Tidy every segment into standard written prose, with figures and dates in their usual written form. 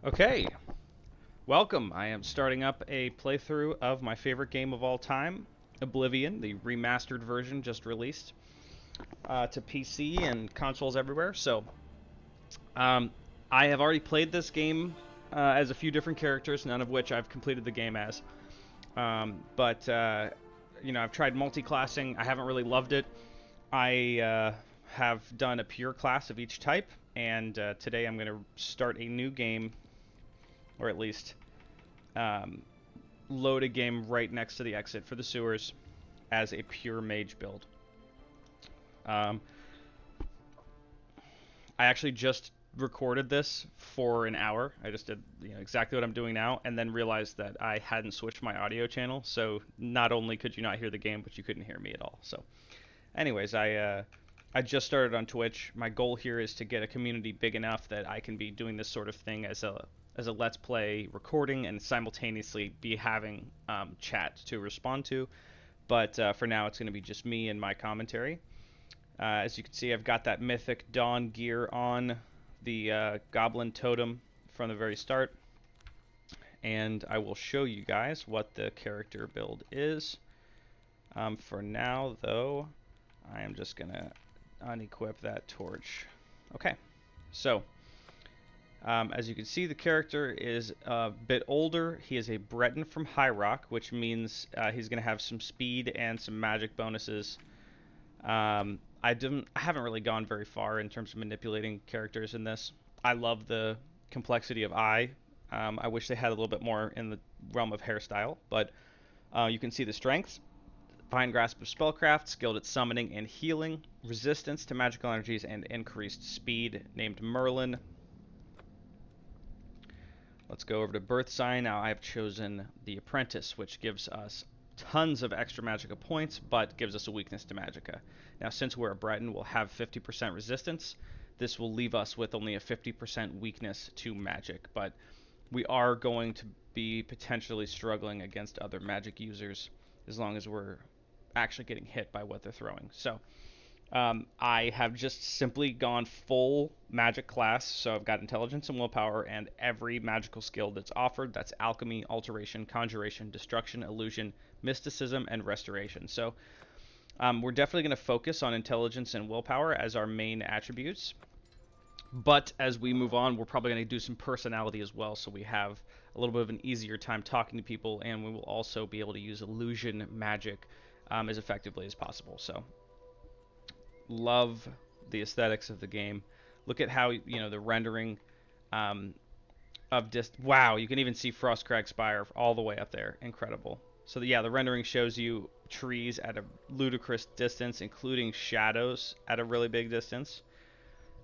Okay, welcome. I am starting up a playthrough of my favorite game of all time, Oblivion, the remastered version just released to PC and consoles everywhere. Um, I have already played this game as a few different characters, none of which I've completed the game as. But I've tried multi-classing. I haven't really loved it. I have done a pure class of each type, and today I'm going to start a new game, or at least um, load a game right next to the exit for the sewers as a pure mage build. Um, I actually just recorded this for an hour. I just did exactly what I'm doing now, and then realized that I hadn't switched my audio channel. So not only could you not hear the game, but you couldn't hear me at all. So, anyways, I just started on Twitch. My goal here is to get a community big enough that I can be doing this sort of thing as a let's play recording and simultaneously be having chat to respond to. But for now, it's going to be just me and my commentary. As you can see, I've got that mythic Dawn gear on, the Goblin Totem from the very start. And I will show you guys what the character build is. For now, though, I am just going to unequip that torch. Okay, so as you can see, the character is a bit older. He is a Breton from High Rock, which means he's going to have some speed and some magic bonuses. I haven't really gone very far in terms of manipulating characters in this. I love the complexity of eye. I wish they had a little bit more in the realm of hairstyle, but you can see the strengths. Fine grasp of spellcraft, skilled at summoning and healing, resistance to magical energies, and increased speed, named Merlin. Let's go over to birth sign. Now I have chosen the apprentice, which gives us tons of extra magicka points, but gives us a weakness to magicka. Now, since we're a Breton, we'll have 50% resistance. This will leave us with only a 50% weakness to magic, but we are going to be potentially struggling against other magic users as long as we're actually getting hit by what they're throwing. So I have just simply gone full magic class, so I've got intelligence and willpower and every magical skill that's offered. That's alchemy, alteration, conjuration, destruction, illusion, mysticism, and restoration. So we're definitely going to focus on intelligence and willpower as our main attributes. But as we move on, we're probably going to do some personality as well, so we have a little bit of an easier time talking to people, and we will also be able to use illusion magic as effectively as possible. So love the aesthetics of the game. Look at how the rendering of wow, you can even see Frostcrag Spire all the way up there. Incredible. So the rendering shows you trees at a ludicrous distance, including shadows at a really big distance.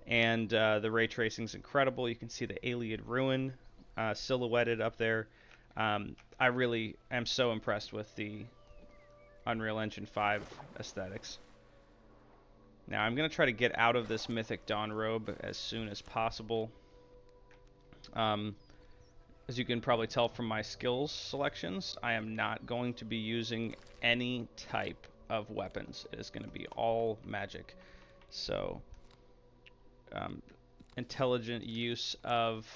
And the ray tracing is incredible. You can see the Ayleid ruin silhouetted up there. I really am so impressed with the Unreal Engine 5 aesthetics. Now I'm going to try to get out of this Mythic Dawn robe as soon as possible. As you can probably tell from my skills selections, I am not going to be using any type of weapons. It is going to be all magic. So, intelligent use of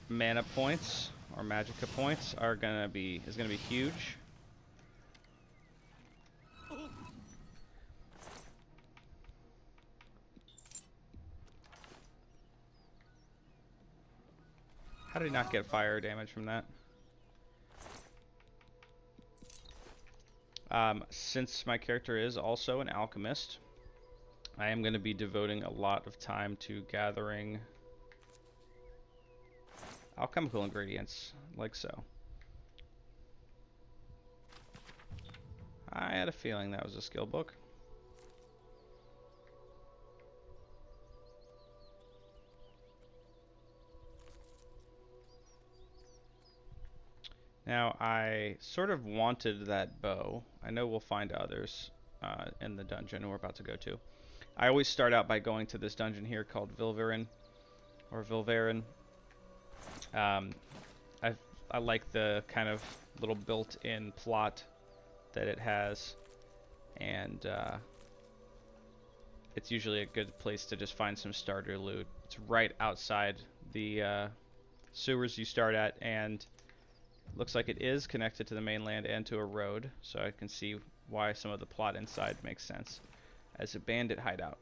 mana points or magicka points is going to be huge. How did he not get fire damage from that? Since my character is also an alchemist, I am going to be devoting a lot of time to gathering alchemical ingredients, like so. I had a feeling that was a skill book. Now, I sort of wanted that bow. I know we'll find others in the dungeon we're about to go to. I always start out by going to this dungeon here called Vilverin, or Vilverin. I like the kind of little built-in plot that it has, and it's usually a good place to just find some starter loot. It's right outside the sewers you start at, and looks like it is connected to the mainland and to a road, so I can see why some of the plot inside makes sense as a bandit hideout.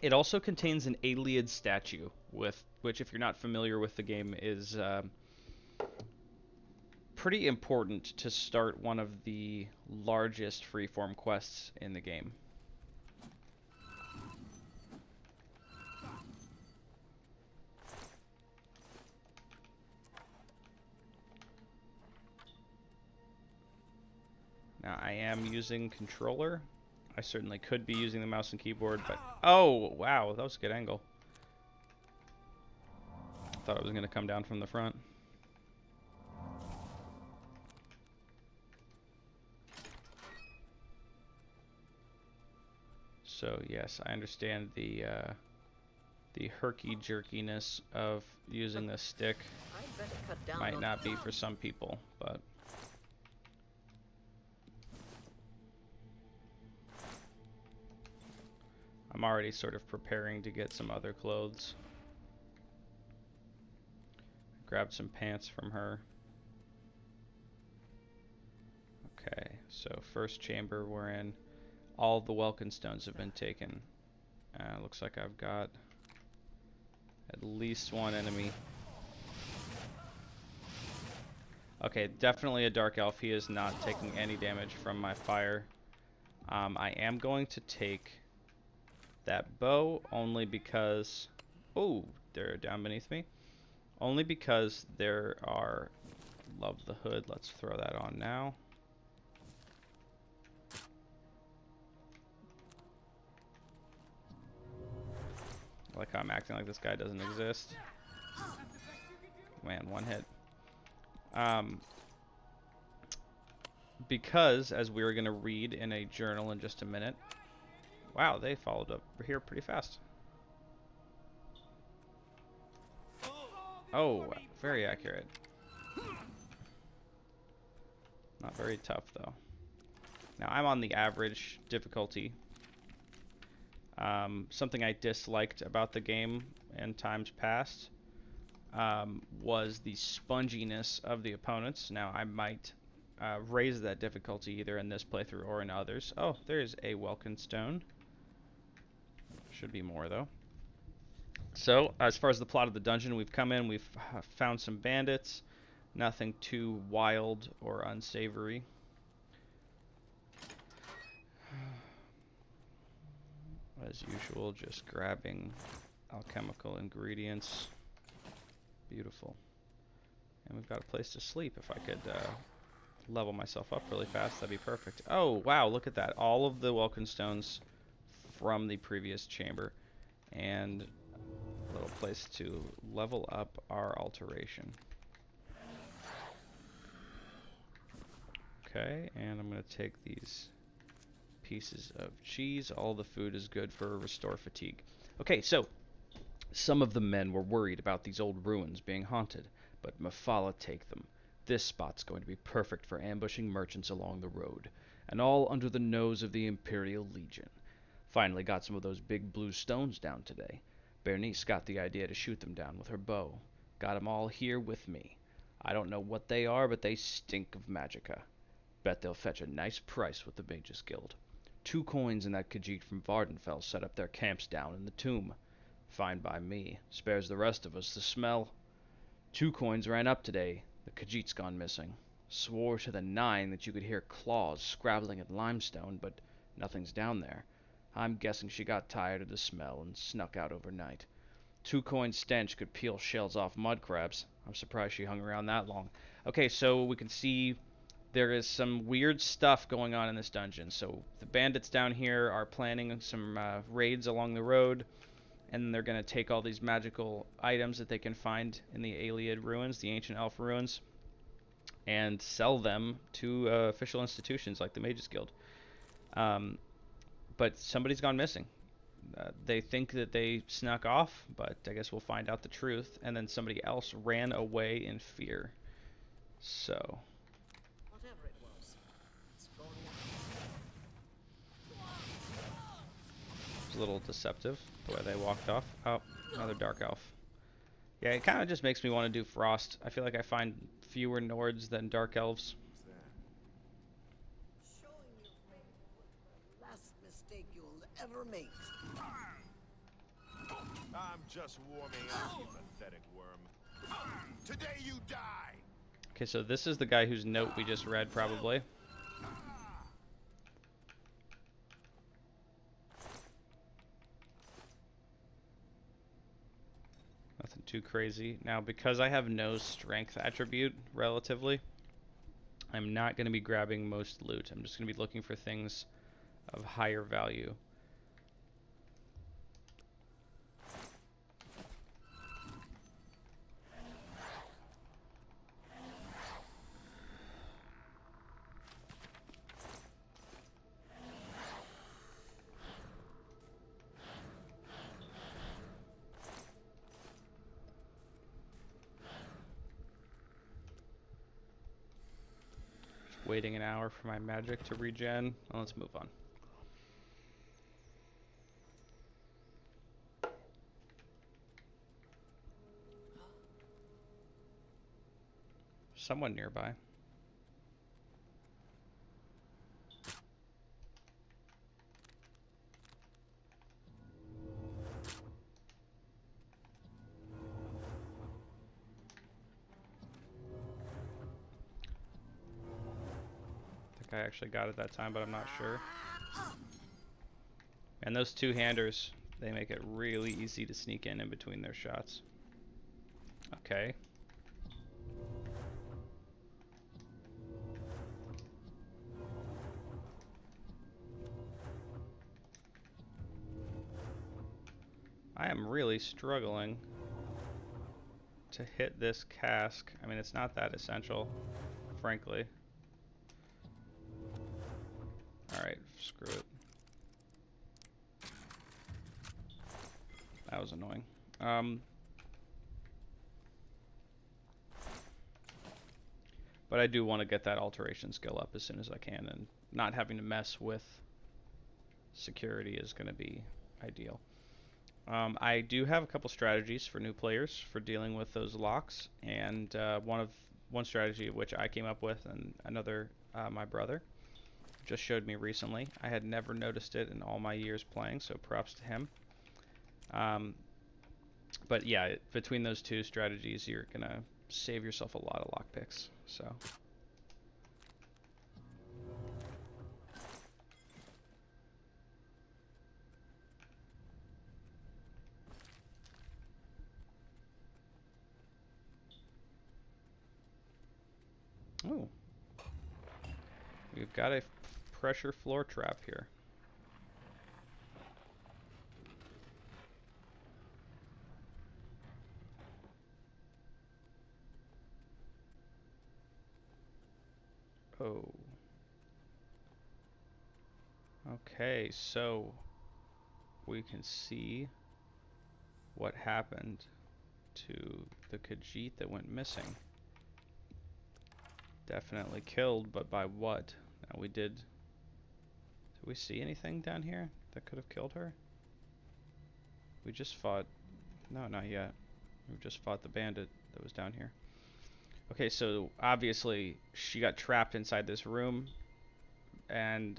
It also contains an Ayleid statue, which, if you're not familiar with the game, is pretty important to start one of the largest freeform quests in the game. Now, I am using controller. I certainly could be using the mouse and keyboard, but... Oh, wow, that was a good angle. Thought it was going to come down from the front. So, yes, I understand the herky-jerkiness of using the stick might not be for some people, but... I'm already sort of preparing to get some other clothes. Grabbed some pants from her. Okay, so first chamber we're in. All the Welkin stones have been taken. Looks like I've got at least one enemy. Okay, definitely a Dark Elf. He is not taking any damage from my fire. I am going to take that bow only because... Oh, they're down beneath me. Only because there are... Love the hood. Let's throw that on now. I like how I'm acting like this guy doesn't exist. Man, one hit. Because, as we were going to read in a journal in just a minute... Wow, they followed up here pretty fast. Oh, very accurate. Not very tough, though. Now, I'm on the average difficulty. Something I disliked about the game in times past was the sponginess of the opponents. Now, I might raise that difficulty either in this playthrough or in others. Oh, there's a Welkin stone. Should be more, though. So, as far as the plot of the dungeon, we've come in, we've found some bandits. Nothing too wild or unsavory. As usual, just grabbing alchemical ingredients. Beautiful. And we've got a place to sleep. If I could level myself up really fast, that'd be perfect. Oh, wow, look at that. All of the Welkin stones from the previous chamber. And a little place to level up our alteration. Okay, and I'm going to take these pieces of cheese. All the food is good for restore fatigue. Okay, so some of the men were worried about these old ruins being haunted, but Mephala take them. This spot's going to be perfect for ambushing merchants along the road, and all under the nose of the Imperial Legion. Finally got some of those big blue stones down today. Bernice got the idea to shoot them down with her bow. Got 'em all here with me. I don't know what they are, but they stink of magicka. Bet they'll fetch a nice price with the Mages Guild. 2 coins and that Khajiit from Vardenfell set up their camps down in the tomb. Fine by me. Spares the rest of us the smell. 2 coins ran up today. The Khajiit's gone missing. Swore to the 9 that you could hear claws scrabbling at limestone, but nothing's down there. I'm guessing she got tired of the smell and snuck out overnight. 2 coin stench could peel shells off mud crabs. I'm surprised she hung around that long. Okay, so we can see there is some weird stuff going on in this dungeon. So the bandits down here are planning some raids along the road, and they're going to take all these magical items that they can find in the Ayleid ruins, the ancient elf ruins, and sell them to official institutions like the Mages Guild. But somebody's gone missing. They think that they snuck off, but I guess we'll find out the truth. And then somebody else ran away in fear. So... was a little deceptive the way they walked off. Oh, another dark elf. Yeah, it kind of just makes me want to do frost. I feel like I find fewer Nords than dark elves. Showing your fate was the last mistake you'll ever make. I'm just warming up, you pathetic worm. Today you die! Okay, so this is the guy whose note we just read, probably. Nothing too crazy. Now, because I have no strength attribute, relatively, I'm not going to be grabbing most loot. I'm just going to be looking for things of higher value. Waiting an hour for my magic to regen. Well, let's move on. Someone nearby. I actually got it that time, but I'm not sure. And those two-handers, they make it really easy to sneak in between their shots. Okay. I am really struggling to hit this cask. I mean, it's not that essential, frankly. Alright, screw it. That was annoying. But I do want to get that alteration skill up as soon as I can, and not having to mess with security is going to be ideal. I do have a couple strategies for new players for dealing with those locks, and one strategy of which I came up with, and another my brother just showed me recently. I had never noticed it in all my years playing, so props to him. But yeah, between those two strategies, you're gonna save yourself a lot of lockpicks. So. Oh. We've got a pressure floor trap here. Oh. Okay, so we can see what happened to the Khajiit that went missing. Definitely killed, but by what? Now did we see anything down here that could have killed her? We just fought, no, not yet. We just fought the bandit that was down here. Okay, so obviously she got trapped inside this room, and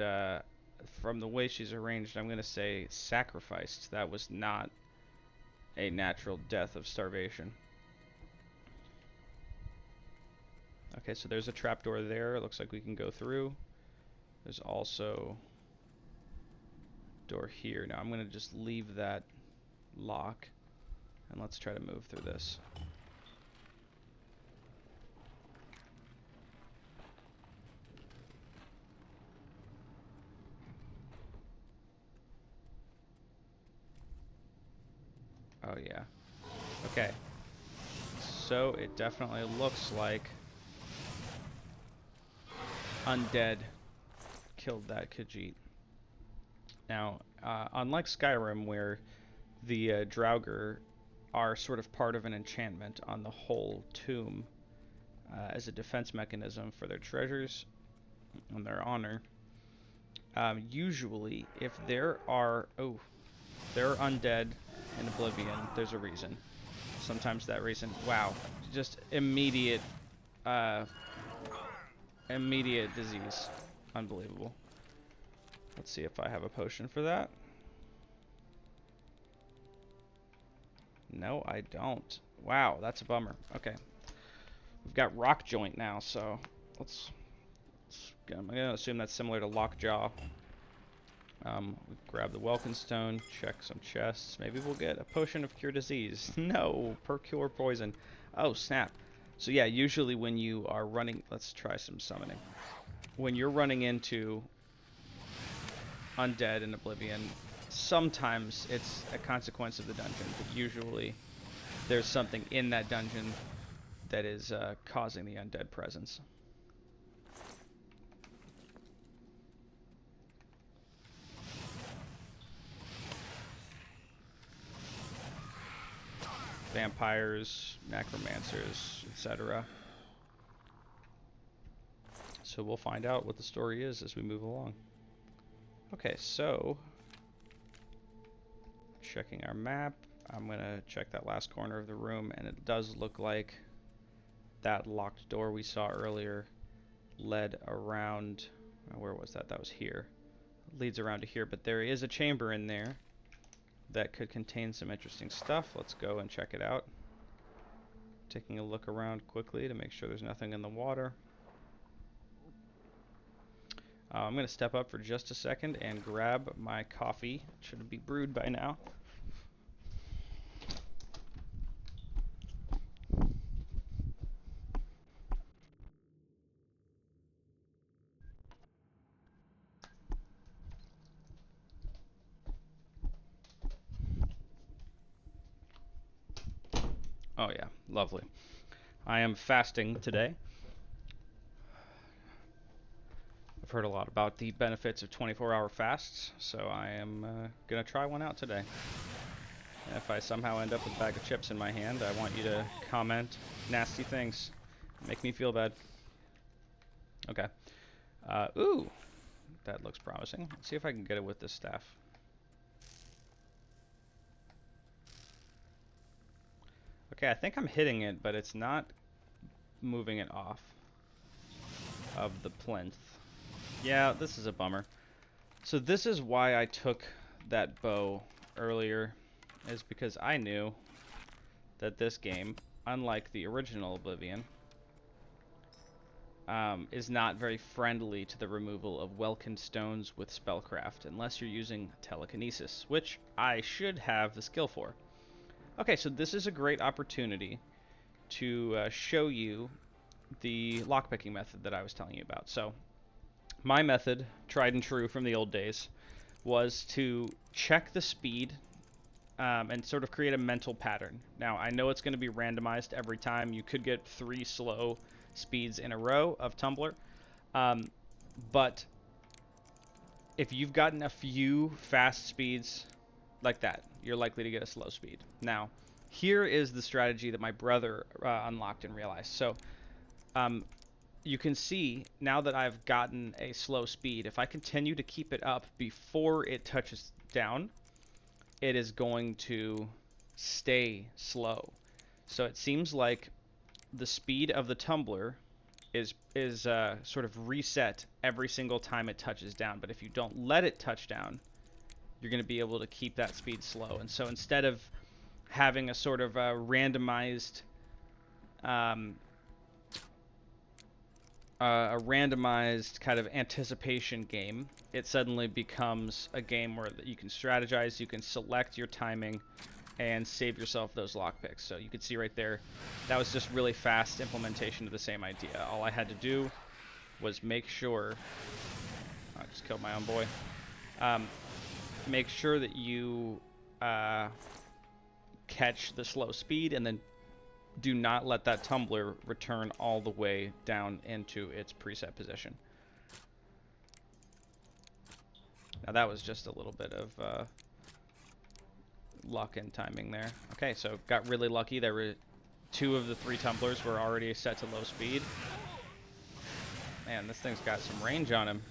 from the way she's arranged, I'm going to say sacrificed. That was not a natural death of starvation. Okay, so there's a trapdoor there. It looks like we can go through. There's also a door here. Now I'm going to just leave that lock, and let's try to move through this. Oh yeah. Okay. So it definitely looks like undead killed that Khajiit. Now, unlike Skyrim, where the Draugr are sort of part of an enchantment on the whole tomb as a defense mechanism for their treasures and their honor, usually if there are... Oh, there are undead in Oblivion, there's a reason. Sometimes that reason, wow, just immediate disease. Unbelievable. Let's see if I have a potion for that. No, I don't. Wow, that's a bummer. Okay. We've got Rock Joint now, so I'm gonna assume that's similar to Lockjaw. We grab the Welkin Stone, check some chests. Maybe we'll get a potion of cure disease. No, cure poison. Oh, snap. So yeah, usually when you are running, let's try some summoning. When you're running into undead in Oblivion, sometimes it's a consequence of the dungeon, but usually there's something in that dungeon that is causing the undead presence. Vampires, necromancers, etc. So we'll find out what the story is as we move along. Okay, so checking our map, I'm gonna check that last corner of the room, and it does look like that locked door we saw earlier led around. Where was that? That was here. Leads around to here, but there is a chamber in there that could contain some interesting stuff. Let's go and check it out. Taking a look around quickly to make sure there's nothing in the water. I'm going to step up for just a second and grab my coffee. It should be brewed by now. Oh yeah, lovely. I am fasting today. I've heard a lot about the benefits of 24-hour fasts, so I am going to try one out today. And if I somehow end up with a bag of chips in my hand, I want you to comment nasty things. Make me feel bad. Okay. Ooh, that looks promising. Let's see if I can get it with this staff. Okay, I think I'm hitting it, but it's not moving it off of the plinth. Yeah, this is a bummer. So this is why I took that bow earlier, is because I knew that this game, unlike the original Oblivion, is not very friendly to the removal of Welkin stones with spellcraft, unless you're using telekinesis, which I should have the skill for. Okay, so this is a great opportunity to show you the lockpicking method that I was telling you about. So my method, tried and true from the old days, was to check the speed and sort of create a mental pattern. Now, I know it's going to be randomized every time. You could get 3 slow speeds in a row of Tumbler, but if you've gotten a few fast speeds like that, you're likely to get a slow speed. Now, here is the strategy that my brother unlocked and realized. So, you can see now that I've gotten a slow speed, if I continue to keep it up before it touches down, it is going to stay slow. So it seems like the speed of the tumbler is sort of reset every single time it touches down. But if you don't let it touch down, you're going to be able to keep that speed slow. And so instead of having a sort of a randomized kind of anticipation game, it suddenly becomes a game where you can strategize, you can select your timing, and save yourself those lockpicks. So you can see right there, that was just really fast implementation of the same idea. All I had to do was make sure, I just killed my own boy, make sure that you catch the slow speed, and then do not let that tumbler return all the way down into its preset position. Now that was just a little bit of luck and timing there. Okay, so got really lucky. There were 2 of the 3 tumblers were already set to low speed. Man, this thing's got some range on him.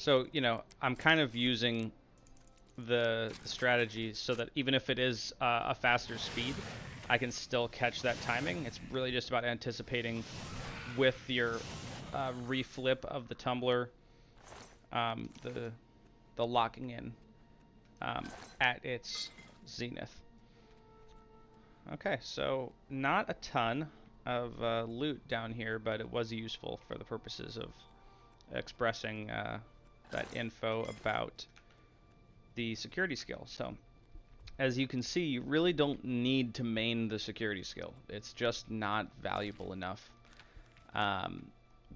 So, you know, I'm kind of using the strategy so that even if it is a faster speed, I can still catch that timing. It's really just about anticipating with your reflip of the tumbler, the locking in at its zenith. Okay, so not a ton of loot down here, but it was useful for the purposes of expressing that info about the security skill. So as you can see, you really don't need to main the security skill. It's just not valuable enough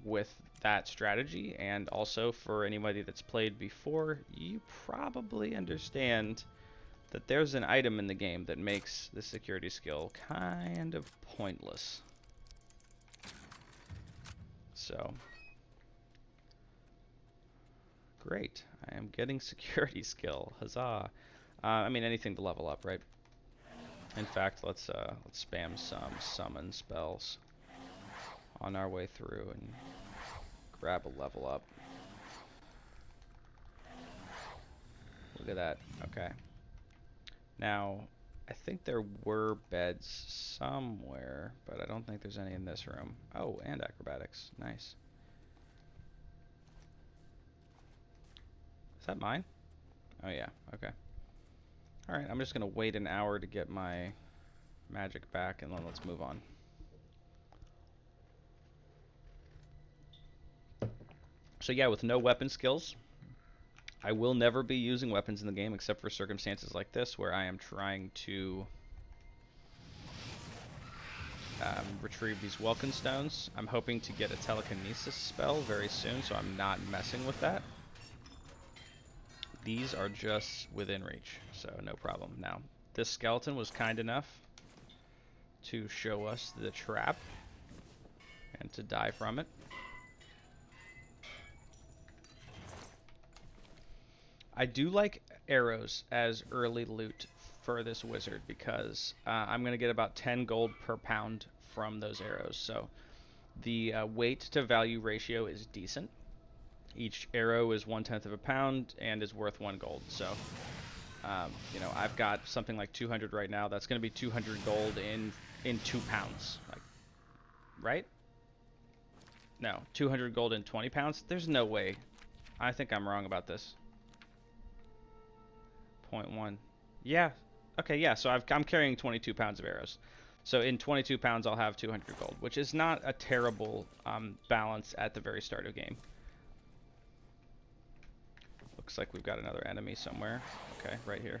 with that strategy. And also for anybody that's played before, you probably understand that there's an item in the game that makes the security skill kind of pointless. So, great. I am getting security skill. Huzzah. I mean, anything to level up, right? In fact, let's spam some summon spells on our way through and grab a level up. Look at that. Okay. Now, I think there were beds somewhere, but I don't think there's any in this room. Oh, and acrobatics. Nice. Is that mine? Oh yeah, okay. Alright, I'm just gonna wait an hour to get my magic back and then let's move on. So yeah, with no weapon skills, I will never be using weapons in the game except for circumstances like this where I am trying to retrieve these Welkin stones. I'm hoping to get a telekinesis spell very soon, so I'm not messing with that. These are just within reach, so no problem. Now, this skeleton was kind enough to show us the trap and to die from it. I do like arrows as early loot for this wizard because I'm going to get about 10 gold per pound from those arrows. So the weight to value ratio is decent. Each arrow is 1/10 of a pound and is worth 1 gold. So, you know, I've got something like 200 right now. That's going to be 200 gold in 2 pounds. Like, right? No, 200 gold in 20 pounds? There's no way. I think I'm wrong about this. 0.1. Yeah. Okay, yeah, so I'm carrying 22 pounds of arrows. So in 22 pounds, I'll have 200 gold, which is not a terrible balance at the very start of the game. Looks like we've got another enemy somewhere. Okay, right here.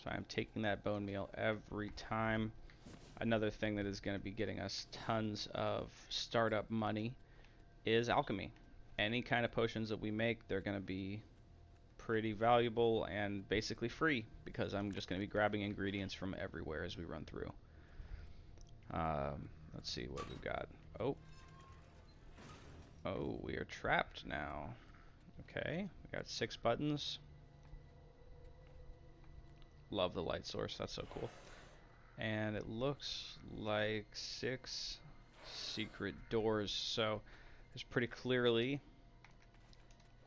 So I'm taking that bone meal every time. Another thing that is going to be getting us tons of startup money is alchemy. Any kind of potions that we make, they're going to be pretty valuable and basically free because I'm just going to be grabbing ingredients from everywhere as we run through. Let's see what we've got. Oh, we are trapped now. Okay, we got 6 buttons. Love the light source, that's so cool. And it looks like 6 secret doors, so there's pretty clearly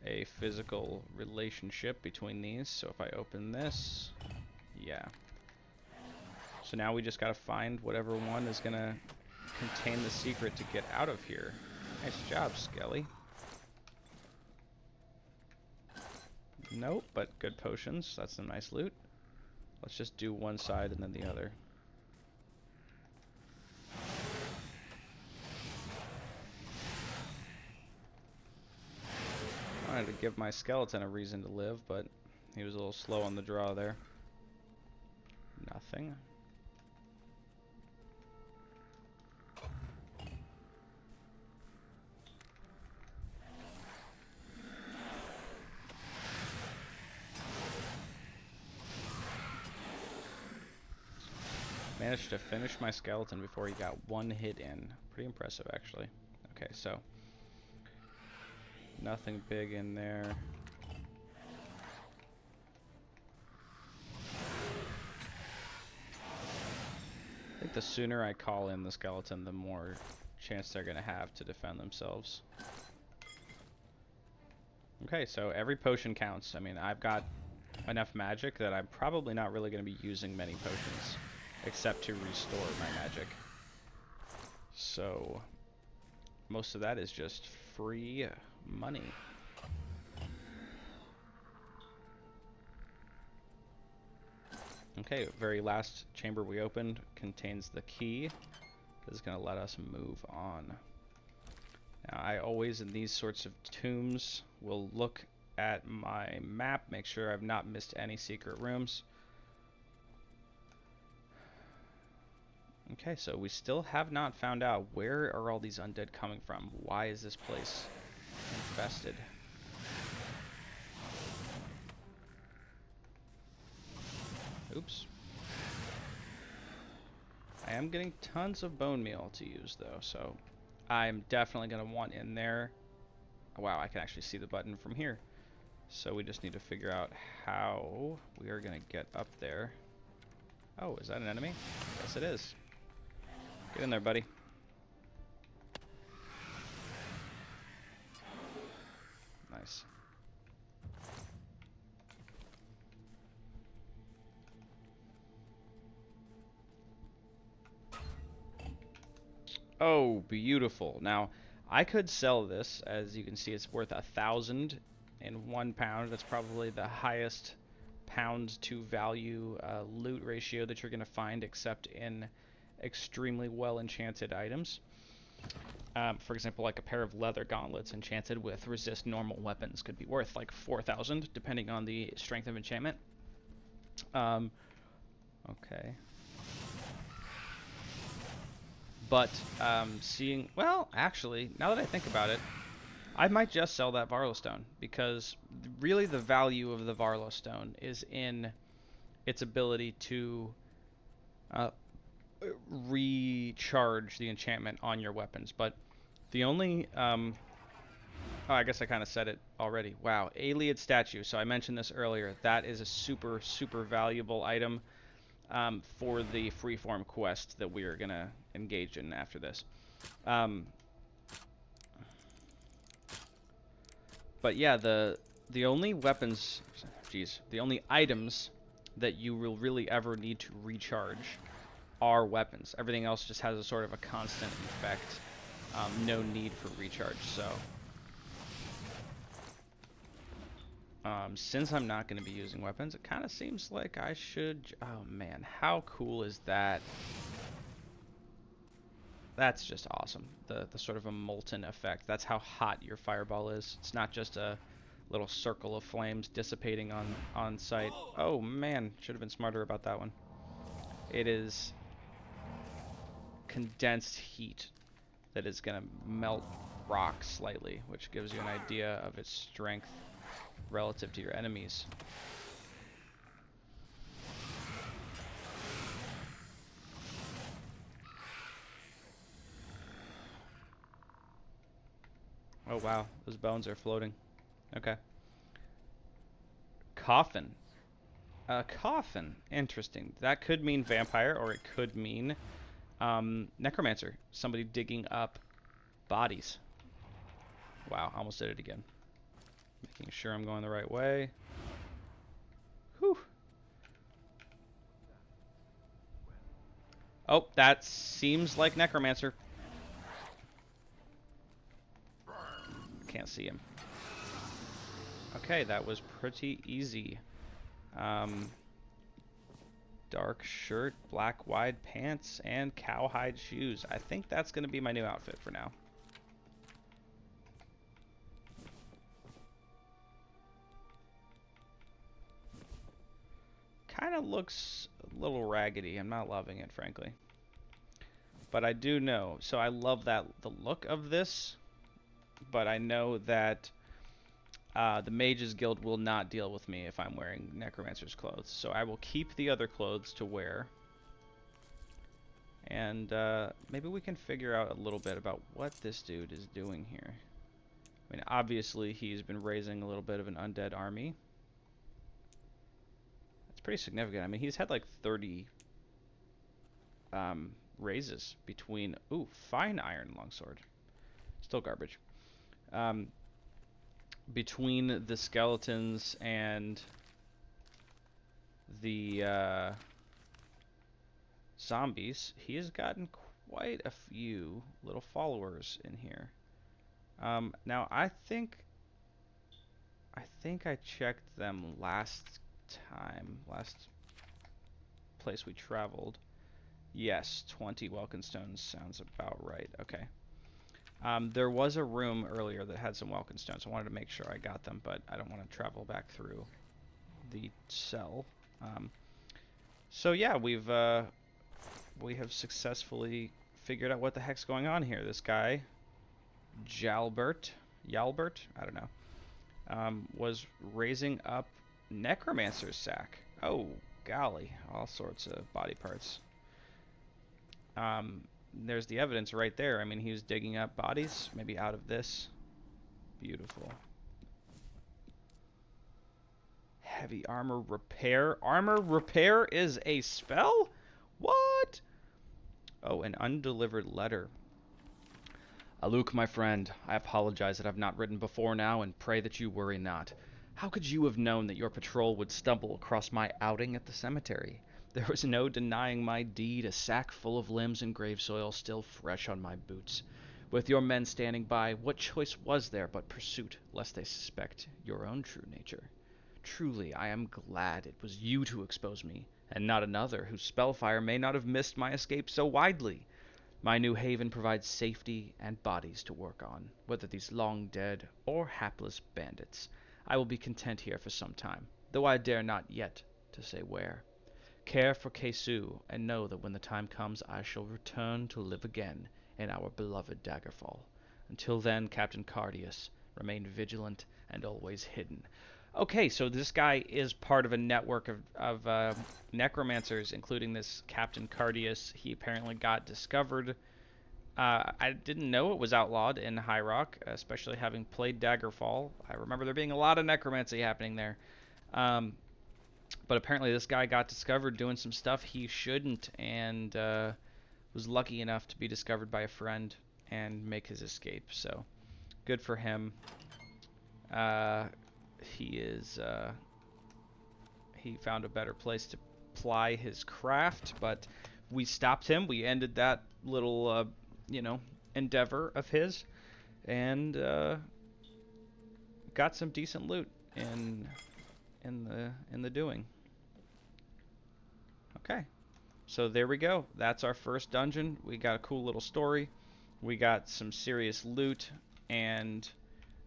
a physical relationship between these. So if I open this, yeah. So now we just gotta find whatever one is gonna contain the secret to get out of here. Nice job, Skelly. Nope, but good potions. That's some nice loot. Let's just do one side and then the other. I wanted to give my skeleton a reason to live, but he was a little slow on the draw there. Nothing. Managed to finish my skeleton before he got 1 hit in. Pretty impressive, actually. Okay, so nothing big in there. the sooner I call in the skeleton, the more chance they're going to have to defend themselves. Okay, so every potion counts. I mean, I've got enough magic that I'm probably not really going to be using many potions, except to restore my magic. So most of that is just free money. Okay, very last chamber we opened contains the key. This is going to let us move on. Now, I always, in these sorts of tombs, will look at my map, make sure I've not missed any secret rooms. Okay, so we still have not found out where are all these undead coming from. Why is this place infested? Oops. I am getting tons of bone meal to use though, so I'm definitely going to want in there. Wow, I can actually see the button from here. So we just need to figure out how we are going to get up there. Oh, is that an enemy? Yes, it is. Get in there, buddy. Nice. Oh, beautiful. Now, I could sell this. As you can see, it's worth 1,001 pound. That's probably the highest pound to value loot ratio that you're going to find, except in extremely well enchanted items. For example, like a pair of leather gauntlets enchanted with resist normal weapons could be worth like 4,000, depending on the strength of enchantment. Okay. But seeing, well, actually, now that I think about it, I might just sell that Varlo Stone, because really the value of the Varlo Stone is in its ability to recharge the enchantment on your weapons. But the only, oh, I guess I kind of said it already. Wow, Ayleid statue. So I mentioned this earlier. That is a super, super valuable item for the freeform quest that we are going to engage in after this. But yeah, the only weapons, the only items that you will really ever need to recharge are weapons. Everything else just has a sort of a constant effect. No need for recharge. So since I'm not going to be using weapons, it kind of seems like I should. Oh man, how cool is that? That's just awesome. The sort of a molten effect. That's how hot your fireball is. It's not just a little circle of flames dissipating on sight. Oh man, should have been smarter about that one. It is condensed heat that is going to melt rock slightly, which gives you an idea of its strength relative to your enemies. Oh wow, those bones are floating. Okay. Coffin. A coffin. Interesting. That could mean vampire, or it could mean necromancer. Somebody digging up bodies. Wow, almost did it again. Making sure I'm going the right way. Whew. Oh, that seems like necromancer. Can't see him. Okay, that was pretty easy. Dark shirt, black wide pants, and cowhide shoes. I think that's going to be my new outfit for now. Kind of looks a little raggedy. I'm not loving it, frankly. But I do know. So I love the look of this. But I know that the Mage's Guild will not deal with me if I'm wearing Necromancer's clothes. So I will keep the other clothes to wear. And maybe we can figure out a little bit about what this dude is doing here. I mean, obviously he's been raising a little bit of an undead army. That's pretty significant. I mean, he's had like 30 raises between, ooh, fine iron longsword. Still garbage. Between the skeletons and the zombies, he has gotten quite a few little followers in here. Now I think I checked them last place we traveled. Yes, 20 Welkin stones sounds about right. Okay. There was a room earlier that had some Welkin stones. I wanted to make sure I got them, but I don't want to travel back through the cell. So yeah, we have successfully figured out what the heck's going on here. This guy, Yalbert, I don't know, was raising up Necromancer's sack. Oh, golly, all sorts of body parts. There's the evidence right there. I mean, he was digging up bodies, maybe out of this. Beautiful. Heavy armor repair. Armor repair is a spell? What? Oh, an undelivered letter. Aluk, my friend, I apologize that I've not written before now, and pray that you worry not. How could you have known that your patrol would stumble across my outing at the cemetery? There was no denying my deed, a sack full of limbs and grave soil still fresh on my boots. With your men standing by, what choice was there but pursuit, lest they suspect your own true nature? Truly, I am glad it was you to expose me, and not another whose spellfire may not have missed my escape so widely. My new haven provides safety and bodies to work on, whether these long dead or hapless bandits. I will be content here for some time, though I dare not yet to say where. Care for Kesu, and know that when the time comes I shall return to live again in our beloved Daggerfall. Until then, Captain Cardius, remain vigilant and always hidden. Okay, so this guy is part of a network of necromancers, including this Captain Cardius. He apparently got discovered. I didn't know it was outlawed in High Rock, especially having played Daggerfall. I remember there being a lot of necromancy happening there. But apparently this guy got discovered doing some stuff he shouldn't, and was lucky enough to be discovered by a friend and make his escape. So, good for him. He found a better place to ply his craft, but we stopped him. We ended that little, endeavor of his, and got some decent loot in the doing. Okay, so there we go. That's our first dungeon. We got a cool little story. We got some serious loot, and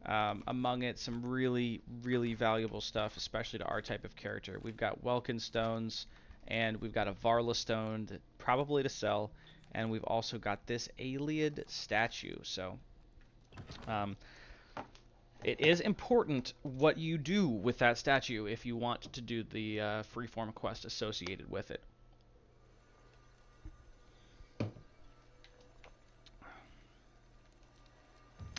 among it, some really, really valuable stuff, especially to our type of character. We've got Welkin stones, and we've got a Varla stone, that probably to sell, and we've also got this Aliad statue. So, it is important what you do with that statue if you want to do the freeform quest associated with it.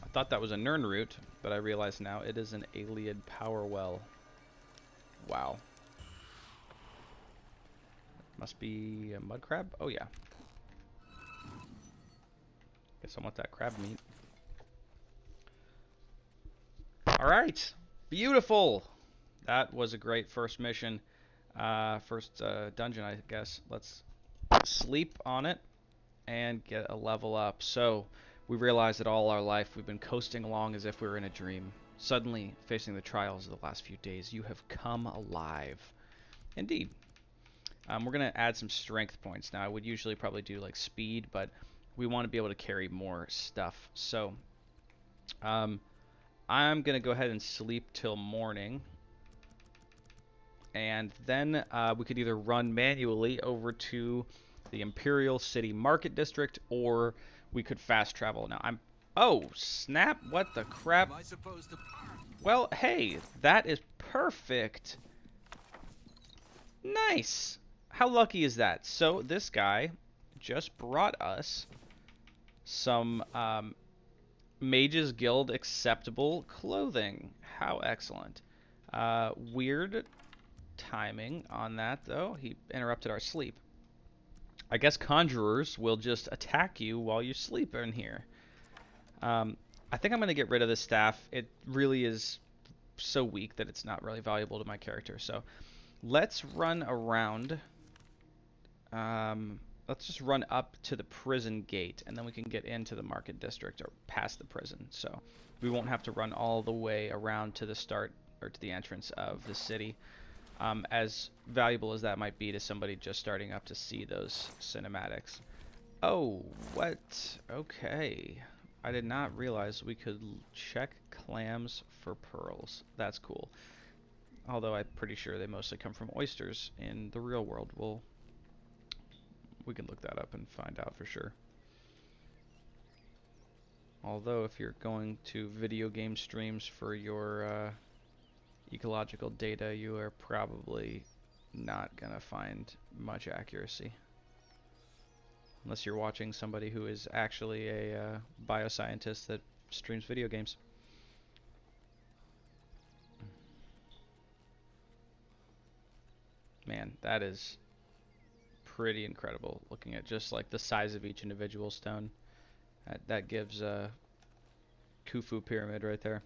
I thought that was a Nern root, but I realize now it is an Aliad power well. Wow. Must be a mud crab? Oh yeah. Guess I want that crab meat. Alright. Beautiful! That was a great first mission. First dungeon, I guess. Let's sleep on it and get a level up. So, we realize that all our life we've been coasting along as if we were in a dream. Suddenly, facing the trials of the last few days, you have come alive. Indeed. We're going to add some strength points. Now, I would usually probably do like speed, but we want to be able to carry more stuff. So, I'm going to go ahead and sleep till morning. And then we could either run manually over to the Imperial City Market District, or we could fast travel. Now, oh, snap. What the crap? Am I supposed to... Well, hey, that is perfect. Nice. How lucky is that? So, this guy just brought us some Mage's Guild acceptable clothing. How excellent. Weird timing on that, though. He interrupted our sleep. I guess conjurers will just attack you while you sleep in here. I think I'm going to get rid of this staff. It really is so weak that it's not really valuable to my character. So let's run around. Let's just run up to the prison gate, and then we can get into the market district or past the prison. So we won't have to run all the way around to the start or to the entrance of the city. As valuable as that might be to somebody just starting up to see those cinematics. Oh, what? Okay. I did not realize we could check clams for pearls. That's cool. Although I'm pretty sure they mostly come from oysters in the real world. We can look that up and find out for sure. Although if you're going to video game streams for your ecological data, you are probably not gonna find much accuracy. Unless you're watching somebody who is actually a bioscientist that streams video games. Man, that is pretty incredible, looking at just like the size of each individual stone. That gives a Khufu pyramid right there.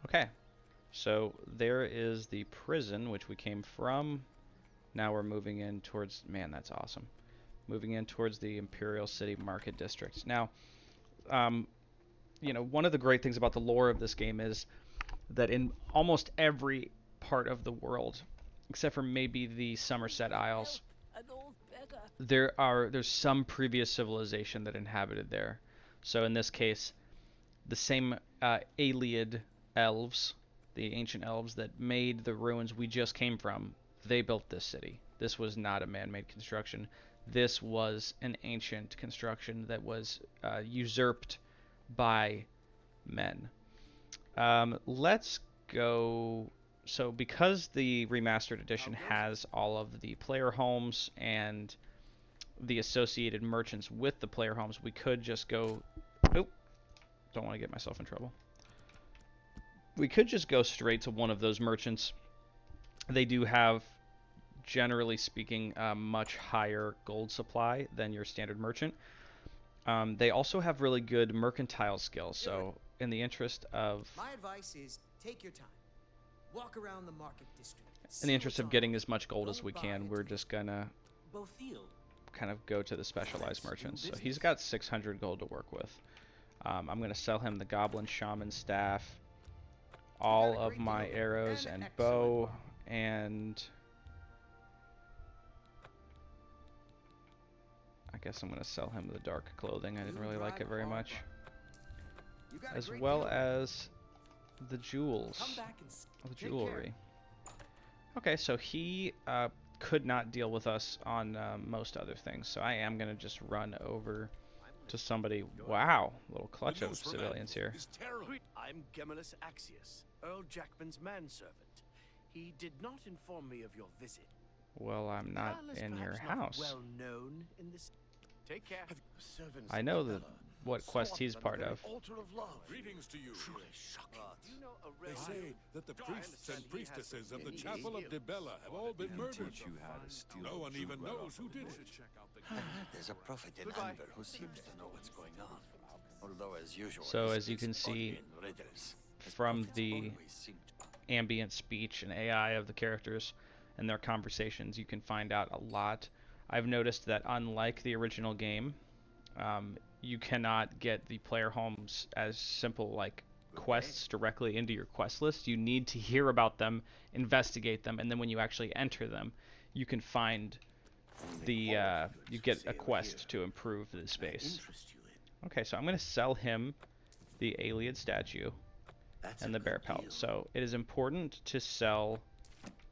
Okay, so there is the prison which we came from. Now we're moving in towards, man, that's awesome. Moving in towards the Imperial City Market District. Now, you know, one of the great things about the lore of this game is that in almost every part of the world, except for maybe the Somerset Isles, there's some previous civilization that inhabited there. So in this case, the same Ayleid elves, the ancient elves that made the ruins we just came from, they built this city. This was not a man-made construction. This was an ancient construction that was usurped by men. Let's go. So because the remastered edition has all of the player homes and the associated merchants with the player homes, we could just go. Oh, don't want to get myself in trouble. We could just go straight to one of those merchants. They do have, generally speaking, a much higher gold supply than your standard merchant. They also have really good mercantile skills, so in the interest of... My advice is take your time. Walk around the market district. In the interest of getting as much gold as we can, we're just gonna kind of go to the specialized merchants. So he's got 600 gold to work with. I'm gonna sell him the Goblin Shaman staff, all of my arrows and bow, and I guess I'm going to sell him the dark clothing. I didn't really like it very much. As well as the jewels, the jewelry. Okay, so he could not deal with us on most other things, so I am going to just run over to somebody. Wow, little clutch of civilians here. I'm Gemellus Axius, Earl Jackman's manservant. He did not inform me of your visit. Well, I'm not in your house. Well known in this. Take care. I know what quest he's part of. Altar of love. Greetings to you. They say that the priests and priestesses of the Chapel of Dibella have all been murdered. No one even knows who did it. There's a prophet in Amber who seems to know what's going on. Although, as usual, so as you can see from the ambient speech and AI of the characters and their conversations, you can find out a lot. I've noticed that unlike the original game, you cannot get the player homes as simple like quests directly into your quest list. You need to hear about them, investigate them, and then when you actually enter them, you can find the you get a quest to improve the space. Okay, so I'm going to sell him the Ayleid statue and the bear pelt. So it is important to sell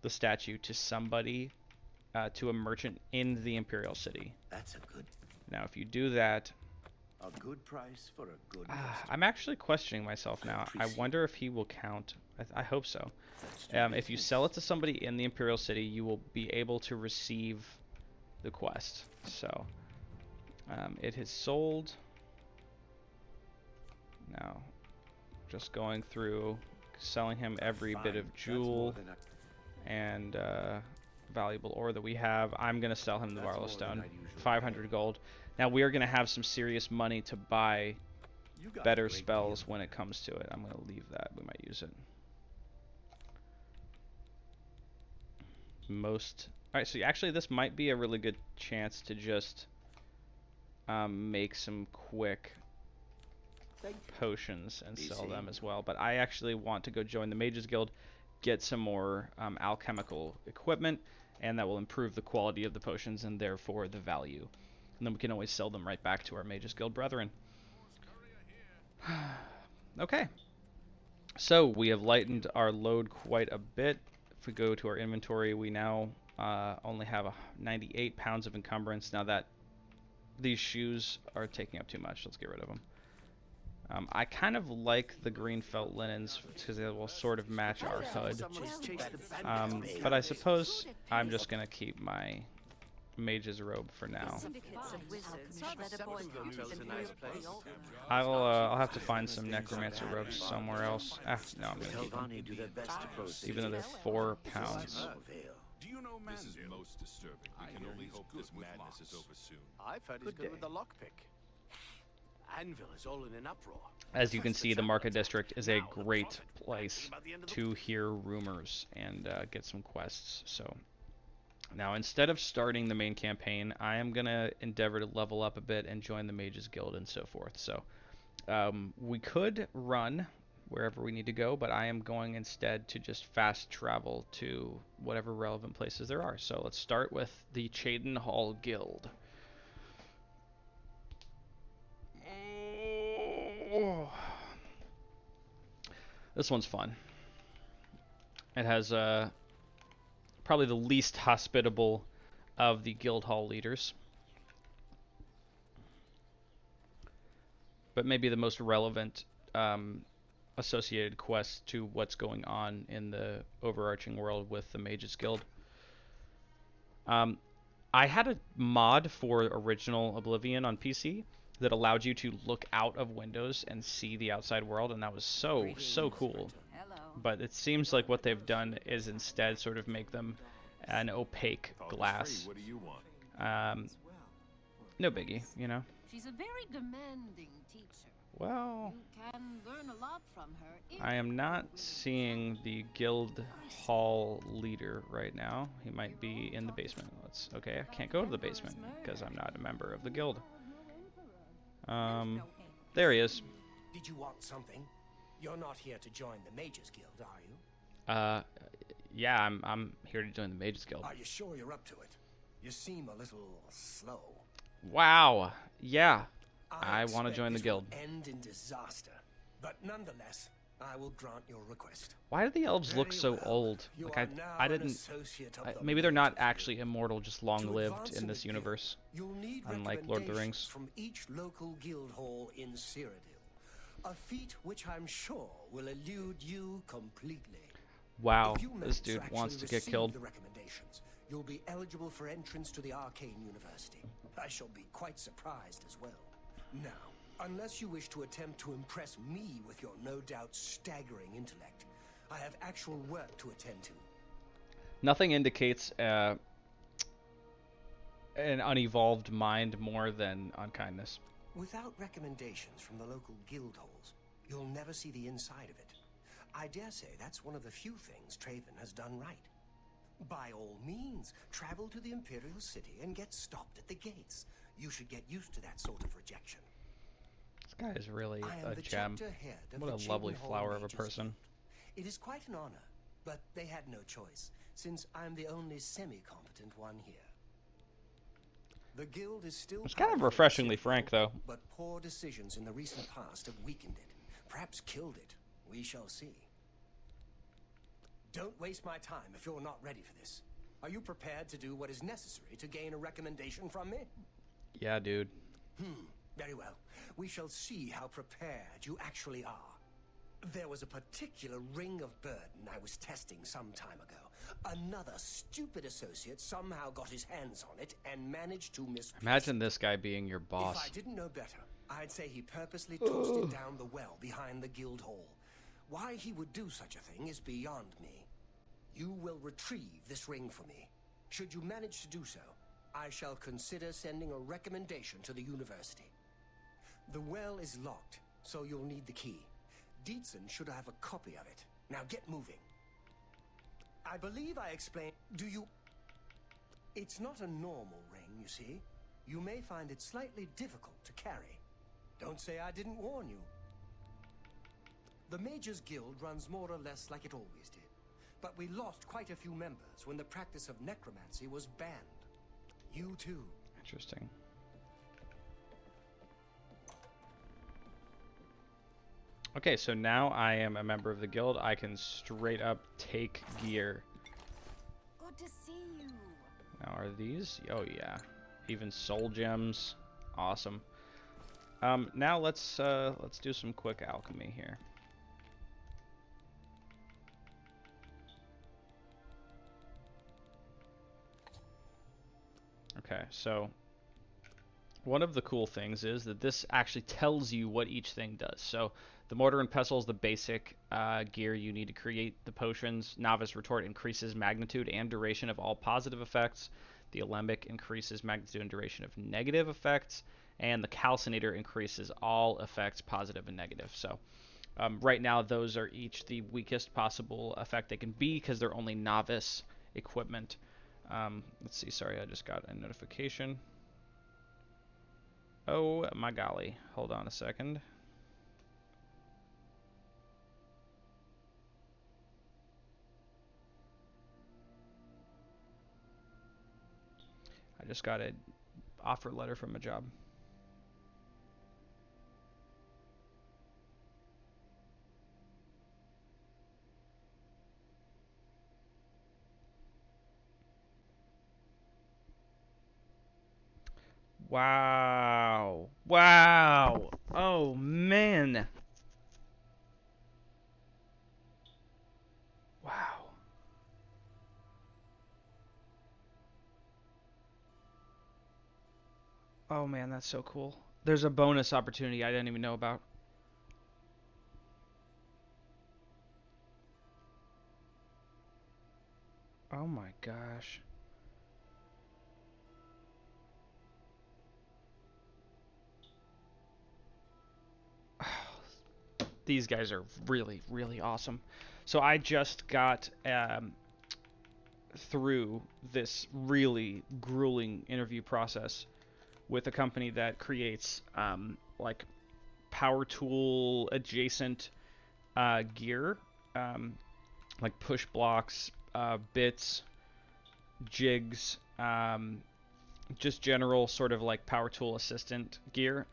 the statue to somebody, to a merchant in the Imperial City. That's a good. Now, if you do that, A good price for a good. I'm actually questioning myself now. I wonder if he will count. I hope so. If you sell it to somebody in the Imperial City, you will be able to receive the quest. So it has sold. Now, just going through, selling him every bit of jewel and valuable ore that we have. I'm going to sell him the Varlo Stone. 500 gold. Now we are going to have some serious money to buy better spells when it comes to it. I'm going to leave that. We might use it. Alright, so actually this might be a really good chance to just make some quick potions and sell them as well. But I actually want to go join the Mages Guild, get some more alchemical equipment, and that will improve the quality of the potions and therefore the value. And then we can always sell them right back to our Mages Guild brethren. Okay. So we have lightened our load quite a bit. If we go to our inventory, we now only have 98 pounds of encumbrance. Now that these shoes are taking up too much, let's get rid of them. I kind of like the green felt linens because they will sort of match our hood. But I suppose I'm just going to keep my mage's robe for now. I'll have to find some necromancer robes somewhere else. No, I'm going to keep them. Even though they're 4 pounds. This is most disturbing. We can only hope this madness is over soon. I've heard he's good with the lockpick. Anvil is all in an uproar. As you can see, the Market District is a great place to hear rumors and get some quests. So now, instead of starting the main campaign, I am going to endeavor to level up a bit and join the Mages Guild and so forth. So we could run wherever we need to go, but I am going instead to just fast travel to whatever relevant places there are. So let's start with the Chaden Hall Guild. This one's fun. It has probably the least hospitable of the guild hall leaders, but maybe the most relevant associated quests to what's going on in the overarching world with the Mages Guild. I had a mod for original Oblivion on PC that allowed you to look out of windows and see the outside world, and that was so cool. But it seems like what they've done is instead sort of make them an opaque glass. What do you want? No biggie, you know. She's a very demanding teacher. Well, You can learn a lot from her. I am not seeing the guild hall leader right now. He might be in the basement. Okay, I can't go to the basement because I'm not a member of the guild. There he is. Did you want something? You're not here to join the Mages Guild, are you? Yeah, I'm here to join the Mages Guild. Are you sure you're up to it? You seem a little slow. Wow. Yeah. I want to join the guild. End in disaster, but nonetheless, I will grant your request. Why do the elves look so old? Like I didn't. Maybe they're not actually immortal, just long-lived in this universe. You'll need unlike Lord of the Rings. From each local guild hall in Cyrodiil, a feat which I'm sure will elude you completely. Wow, this dude wants to get killed. The recommendations, you'll be eligible for entrance to the Arcane University. I shall be quite surprised as well. Now, unless you wish to attempt to impress me with your no doubt staggering intellect, I have actual work to attend to. Nothing indicates an unevolved mind more than unkindness. Without recommendations from the local guild halls, you'll never see the inside of it. I dare say that's one of the few things Traven has done right. By all means, travel to the Imperial City and get stopped at the gates. You should get used to that sort of rejection. This guy is really a gem. What a lovely flower of a person. It is quite an honor, but they had no choice, since I'm the only semi-competent one here. The guild is still... It's kind of refreshingly frank, though. But poor decisions in the recent past have weakened it, perhaps killed it. We shall see. Don't waste my time if you're not ready for this. Are you prepared to do what is necessary to gain a recommendation from me? Yeah, dude. Very well. We shall see how prepared you actually are. There was a particular ring of burden I was testing some time ago. Another stupid associate somehow got his hands on it and managed to misplace it. Imagine this guy being your boss. If I didn't know better, I'd say he purposely tossed it down the well behind the guild hall. Why he would do such a thing is beyond me. You will retrieve this ring for me. Should you manage to do so, I shall consider sending a recommendation to the university. The well is locked, so you'll need the key. Dietzen should have a copy of it. Now get moving. I believe I explained... Do you... It's not a normal ring, you see. You may find it slightly difficult to carry. Don't say I didn't warn you. The Mage's Guild runs more or less like it always did. But we lost quite a few members when the practice of necromancy was banned. You too. Interesting. Okay, so now I am a member of the guild. I can straight up take gear. Good to see you. Now are these? Oh yeah. Even soul gems. Awesome. Now let's do some quick alchemy here. Okay, so one of the cool things is that this actually tells you what each thing does. So the mortar and pestle is the basic gear you need to create the potions. Novice retort increases magnitude and duration of all positive effects. The alembic increases magnitude and duration of negative effects. And the calcinator increases all effects, positive and negative. So right now those are each the weakest possible effect they can be because they're only novice equipment. Let's see, sorry, I just got a notification. Oh my golly, hold on a second. I just got an offer letter from a job. Wow. Wow. Oh, man. Wow. Oh, man, that's so cool. There's a bonus opportunity I didn't even know about. Oh, my gosh. These guys are really, really awesome. So I just got through this really grueling interview process with a company that creates like power tool adjacent gear, like push blocks, bits, jigs, just general sort of like power tool assistant gear,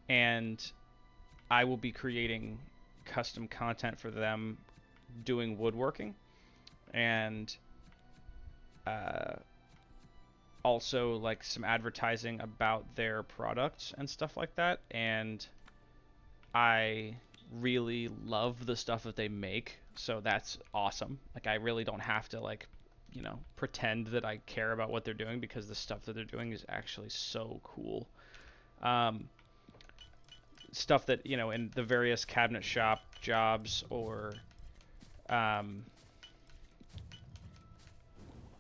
and I will be creating custom content for them doing woodworking, and also like some advertising about their products and stuff like that. And I really love the stuff that they make, so that's awesome. Like I really don't have to like, you know, pretend that I care about what they're doing because the stuff that they're doing is actually so cool. Stuff that, you know, in the various cabinet shop jobs or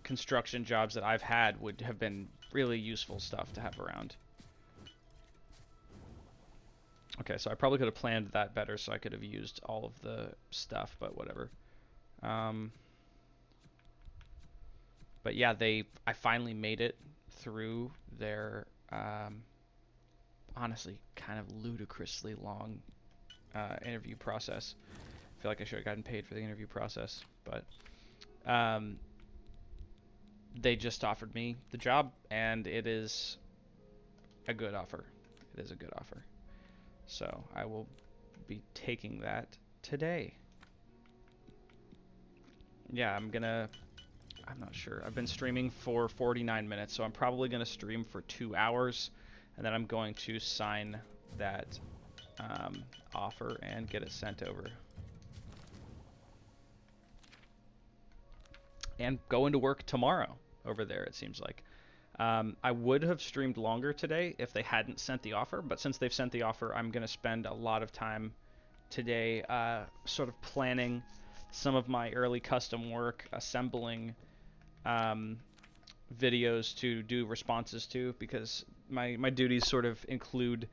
construction jobs that I've had would have been really useful stuff to have around. Okay, so I probably could have planned that better so I could have used all of the stuff, but whatever. But yeah, I finally made it through their honestly kind of ludicrously long interview process. I feel like I should have gotten paid for the interview process, but they just offered me the job, and it is a good offer. It is a good offer. So I will be taking that today. Yeah, I'm not sure. I've been streaming for 49 minutes, so I'm probably going to stream for 2 hours, and then I'm going to sign that offer and get it sent over. And go into work tomorrow over there, it seems like. I would have streamed longer today if they hadn't sent the offer, but since they've sent the offer, I'm going to spend a lot of time today sort of planning some of my early custom work, assembling videos to do responses to, because my duties sort of include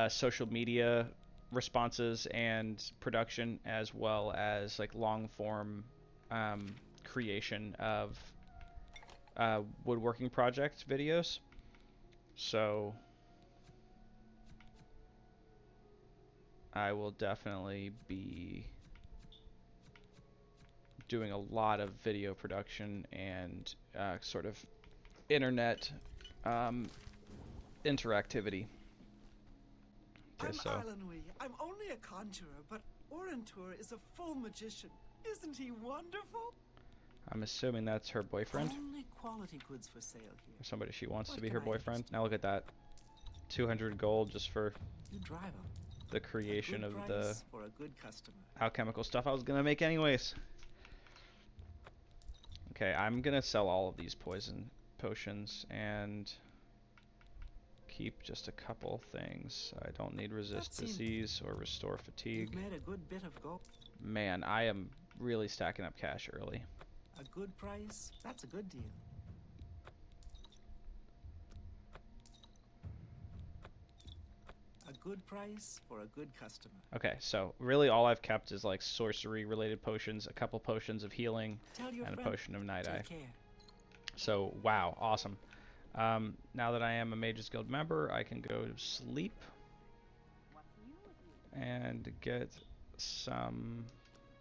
social media responses and production, as well as like long form creation of woodworking project videos. So I will definitely be doing a lot of video production and sort of internet interactivity. Okay, so Arlenwy. I'm only a conjurer, but Orentur is a full magician. Isn't he wonderful? I'm assuming that's her boyfriend, Only quality goods for sale here. or somebody she wants What to be can her I boyfriend. interest Now look at that, 200 gold just for You drive him. the creation of the Price for a good customer. alchemical stuff I was gonna make anyways. Okay, I'm gonna sell all of these poison potions and keep just a couple things. I don't need resist That seemed- disease or restore fatigue. You've made a good bit of gold. Man, I am really stacking up cash early. A good price. That's a good deal. A good price for a good customer. Okay, so really all I've kept is like sorcery related potions, a couple potions of healing, Tell your and a friend. potion of night eye. Take care. So wow, awesome. Now that I am a Mage's Guild member, I can go to sleep and get some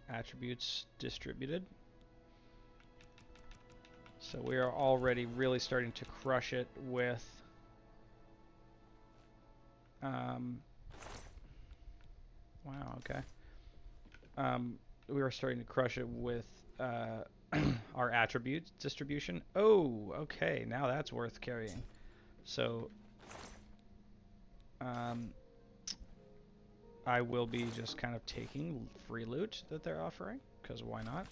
attributes distributed. So we are already really starting to crush it with wow, okay. We are starting to crush it with our attribute distribution. Oh, okay, now that's worth carrying. So I will be just kind of taking free loot that they're offering, because why not?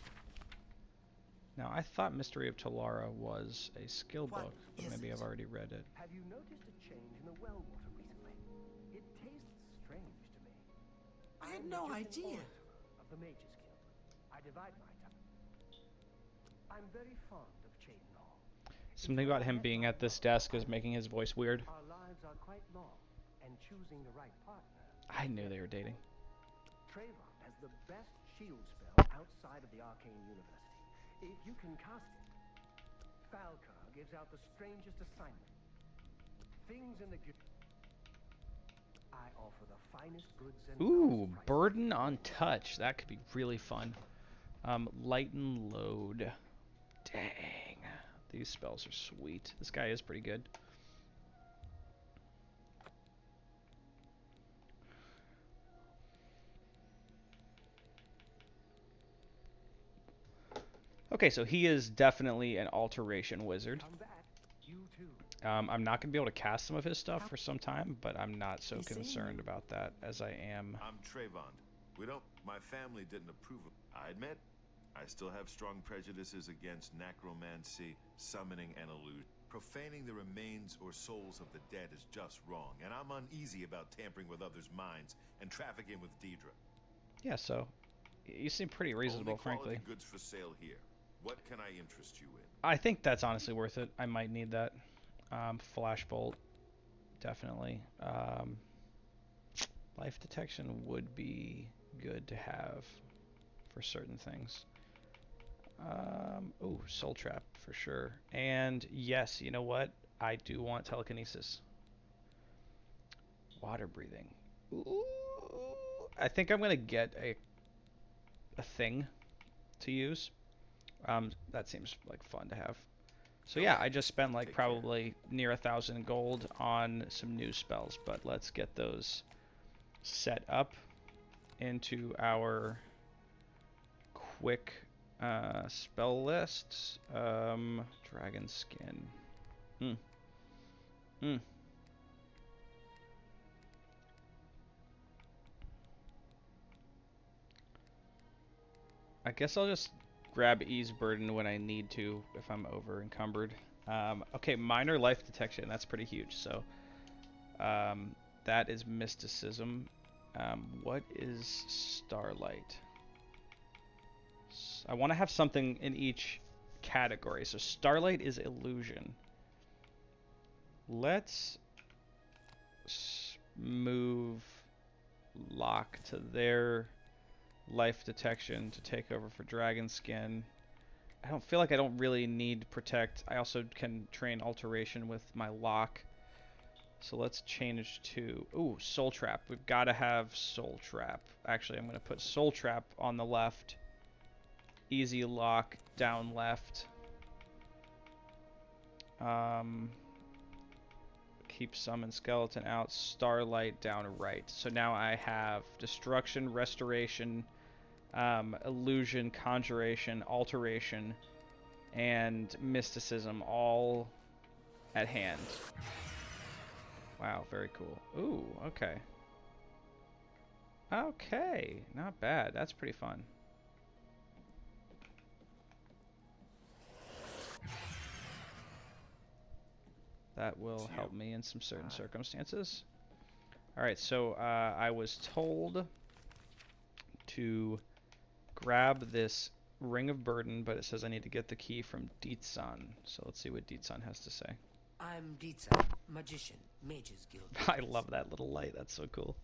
Now, I thought Mystery of Talara was a skill What book, but is maybe it? I've already read it. Have you noticed a change in the well water recently? It tastes strange to me. I had I'm no Magician idea. Orator of the Mage's Guild. I divide my time. I'm very fond of Cheydinhal. Something about him being at this desk is making his voice weird. Our lives are quite long, and choosing the right partner. I knew they were dating. Trayvon has the best shield spell outside of the Arcane University. If you can cast it, Falcar gives out the strangest assignment. Things in the guild. I offer the finest goods and Ooh, best prices. burden on touch. That could be really fun. Lighten load. Dang. These spells are sweet. This guy is pretty good. Okay, so he is definitely an alteration wizard. Come back, you too. I'm not going to be able to cast some of his stuff for some time, but I'm not so You see? concerned about that as I am. I'm Trayvon. My family didn't approve of. I admit, I still have strong prejudices against necromancy, summoning, and illusion. Profaning the remains or souls of the dead is just wrong, and I'm uneasy about tampering with others' minds and trafficking with Deidre. Yeah, so you seem pretty reasonable, Only quality frankly. goods for sale here. What can I interest you in? I think that's honestly worth it. I might need that. Flashbolt, definitely. Life detection would be good to have for certain things. Oh, soul trap for sure. And yes, you know what? I do want telekinesis. Water breathing. Ooh, I think I'm gonna get a thing to use. That seems like fun to have. So yeah, I just spent like probably near 1,000 gold on some new spells, but let's get those set up into our quick spell lists. Dragon skin. I guess I'll just grab ease burden when I need to if I'm over encumbered. Okay, minor life detection. That's pretty huge. So that is mysticism. What is starlight? I want to have something in each category. So Starlight is illusion. Let's move Lock to their life detection to take over for Dragon Skin. I don't feel like I don't really need Protect. I also can train Alteration with my Lock. So let's change to... Ooh, Soul Trap. We've got to have Soul Trap. Actually, I'm going to put Soul Trap on the left. Easy Lock down left. Keep Summon Skeleton out. Starlight down right. So now I have Destruction, Restoration, Illusion, Conjuration, Alteration, and Mysticism all at hand. Wow, very cool. Ooh, okay. Okay, not bad. That's pretty fun. That will help me in some certain circumstances. Alright, so I was told to grab this Ring of Burden, but it says I need to get the key from Dietsan. So let's see what Dietsan has to say. I'm Dietsan, magician, Mage's Guild. I love that little light. That's so cool.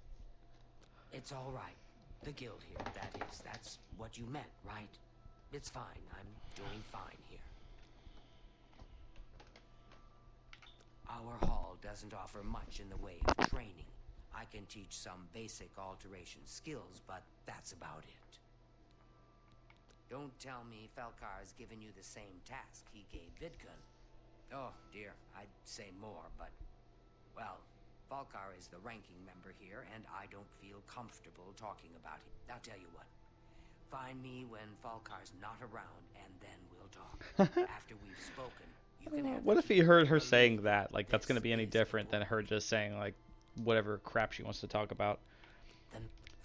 It's all right. The guild here, that's what you meant, right? It's fine. I'm doing fine here. Our hall doesn't offer much in the way of training. I can teach some basic alteration skills, but that's about it. Don't tell me Falcar's given you the same task he gave Vidkun. Oh, dear, I'd say more, but... Well, Falcar is the ranking member here, and I don't feel comfortable talking about him. I'll tell you what. Find me when Falcar's not around, and then we'll talk. After we've spoken, you can have... What if he heard her saying that? Like, that's going to be any different than her just saying, like, whatever crap she wants to talk about.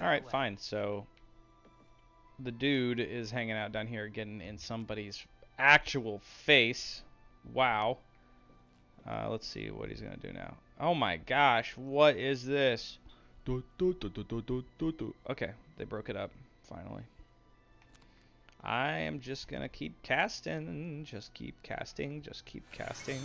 Alright, fine. So, the dude is hanging out down here getting in somebody's actual face. Wow. Let's see what he's going to do now. Oh my gosh, what is this? Okay, they broke it up, finally. I am just going to keep casting. Just keep casting. Just keep casting.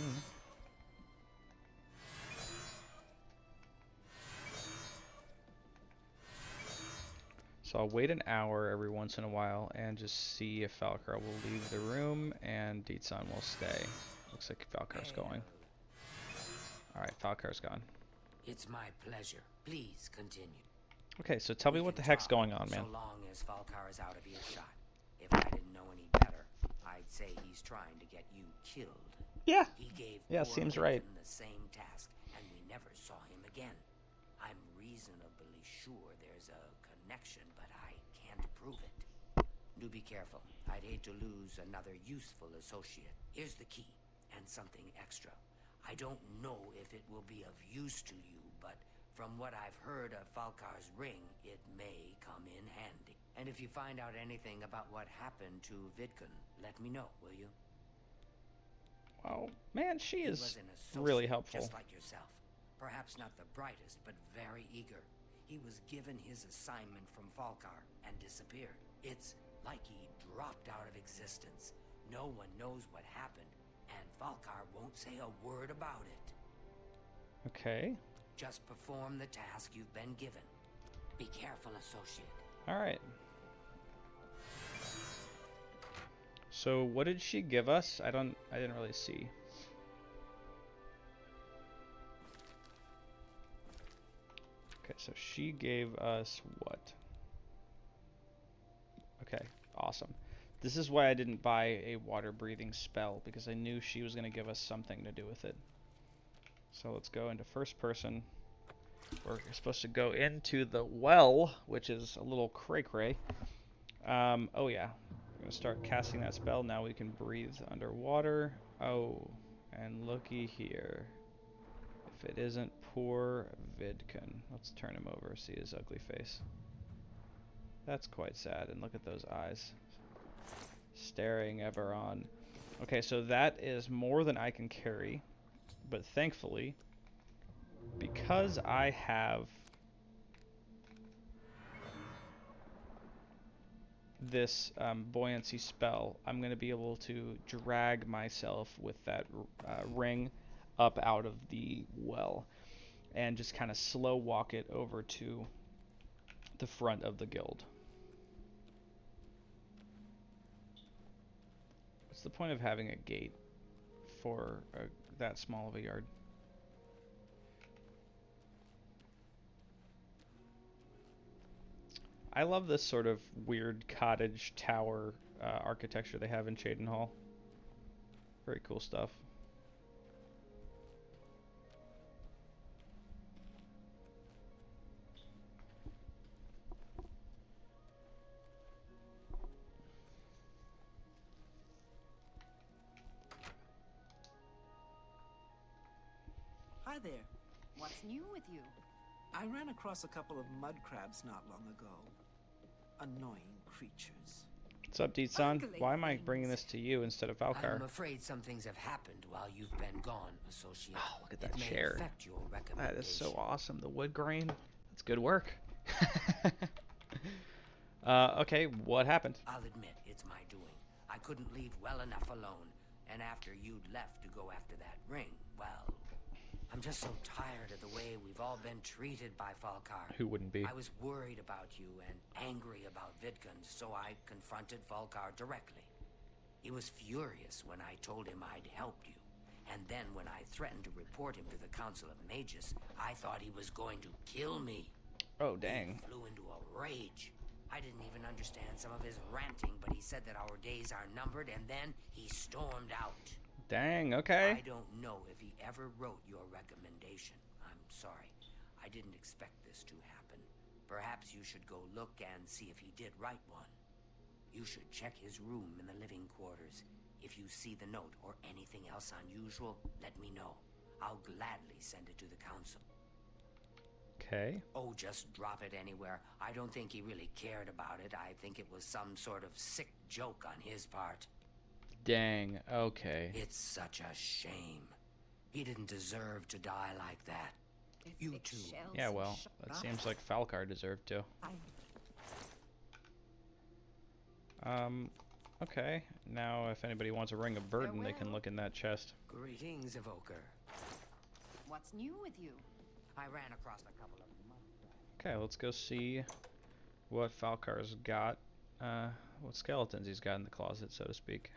So I'll wait an hour every once in a while and just see if Falcar will leave the room and Dietsan will stay. Looks like Falcar's going. Alright, Falcar's gone. It's my pleasure. Please continue. Okay, so tell me what the heck's going on, man. So long as Falcar is out of earshot. If I didn't know any better, I'd say he's trying to get you killed. Yeah. He gave seems right. the same task, and we never saw him again. I'm reasonably sure there's a connection, but I can't prove it. Do be careful. I'd hate to lose another useful associate. Here's the key, and something extra. I don't know if it will be of use to you, but from what I've heard of Falcar's ring, it may come in handy. And if you find out anything about what happened to Vidkun, let me know, will you? Oh, man, she He is was an associate, really helpful. just like yourself. Perhaps not the brightest, but very eager. He was given his assignment from Falcar and disappeared. It's like he dropped out of existence. No one knows what happened, and Falcar won't say a word about it. Okay. Just perform the task you've been given. Be careful, associate. Alright. So what did she give us? I didn't really see. Okay, so she gave us what? Okay, awesome. This is why I didn't buy a water breathing spell, because I knew she was going to give us something to do with it. So let's go into first person. We're supposed to go into the well, which is a little cray-cray. Oh yeah, we're going to start casting that spell. Now we can breathe underwater. Oh, and looky here. If it isn't poor Vidkun. Let's turn him over, see his ugly face. That's quite sad, and look at those eyes. Staring ever on. Okay, so that is more than I can carry. But thankfully, because I have this buoyancy spell, I'm going to be able to drag myself with that ring up out of the well and just kind of slow walk it over to the front of the guild. What's the point of having a gate for that small of a yard? I love this sort of weird cottage tower architecture they have in Cheydinhal. Very cool stuff. Hi there. What's new with you? I ran across a couple of mud crabs not long ago. Annoying creatures. What's up, Deetsan? Ugly Why am I things. bringing this to you instead of Falcar? I'm afraid some things have happened while you've been gone, Associate. Oh, look at It that may chair. affect your That is so recommendation. awesome. The wood grain. That's good work. Okay, what happened? I'll admit, it's my doing. I couldn't leave well enough alone, and after you'd left to go after that ring, well, I'm just so tired of the way we've all been treated by Falcar. Who wouldn't be? I was worried about you and angry about Vidkun, so I confronted Falcar directly. He was furious when I told him I'd helped you, and then when I threatened to report him to the Council of Mages, I thought he was going to kill me. Oh, dang. He flew into a rage. I didn't even understand some of his ranting, but he said that our days are numbered, and then he stormed out. Dang, okay. I don't know if he ever wrote your recommendation. I'm sorry. I didn't expect this to happen. Perhaps you should go look and see if he did write one. You should check his room in the living quarters. If you see the note or anything else unusual, let me know. I'll gladly send it to the council. Okay. Oh, just drop it anywhere. I don't think he really cared about it. I think it was some sort of sick joke on his part. Dang, okay. It's such a shame. He didn't deserve to die like that. You too. Yeah, well, that seems like Falcar deserved to. Okay. Now, if anybody wants a ring of burden, they can look in that chest. Greetings, Evoker. What's new with you? I ran across a couple of them. Okay, let's go see what Falcar's got. What skeletons he's got in the closet, so to speak.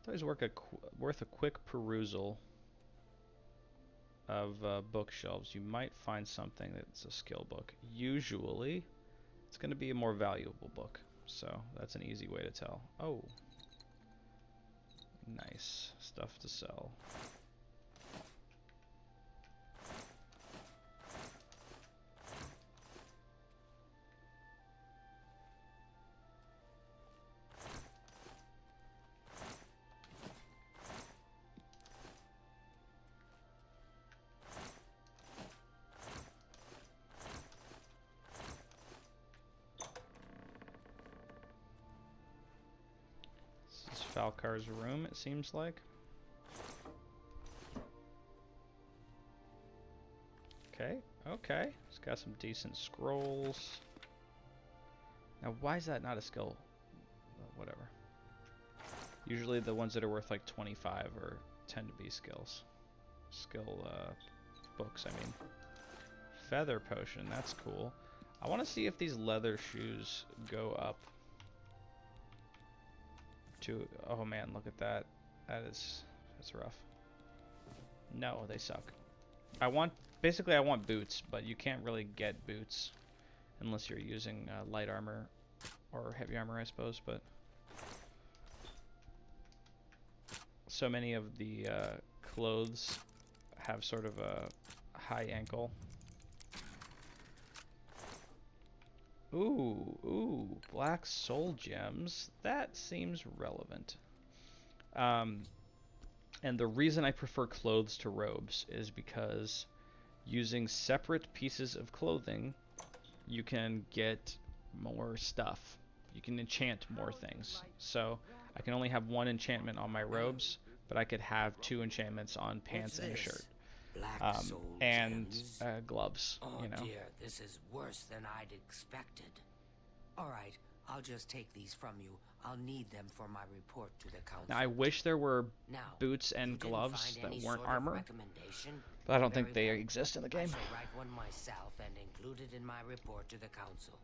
It's always worth a quick perusal of bookshelves. You might find something that's a skill book. Usually, it's going to be a more valuable book. So that's an easy way to tell. Oh, nice stuff to sell. Falcar's room, it seems like. Okay, okay. It's got some decent scrolls. Now, why is that not a skill? Whatever. Usually the ones that are worth like 25 or tend to be skills. Books, I mean. Feather potion, that's cool. I want to see if these leather shoes go up. Oh man, look at that. That's rough. No, they suck. I want boots, but you can't really get boots unless you're using light armor or heavy armor, I suppose, but so many of the clothes have sort of a high ankle. Ooh, black soul gems. That seems relevant. And the reason I prefer clothes to robes is because using separate pieces of clothing, you can get more stuff. You can enchant more things. So I can only have one enchantment on my robes, but I could have 2 enchantments on pants and a shirt. Black soul and gems? gloves. Oh You know. dear, this is worse than I'd expected. All right, I'll just take these from you. I'll need them for my report to the council. Now, I wish there were Now, boots you and didn't gloves find that any weren't sort of armor, recommendation? but I don't think Very they well. exist in the I game. shall write one myself and include it in my report to the council.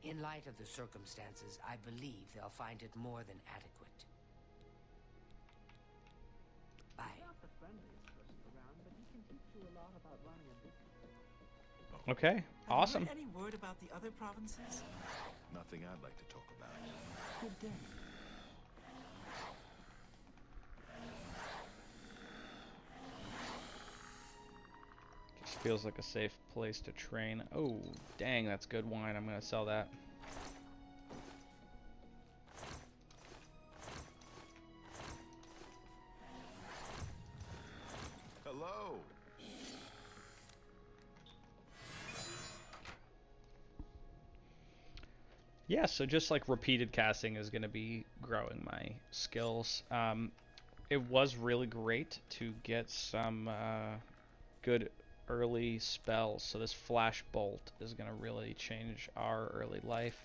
In light of the circumstances, I believe they'll find it more than adequate. Bye. Okay, awesome. Have you heard any word about the other provinces? Nothing I'd like to talk about. Good day. Just feels like a safe place to train. Oh, dang, that's good wine. I'm gonna sell that. Hello. Yeah, so just like repeated casting is going to be growing my skills. It was really great to get some good early spells. So this Flash Bolt is going to really change our early life,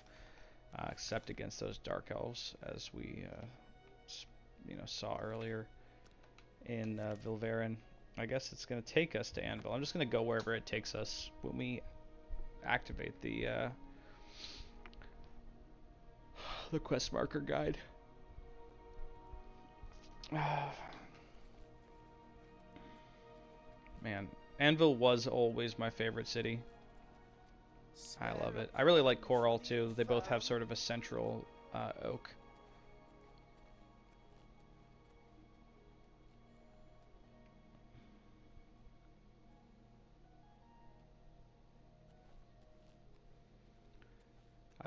except against those Dark Elves, as we saw earlier in Vilverin. I guess it's going to take us to Anvil. I'm just going to go wherever it takes us when we activate the quest marker guide. Man, Anvil was always my favorite city. I love it. I really like Coral too. They both have sort of a central oak.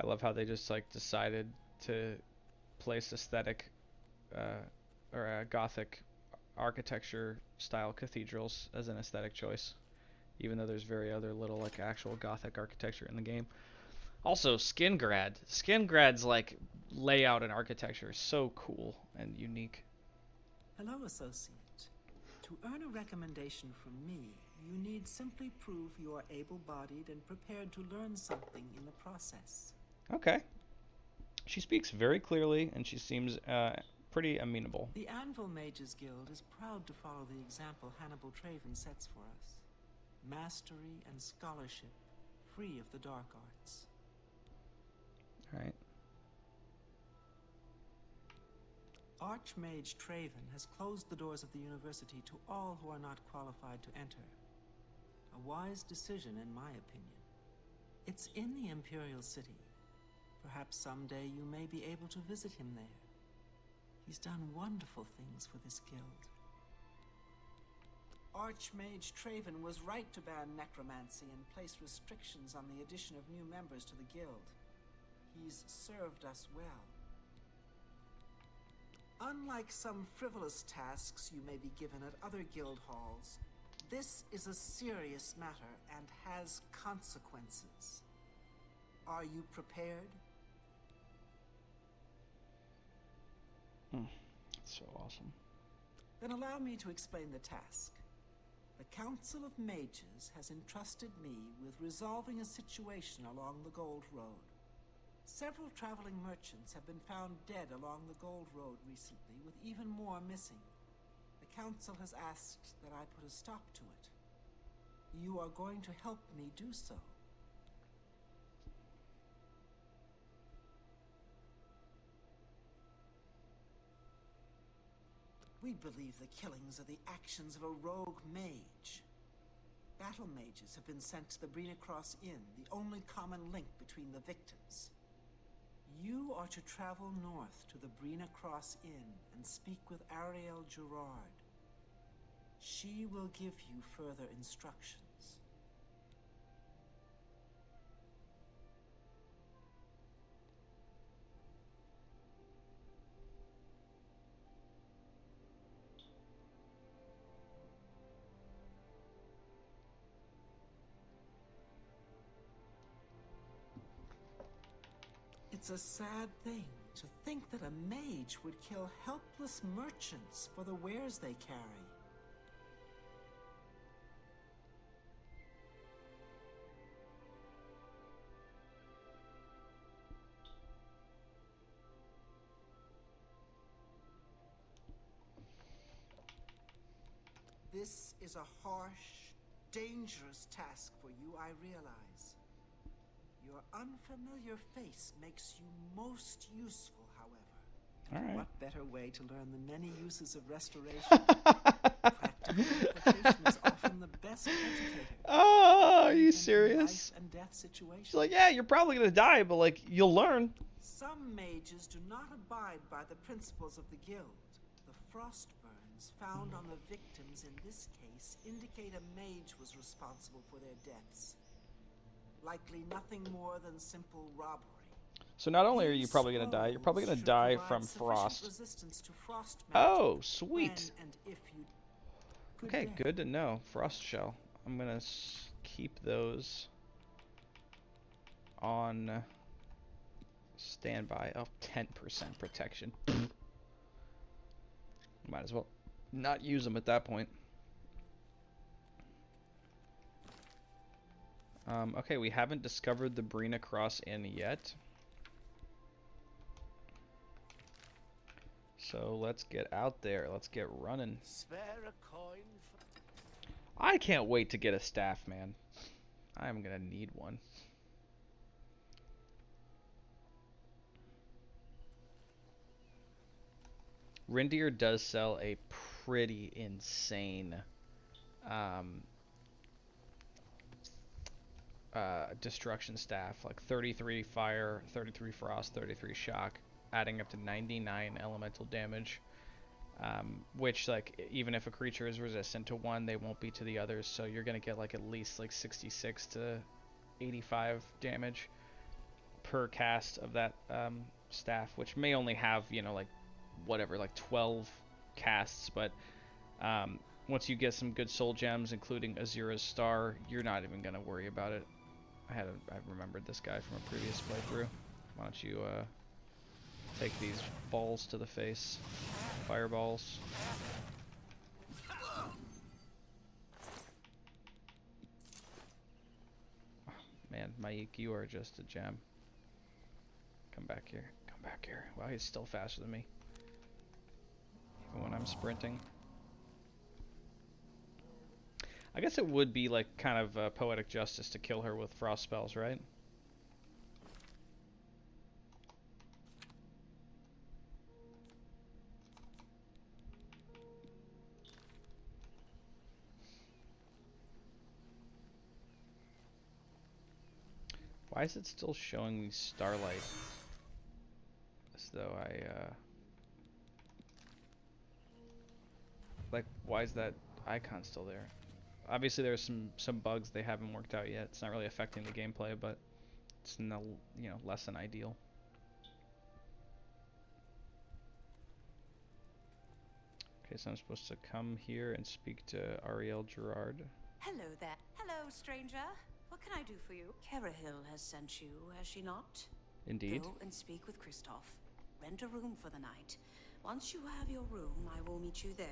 I love how they just like decided to place aesthetic or Gothic architecture style cathedrals as an aesthetic choice, even though there's very other little like actual Gothic architecture in the game. Also, Skingrad's like layout and architecture is so cool and unique. Hello, associate. To earn a recommendation from me, you need simply prove you are able-bodied and prepared to learn something in the process. Okay. She speaks very clearly and she seems pretty amenable. The Anvil Mages Guild is proud to follow the example Hannibal Traven sets for us. Mastery and scholarship, free of the dark arts. Alright. Archmage Traven has closed the doors of the university to all who are not qualified to enter. A wise decision, in my opinion. It's in the Imperial City. Perhaps someday you may be able to visit him there. He's done wonderful things for this guild. Archmage Traven was right to ban necromancy and place restrictions on the addition of new members to the guild. He's served us well. Unlike some frivolous tasks you may be given at other guild halls, this is a serious matter and has consequences. Are you prepared? That's so awesome. Then allow me to explain the task. The Council of Mages has entrusted me with resolving a situation along the Gold Road. Several traveling merchants have been found dead along the Gold Road recently, with even more missing. The Council has asked that I put a stop to it. You are going to help me do so. We believe the killings are the actions of a rogue mage. Battle mages have been sent to the Brina Cross Inn, the only common link between the victims. You are to travel north to the Brina Cross Inn and speak with Ariel Gerard. She will give you further instructions. It's a sad thing to think that a mage would kill helpless merchants for the wares they carry. This is a harsh, dangerous task for you, I realize. Your unfamiliar face makes you most useful, however. All right. What better way to learn the many uses of restoration? Practical application is often the best educator. Oh, are you Even in serious? life and death situations. She's like, yeah, you're probably gonna die, but like, you'll learn. Some mages do not abide by the principles of the guild. The frostburns found on the victims in this case indicate a mage was responsible for their deaths. Likely nothing more than simple robbery. So not only are you probably gonna die, you're probably gonna die from frost. Oh, sweet. Okay, good to know. Frost shell. I'm gonna keep those on standby. Oh, 10% protection. Might as well not use them at that point. Okay, we haven't discovered the Brina Cross Inn yet. So let's get out there. Let's get running. Spare a coin for... I can't wait to get a staff, man. I'm gonna need one. Rindir does sell a pretty insane destruction staff, like 33 fire, 33 frost, 33 shock, adding up to 99 elemental damage, which, like, even if a creature is resistant to one, they won't be to the others, so you're gonna get like at least like 66 to 85 damage per cast of that staff, which may only have, you know, like whatever, like 12 casts, but once you get some good soul gems, including Azura's Star, you're not even gonna worry about it. I remembered this guy from a previous playthrough. Why don't you take these balls to the face, fireballs. Oh, man, Maik, you are just a gem. Come back here. Come back here. Wow, he's still faster than me. Even when I'm sprinting. I guess it would be like kind of poetic justice to kill her with frost spells, right? Why is it still showing me starlight? As though like, why is that icon still there? Obviously there's some bugs they haven't worked out yet. It's not really affecting the gameplay, but it's no, you know, less than ideal. Okay, so I'm supposed to come here and speak to Ariel Gerard. Hello there. Hello, stranger. What can I do for you? Carahil has sent you, has she not? Indeed. Go and speak with Christoph. Rent a room for the night. Once you have your room, I will meet you there.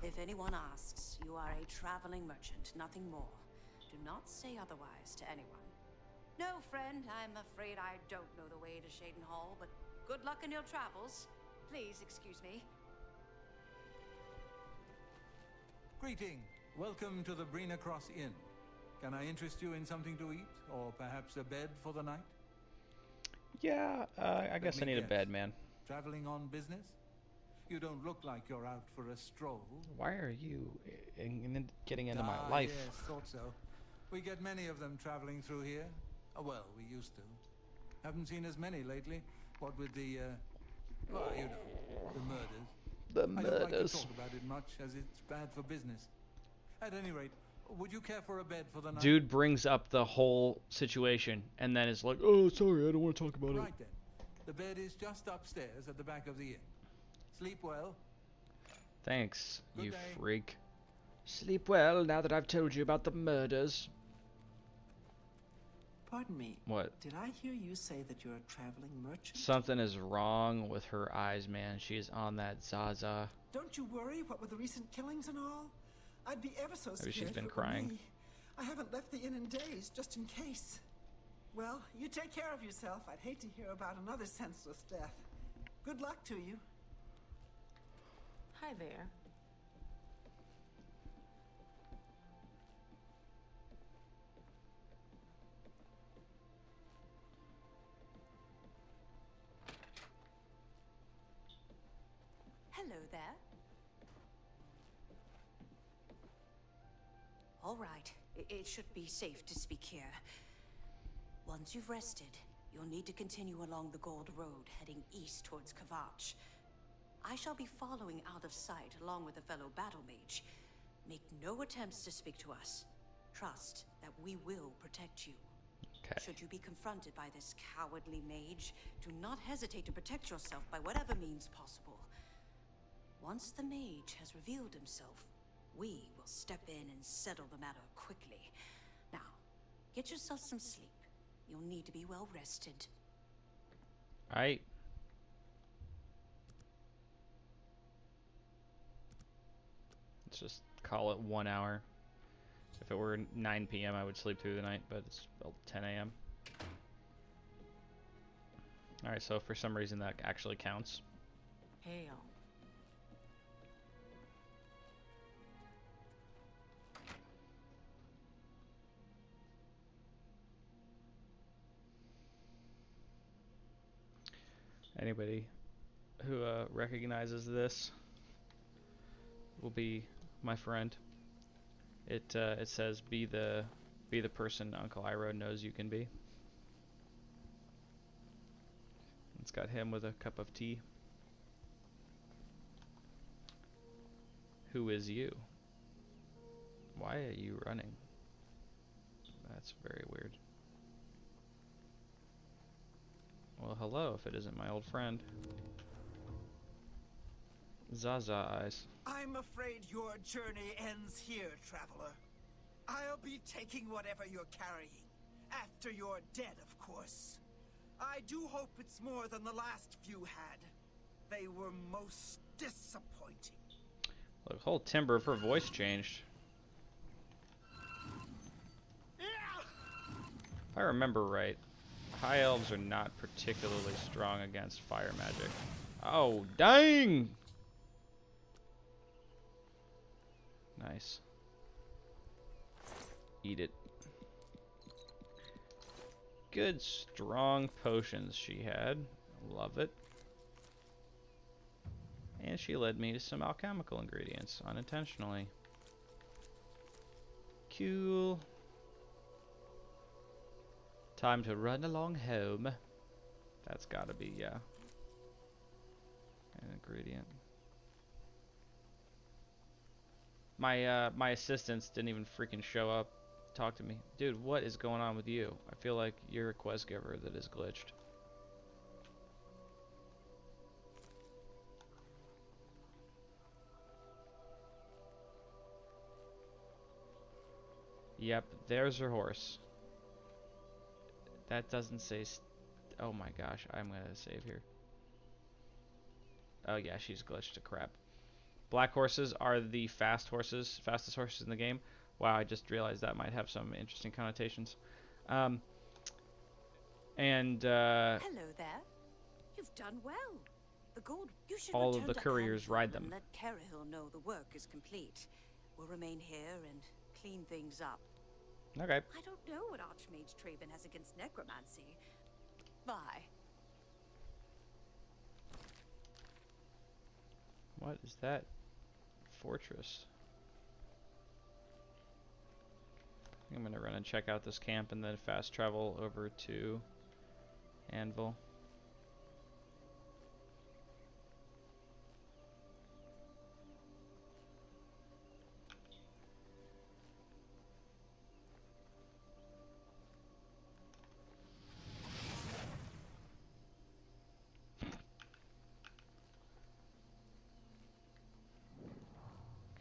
If anyone asks, you are a traveling merchant, nothing more. Do not say otherwise to anyone. No, friend, I'm afraid I don't know the way to Shaden Hall, but good luck in your travels. Please excuse me. Greeting. Welcome to the Brina Cross Inn. Can I interest you in something to eat, or perhaps a bed for the night? Yeah, I guess I need a bed, man. Traveling on business? You don't look like you're out for a stroll. Why are you getting into my life? Yes, thought so. We get many of them traveling through here. Oh, well, we used to. Haven't seen as many lately. What with the, well, you know, the murders. The I don't like to murders. talk about it much, as it's bad for business. At any rate, would you care for a bed for the night? Dude brings up the whole situation and then is like, oh, sorry, I don't want to talk about it. Right then. The bed is just upstairs at the back of the inn. Sleep well. Thanks, Good you day. freak. Sleep well now that I've told you about the murders. Pardon me. What? Did I hear you say that you're a traveling merchant? Something is wrong with her eyes, man. She's on that Zaza. Don't you worry, what with the recent killings and all? I'd be ever so scared. Maybe she's been if it were crying. me. I haven't left the inn in days, just in case. Well, you take care of yourself. I'd hate to hear about another senseless death. Good luck to you. Hi there. Hello there. All right. It should be safe to speak here. Once you've rested, you'll need to continue along the Gold Road, heading east towards Kvatch. I shall be following out of sight along with a fellow battle mage. Make no attempts to speak to us. Trust that we will protect you. Okay. Should you be confronted by this cowardly mage, do not hesitate to protect yourself by whatever means possible. Once the mage has revealed himself, we will step in and settle the matter quickly. Now, get yourself some sleep. You'll need to be well rested. Alright. Let's just call it 1 hour. If it were 9 p.m. I would sleep through the night, but it's 10 a.m. Alright, so for some reason that actually counts. Hail. Anybody who recognizes this will be my friend. It says be the person Uncle Iroh knows you can be. It's got him with a cup of tea. Who is you? Why are you running? That's very weird. Well, hello, if it isn't my old friend. Zaza eyes. I'm afraid your journey ends here, traveler. I'll be taking whatever you're carrying. After you're dead, of course. I do hope it's more than the last few had. They were most disappointing. The whole timbre of her voice changed. If I remember right, high elves are not particularly strong against fire magic. Oh, dang! Nice. Eat it. Good, strong potions she had. Love it. And she led me to some alchemical ingredients, unintentionally. Cool. Time to run along home. That's gotta be, yeah, an ingredient. My assistants didn't even freaking show up to talk to me. Dude, what is going on with you? I feel like you're a quest giver that is glitched. Yep, there's her horse. That doesn't say oh my gosh, I'm gonna save here. Oh yeah, she's glitched to crap. Black horses are the fastest horses in the game. Wow, I just realized that might have some interesting connotations. Hello there. You've done well. The gold. You should all of return the to couriers Anvil ride them. and let Carahil know the work is complete. We'll remain here and clean things up. Okay. I don't know what Archmage Traven has against necromancy. Bye. What is that? Fortress. I think I'm gonna run and check out this camp and then fast travel over to Anvil.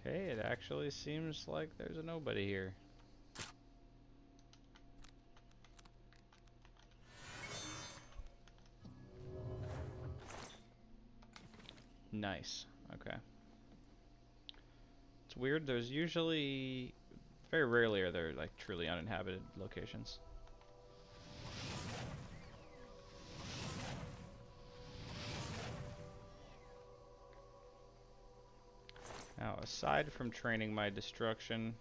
Okay, it actually seems like there's a nobody here. Nice. Okay. It's weird, there's usually, very rarely are there like truly uninhabited locations. Now, aside from training my destruction,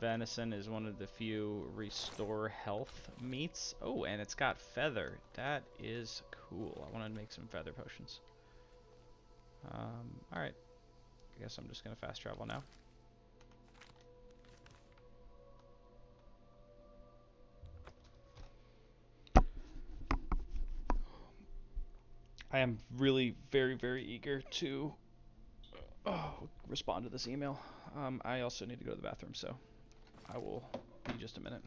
venison is one of the few restore health meats. Oh, and it's got feather. That is cool. I want to make some feather potions. Alright. I guess I'm just going to fast travel now. I am really very, very eager to respond to this email. I also need to go to the bathroom, so I will be just a minute.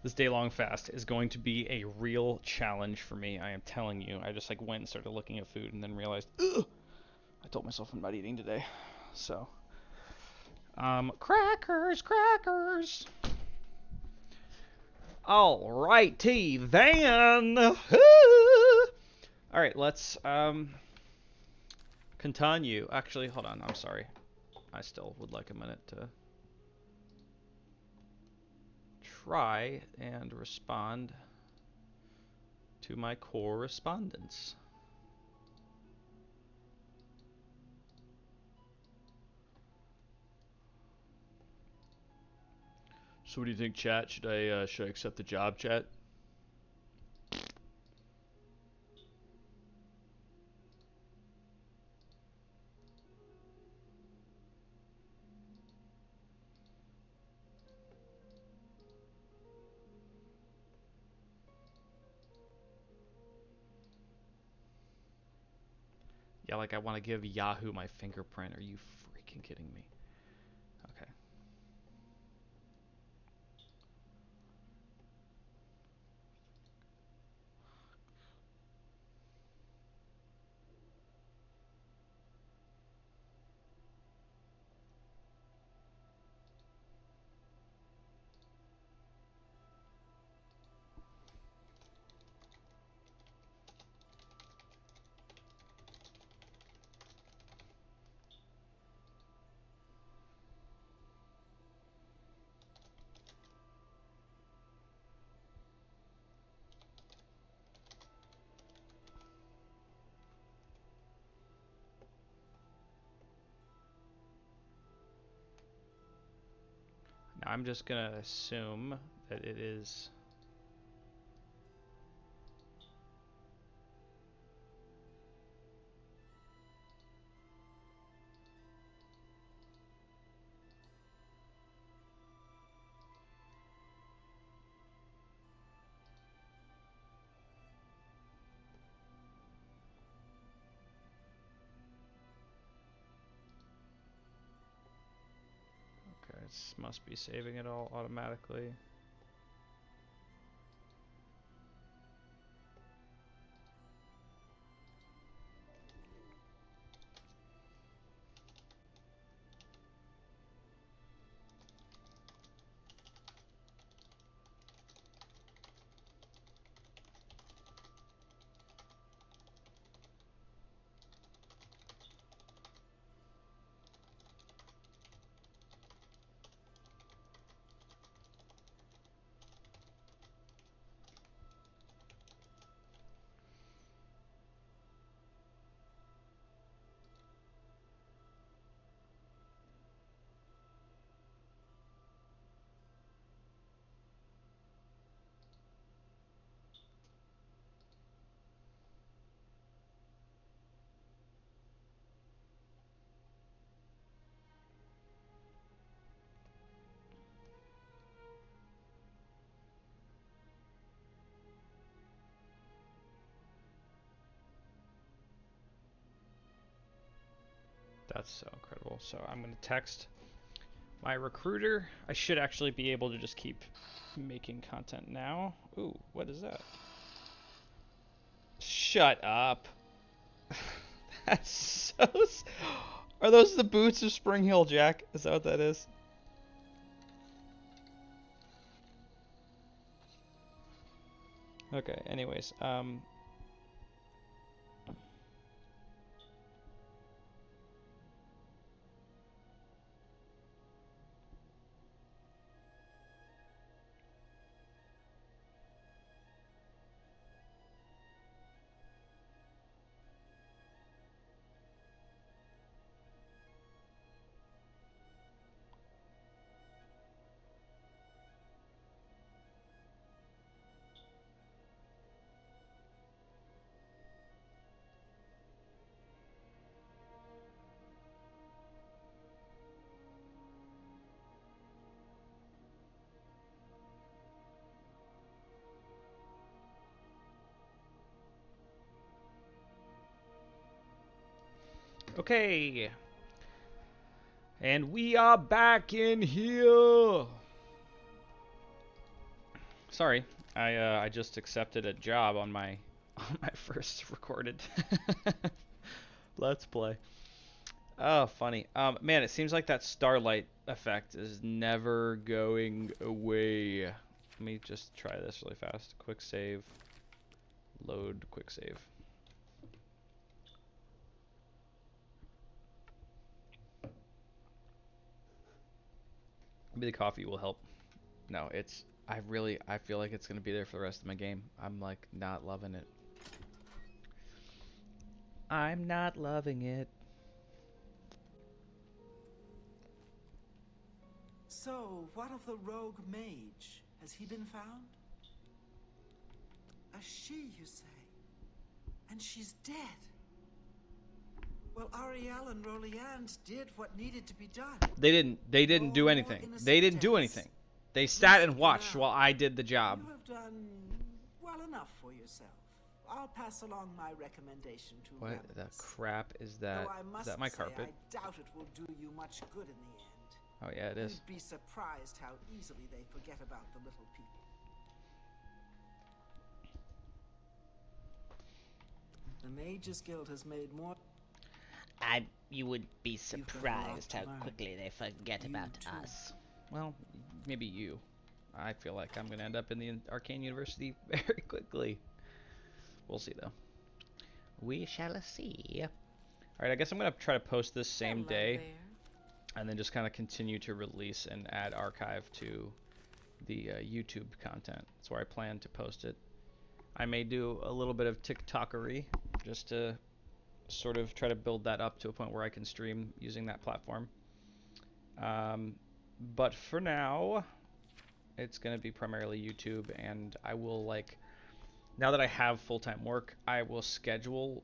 This day-long fast is going to be a real challenge for me. I am telling you. I just like went and started looking at food and then realized, ugh, I told myself I'm not eating today. So, crackers, crackers. All righty then. All right, let's continue. Actually, hold on. I'm sorry. I still would like a minute to try and respond to my correspondence. So what do you think, chat? Should I accept the job, chat? Yeah, like I want to give Yahoo my fingerprint. Are you freaking kidding me? Okay. Now I'm just gonna assume that it is. Okay, it must be saving it all automatically. That's so incredible. So I'm going to text my recruiter. I should actually be able to just keep making content now. Ooh, what is that? Shut up. That's so... Are those the boots of Spring Hill, Jack? Is that what that is? Okay, anyways, okay. And we are back in here. Sorry, I just accepted a job on my first recorded Let's Play. Oh, funny. Man, it seems like that starlight effect is never going away. Let me just try this really fast. Quick save. Load quick save. Maybe the coffee will help. No, it's... I feel like it's going to be there for the rest of my game. I'm, like, not loving it. I'm not loving it. So, what of the rogue mage? Has he been found? A she, you say? And she's dead. Well, Ariel and Roliand did what needed to be done. They didn't do anything. They didn't do anything. They sat and watched while I did the job. You have done well enough for yourself. I'll pass along my recommendation to What Ravenous. the crap is that? Though I Is must that my say, carpet? I doubt it will do you much good in the end. Oh yeah, it is. You'd be surprised how easily they forget about the little people. The Mages Guild has made more... You would be surprised how learn. quickly they forget You about too. us. Well, maybe you. I feel like I'm gonna end up in the Arcane University very quickly. We'll see though. We shall see. Alright, I guess I'm gonna try to post this same Hello day, there. and then just kind of continue to release and add archive to the YouTube content. That's where I plan to post it. I may do a little bit of TikTokery just to sort of try to build that up to a point where I can stream using that platform. But for now, it's going to be primarily YouTube, and I will, like, now that I have full-time work, I will schedule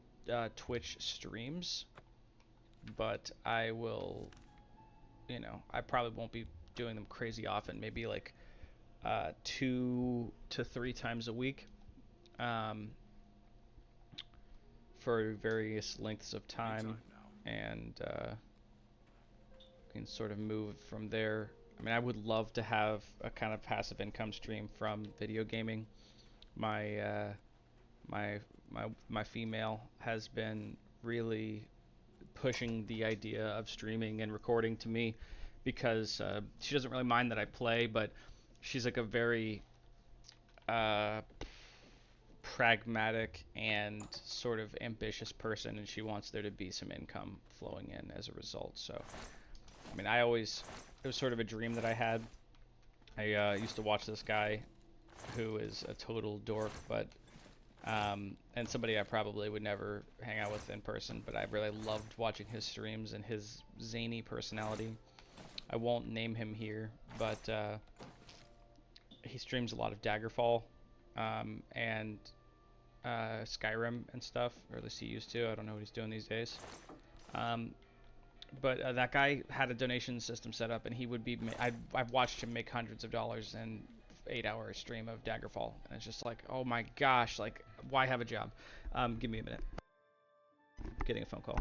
Twitch streams, but I will, you know, I probably won't be doing them crazy often, maybe like 2 to 3 times a week. For various lengths of time, and can sort of move from there. I mean, I would love to have a kind of passive income stream from video gaming. My my female has been really pushing the idea of streaming and recording to me because she doesn't really mind that I play, but she's like a very pragmatic and sort of ambitious person, and she wants there to be some income flowing in as a result. So, I mean, it was sort of a dream that I had. I used to watch this guy who is a total dork, but and somebody I probably would never hang out with in person, but I really loved watching his streams and his zany personality. I won't name him here, but he streams a lot of Daggerfall and Skyrim and stuff, or at least he used to. I don't know what he's doing these days. But that guy had a donation system set up, and he would be. I've watched him make hundreds of dollars in 8-hour stream of Daggerfall, and it's just like, oh my gosh, like, why have a job? Give me a minute. Getting a phone call.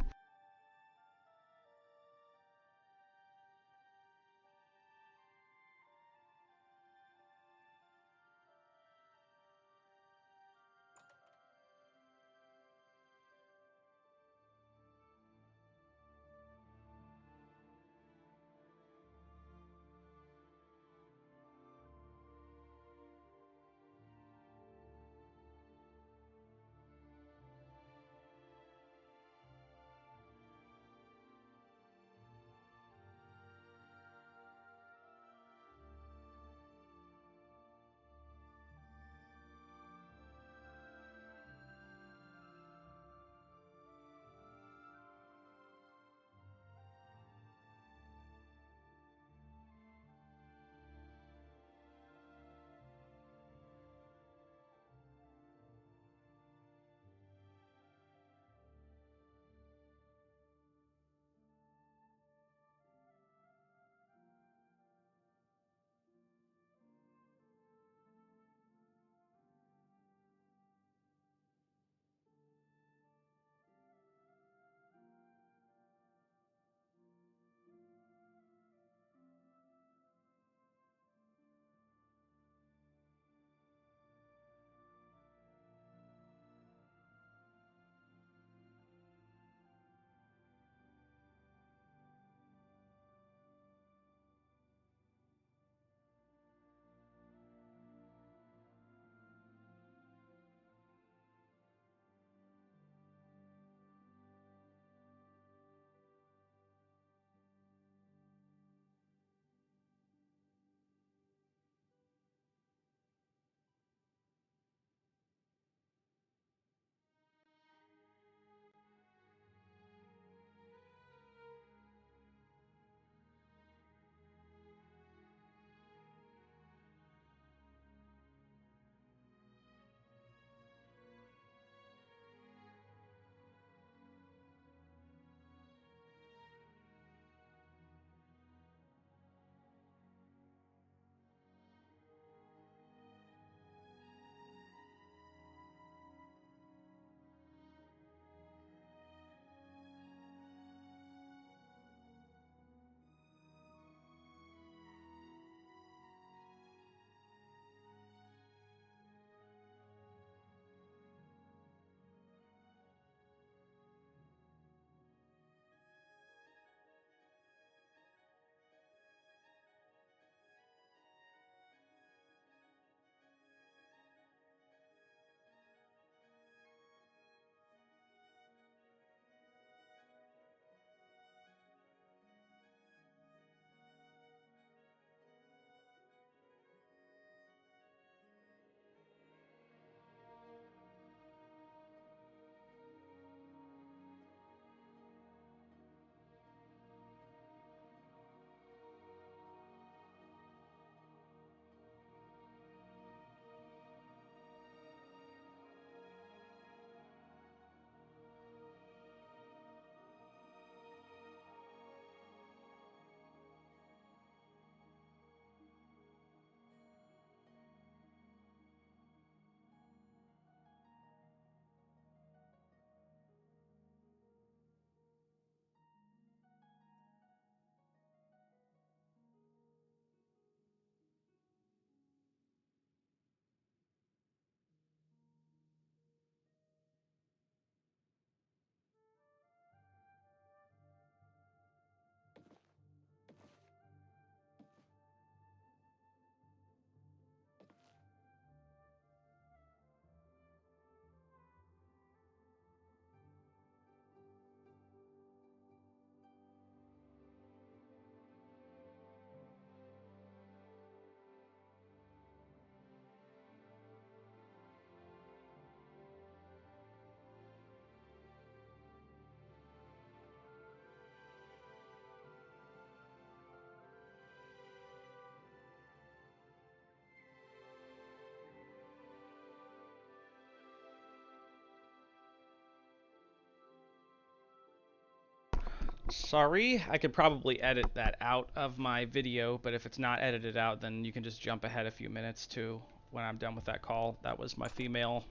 Sorry, I could probably edit that out of my video, but if it's not edited out, then you can just jump ahead a few minutes to when I'm done with that call. That was my female.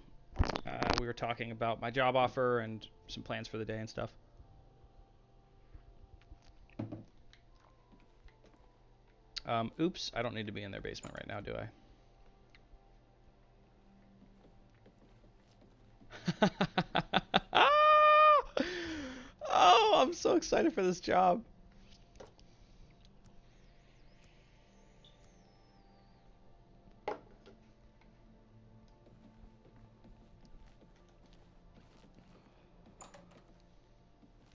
We were talking about my job offer and some plans for the day and stuff. Oops, I don't need to be in their basement right now, do I? Oh, I'm so excited for this job.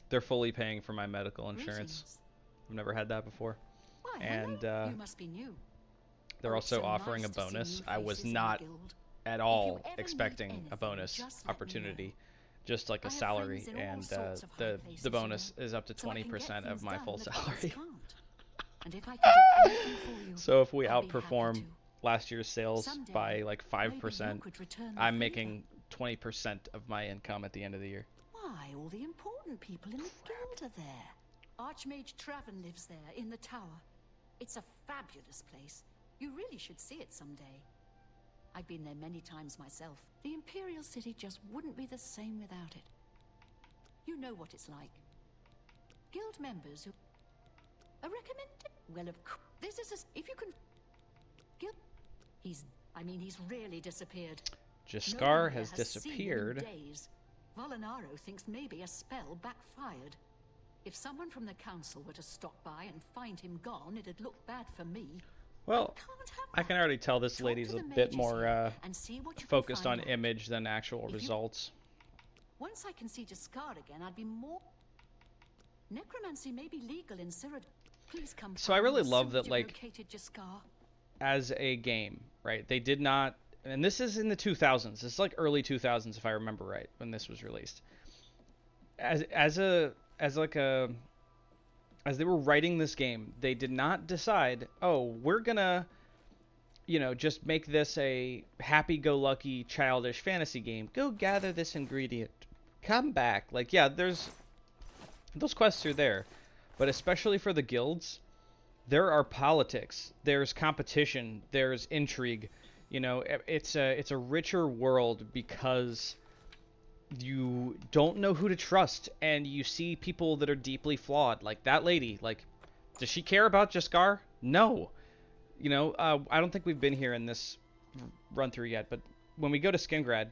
They're fully paying for my medical insurance. Greetings. I've never had that before. Why, And you must be new. they're Well, it's also so offering nice a to see bonus. new I was faces in the not guild. at If all you ever need expecting a anything, bonus just let me opportunity. know. Just like I a have salary, friends in all and sorts of high the places, bonus you know, is up to so I can get 20% of things my done full that others salary. can't. And if I can do anything for you, So if we I'll be happy outperform to. last year's sales Someday, by like maybe you 5%, could return the I'm favor. making 20% of my income at the end of the year. Why, all the important people in the guild are there. Archmage Traven lives there, in the tower. It's a fabulous place. You really should see it someday. I've been there many times myself. The Imperial City just wouldn't be the same without it. You know what it's like. Guild members who... I recommend it. Well, of course. This is a... If you can... Guild... He's really disappeared. Jaskar Nobody has here seen him in disappeared. days. Volinaro thinks maybe a spell backfired. If someone from the council were to stop by and find him gone, it'd look bad for me. Well, I can already tell this Talk lady's to a the bit mages more here and see what you can focused find on out. image than actual If you- results. Once I can see Jaskar again, I'd be more... Necromancy may be legal in Cyrod. Please come So I find really me love soon that, you like, located Jaskar. As a game, right? They did not, and this is in the 2000s. It's like early 2000s if I remember right when this was released. As they were writing this game, they did not decide, oh, we're gonna, just make this a happy-go-lucky childish fantasy game. Go gather this ingredient, come back. Like, yeah, those quests are there, but especially for the guilds, there are politics, there's competition, there's intrigue. It's a richer world because you don't know who to trust, and you see people that are deeply flawed. Like that lady. Like, does she care about Jaskar? No. I don't think we've been here in this run through yet, but when we go to Skingrad,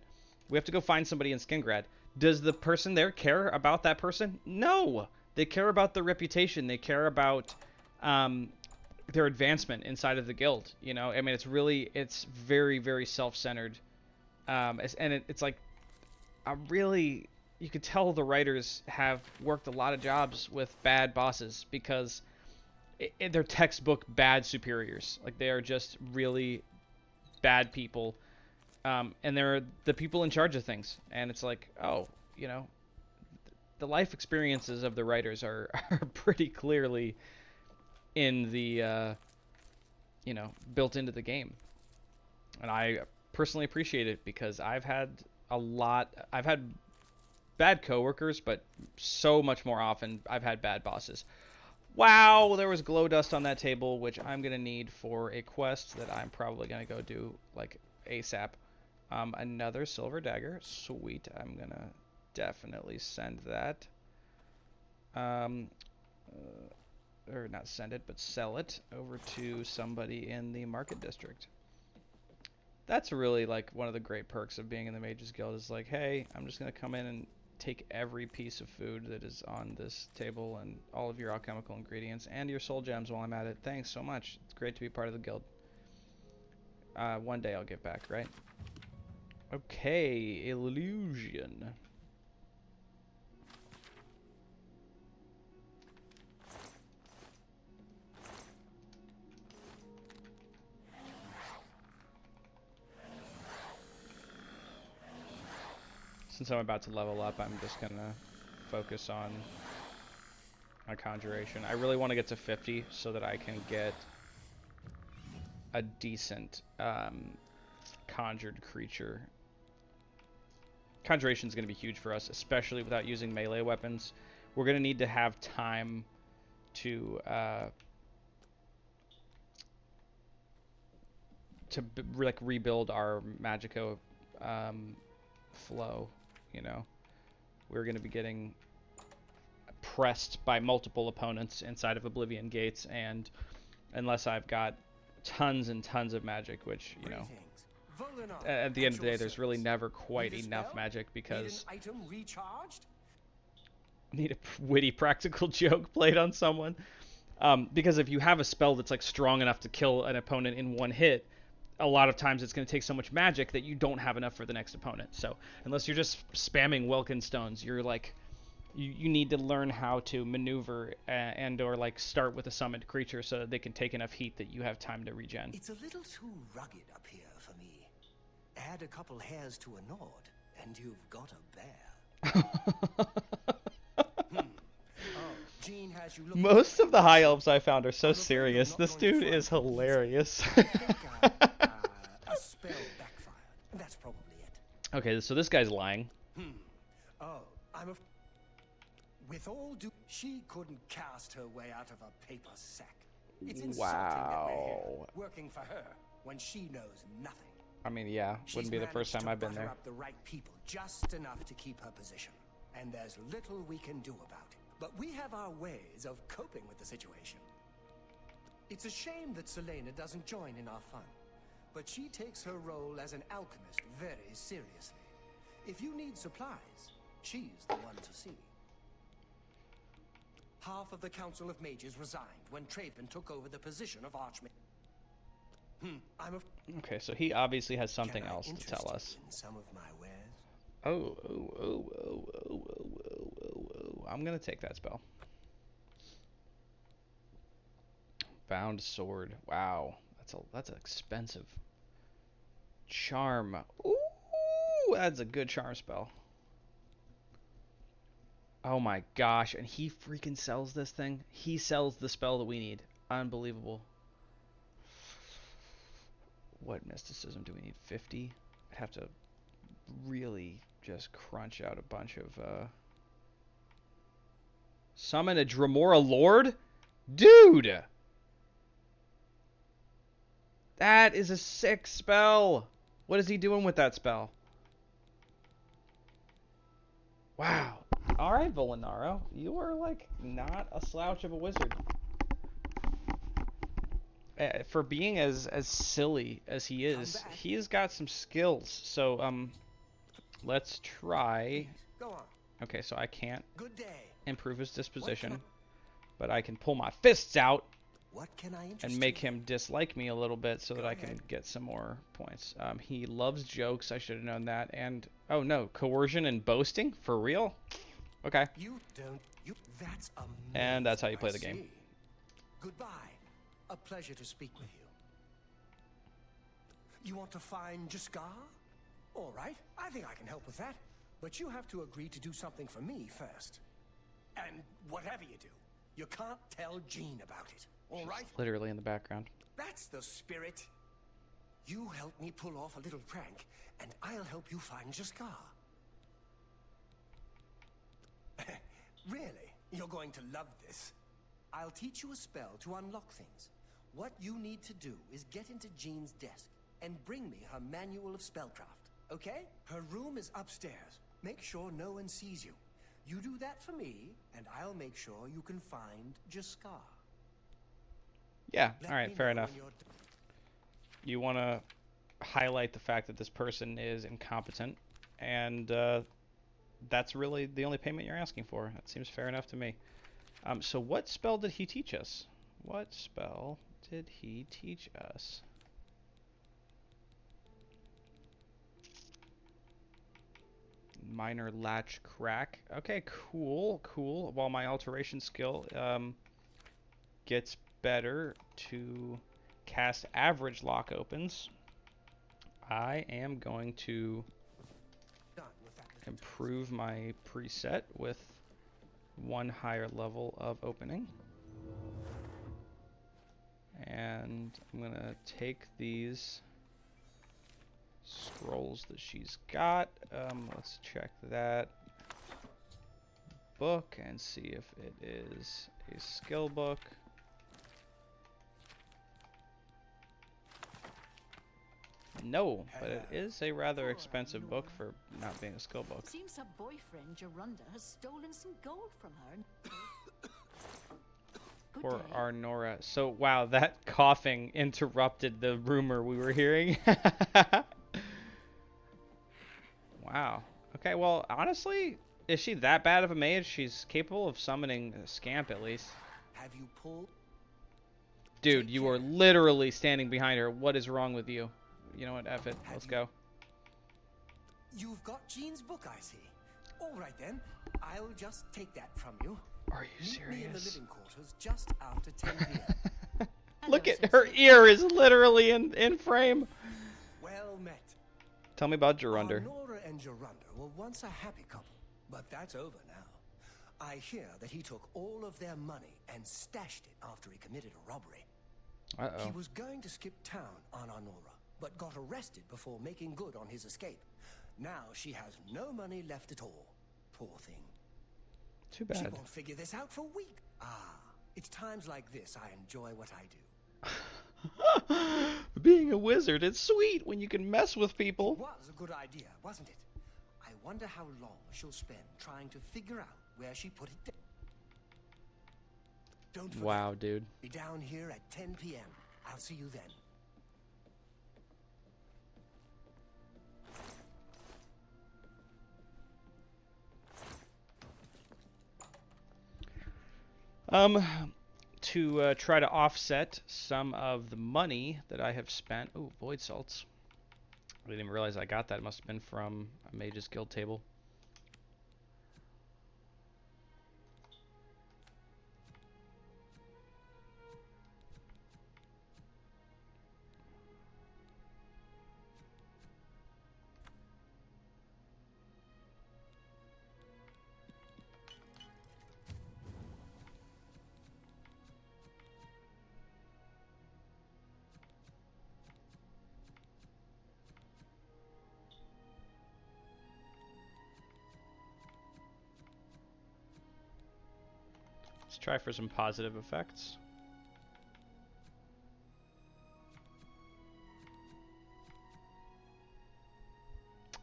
we have to go find somebody in Skingrad. Does the person there care about that person? No. They care about their reputation. They care about their advancement inside of the guild. It's very, very self-centered. It's like, you could tell the writers have worked a lot of jobs with bad bosses because they're textbook bad superiors. Like, they are just really bad people. And they're the people in charge of things. And it's like, the life experiences of the writers are pretty clearly in the, built into the game. And I personally appreciate it because I've had bad coworkers, but so much more often I've had bad bosses. Wow, there was glow dust on that table, which I'm going to need for a quest that I'm probably going to go do, like, ASAP. Another silver dagger. Sweet. I'm going to definitely send that. Or not send it, but sell it over to somebody in the market district. That's really, like, one of the great perks of being in the Mages Guild is like, hey, I'm just going to come in and take every piece of food that is on this table and all of your alchemical ingredients and your soul gems while I'm at it. Thanks so much. It's great to be part of the guild. One day I'll get back, right? Okay, illusion. Since I'm about to level up, I'm just gonna focus on my conjuration. I really want to get to 50 so that I can get a decent conjured creature. Conjuration is going to be huge for us, especially without using melee weapons. we're going to need to have time to like rebuild our Magico flow, you know. We're going to be getting pressed by multiple opponents inside of Oblivion gates, and unless I've got tons and tons of magic, which, you know, at the end of the day, there's really never quite enough magic, because need a witty practical joke played on someone. Because if you have a spell that's like strong enough to kill an opponent in one hit, a lot of times it's going to take so much magic that you don't have enough for the next opponent. So unless you're just spamming Welkin Stones, you're like, you need to learn how to maneuver and or like start with a summoned creature so that they can take enough heat that you have time to regen. It's a little too rugged up here for me. Add a couple hairs to a Nord, and you've got a bear. Jean has you Most of the high elves I found are so serious. This dude is hilarious. A spell backfired. That's probably it. Okay, so this guy's lying. Oh, with all due, she couldn't cast her way out of a paper sack. It's insulting that we're here, working for her, when she knows nothing. I mean, yeah, wouldn't be the first time I've been there. Up the right people, just enough to keep her position, and there's little we can do about it. But we have our ways of coping with the situation. It's a shame that Selena doesn't join in our fun, but she takes her role as an alchemist very seriously. If you need supplies, she's the one to see. Half of the Council of Mages resigned when Traven took over the position of Archmage. Okay, so he obviously has something else to tell us. Some of my wares? I'm gonna take that spell. Bound sword. Wow, that's expensive. Charm. Ooh, that's a good charm spell. Oh my gosh, and he freaking sells this thing. He sells the spell that we need. Unbelievable. What mysticism do we need? 50? I'd have to really just crunch out a bunch of summon a Dremora Lord? Dude! That is a sick spell. What is he doing with that spell? Wow. Alright, Volinaro. You are like not a slouch of a wizard. For being as silly as he is, he's got some skills. So let's try. Go on. Okay, so I can't Good-day. Improve his disposition, but I can pull my fists out what can I and make him dislike me a little bit so that I can get some more points. He loves jokes. I should have known that. And oh no, coercion and boasting for real. Okay. That's amazing. And that's how you play the game. Goodbye. A pleasure to speak with you. You want to find Jaskar? All right, I think I can help with that. But you have to agree to do something for me first. And whatever you do, you can't tell Jean about it. All right? Literally in the background. That's the spirit. You help me pull off a little prank, and I'll help you find Jaskar. Really? You're going to love this. I'll teach you a spell to unlock things. What you need to do is get into Jean's desk and bring me her manual of spellcraft, okay? Her room is upstairs. Make sure no one sees you. You do that for me, and I'll make sure you can find Jaskar. Yeah, alright, fair enough. You want to highlight the fact that this person is incompetent, and that's really the only payment you're asking for. That seems fair enough to me. So what spell did he teach us? What spell did he teach us? Minor latch crack. Okay, cool. While my alteration skill gets better to cast average lock opens, I am going to improve my preset with one higher level of opening. And I'm going to take these scrolls that she's got. Let's check that. book and see if it is a skill book. No, but it is a rather expensive book for not being a skill book. Seems her boyfriend, Gerunda, has stolen some gold from her. Poor Arnora. So, wow, that coughing interrupted the rumor we were hearing. Wow. Okay, well, honestly, is she that bad of a mage? She's capable of summoning a scamp, at least. Have you pulled? Dude, you are literally standing behind her. What is wrong with you? You know what? F it. Let's go. You've got Jean's book, I see. All right, then. I'll just take that from you. Are you serious? Meet me in the living quarters just after 10 p.m. Look at her ear is literally in frame. Well met. Tell me about Gerunder. Nora and Gerunda were once a happy couple, but that's over now. I hear that he took all of their money and stashed it after he committed a robbery. Uh-oh. He was going to skip town on Arnora, but got arrested before making good on his escape. Now she has no money left at all. Poor thing. Too bad. She won't figure this out for weeks. It's times like this I enjoy what I do. Being a wizard, it's sweet when you can mess with people. It was a good idea, wasn't it? I wonder how long she'll spend trying to figure out where she put it. Don't forget. Wow, dude. Be down here at 10 p.m. I'll see you then. To try to offset some of the money that I have spent. Oh, void salts. I didn't even realize I got that. It must have been from a Mage's Guild table. Let's try for some positive effects.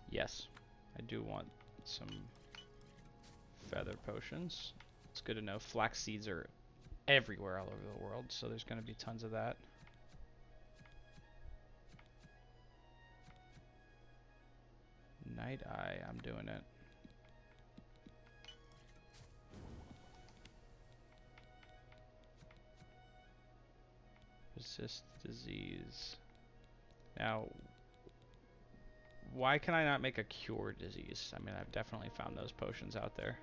Yes, I do want some feather potions. It's good to know. Flax seeds are everywhere all over the world, so there's going to be tons of that. Night Eye, I'm doing it. Resist disease. Now, why can I not make a cure disease? I mean, I've definitely found those potions out there.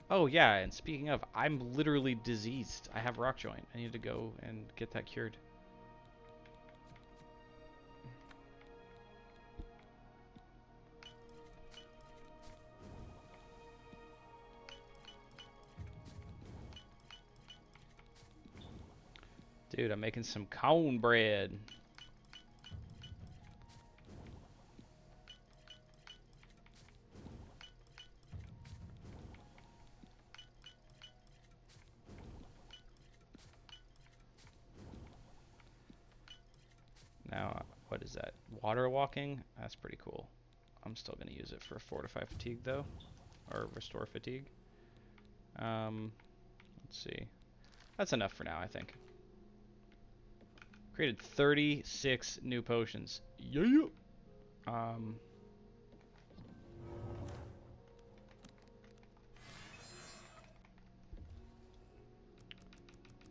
Oh yeah, and speaking of, I'm literally diseased. I have rock joint. I need to go and get that cured. Dude, I'm making some cone bread. Now, what is that? Water walking? That's pretty cool. I'm still going to use it for Fortify Fatigue, though. Or Restore Fatigue. Let's see. That's enough for now, I think. Created 36 new potions. Yeah.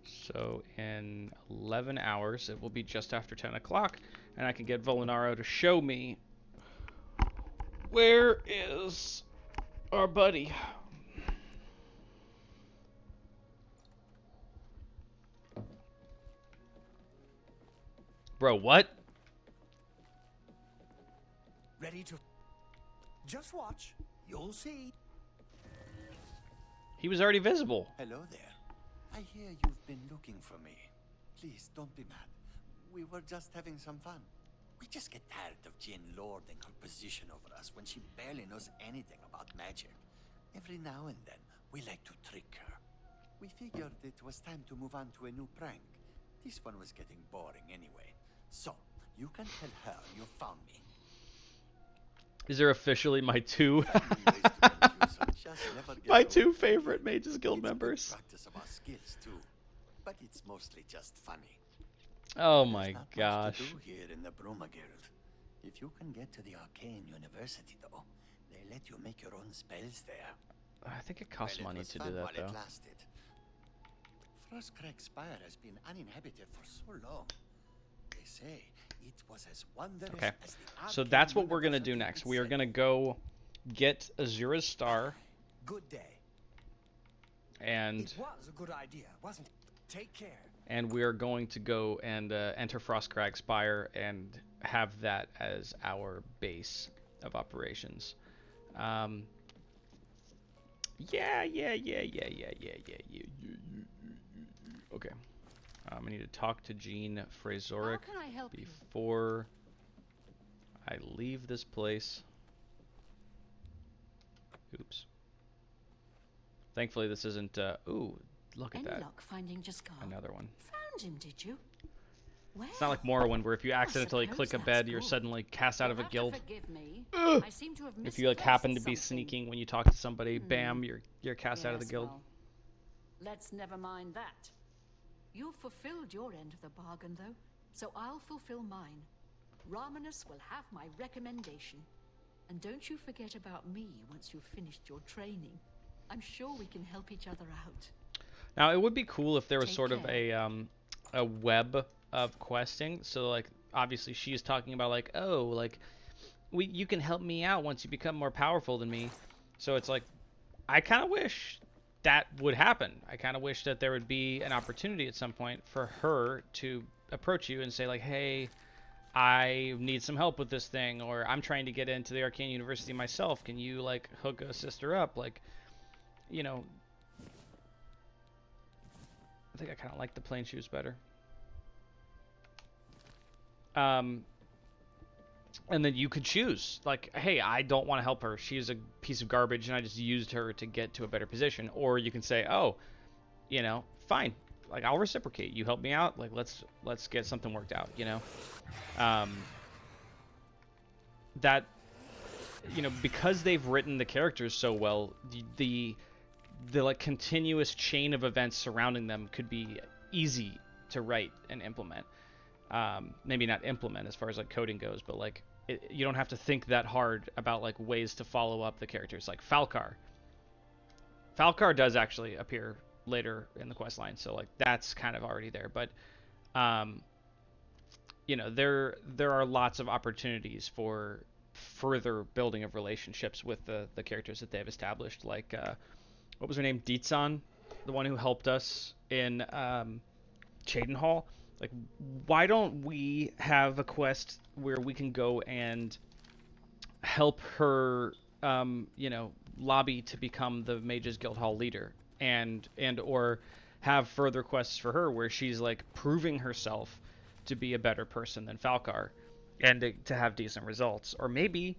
So in 11 hours, it will be just after 10 o'clock, and I can get Volinaro to show me where is our buddy. Bro, what? Ready to... Just watch. You'll see. He was already visible. Hello there. I hear you've been looking for me. Please, don't be mad. We were just having some fun. We just get tired of Jane lording her position over us when she barely knows anything about magic. Every now and then, we like to trick her. We figured it was time to move on to a new prank. This one was getting boring anyway. So, you can tell her you found me. These are officially my two favorite Mages Guild members. Practice of our skills too, but it's mostly just funny. Oh my gosh. There's not much to do here in the Bruma Guild. If you can get to the Arcane University though, they let you make your own spells there. I think it costs money to do that though. Frostcrag Spire has been uninhabited for so long. They say it was as wondrous Okay, as the so Arcane that's what we're gonna University do next. We are itself. gonna go get Azura's Star, Good day. and It was a good idea, wasn't it? Take care. we are going to go and enter Frostcrag Spire and have that as our base of operations. Yeah. Okay. I need to talk to Jean Frazoric How can I help you? before I leave this place. Oops. Thankfully, this isn't. Ooh, look at Any that. luck finding Jaskar? Another one. Found him, did you? Well, It's not like Morrowind, where if you accidentally click a bed, you're suddenly cast out of a guild. forgive me. Ugh. I seem to have If you like misplaced happen to be something. sneaking when you talk to somebody, bam, you're cast out of the Yes, guild. well, let's never mind that. You've fulfilled your end of the bargain, though, so I'll fulfill mine. Ramanus will have my recommendation. And don't you forget about me once you've finished your training. I'm sure we can help each other out. Now, it would be cool if there was Take sort of care. a web of questing. So, like, obviously she's talking about, like, oh, like, you can help me out once you become more powerful than me. So it's like, I kind of wish that would happen. I kind of wish that there would be an opportunity at some point for her to approach you and say, like, hey, I need some help with this thing, or I'm trying to get into the Arcane University myself. Can you, like, hook a sister up? Like, you know, I think I kind of like the plain shoes better. And then you could choose, like, hey, I don't want to help her. She's a piece of garbage, and I just used her to get to a better position. Or you can say, oh, you know, fine, like, I'll reciprocate. You help me out, like, let's get something worked out, you know. That, you know, because they've written the characters so well, the like continuous chain of events surrounding them could be easy to write and implement. Maybe not implement as far as like coding goes, but like you don't have to think that hard about like ways to follow up the characters. Like Falcar does actually appear later in the quest line, so like that's kind of already there. But you know, there are lots of opportunities for further building of relationships with the characters that they've established. Like what was her name? Deetsan, the one who helped us in Cheydinhal. Like, why don't we have a quest where we can go and help her, you know, lobby to become the Mages Guild Hall leader, and or have further quests for her where she's like proving herself to be a better person than Falcar, and to have decent results. Or maybe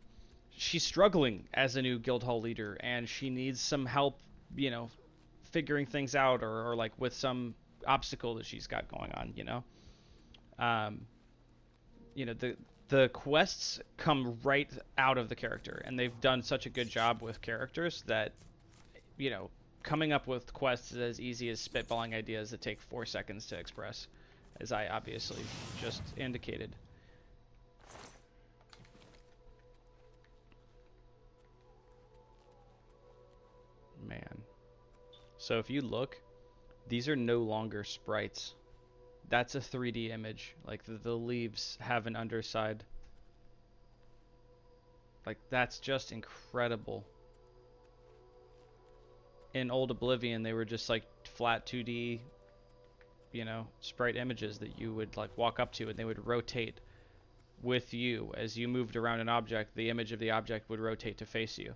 she's struggling as a new Guild Hall leader and she needs some help, you know, figuring things out, or like with some obstacle that she's got going on, you know. You know, the quests come right out of the character, and they've done such a good job with characters that, you know, coming up with quests is as easy as spitballing ideas that take 4 seconds to express, as I obviously just indicated. Man. So if you look, these are no longer sprites. That's a 3D image. Like the leaves have an underside. Like that's just incredible. In old Oblivion, they were just like flat 2D, you know, sprite images that you would like walk up to, and they would rotate with you as you moved around an object. The image of the object would rotate to face you.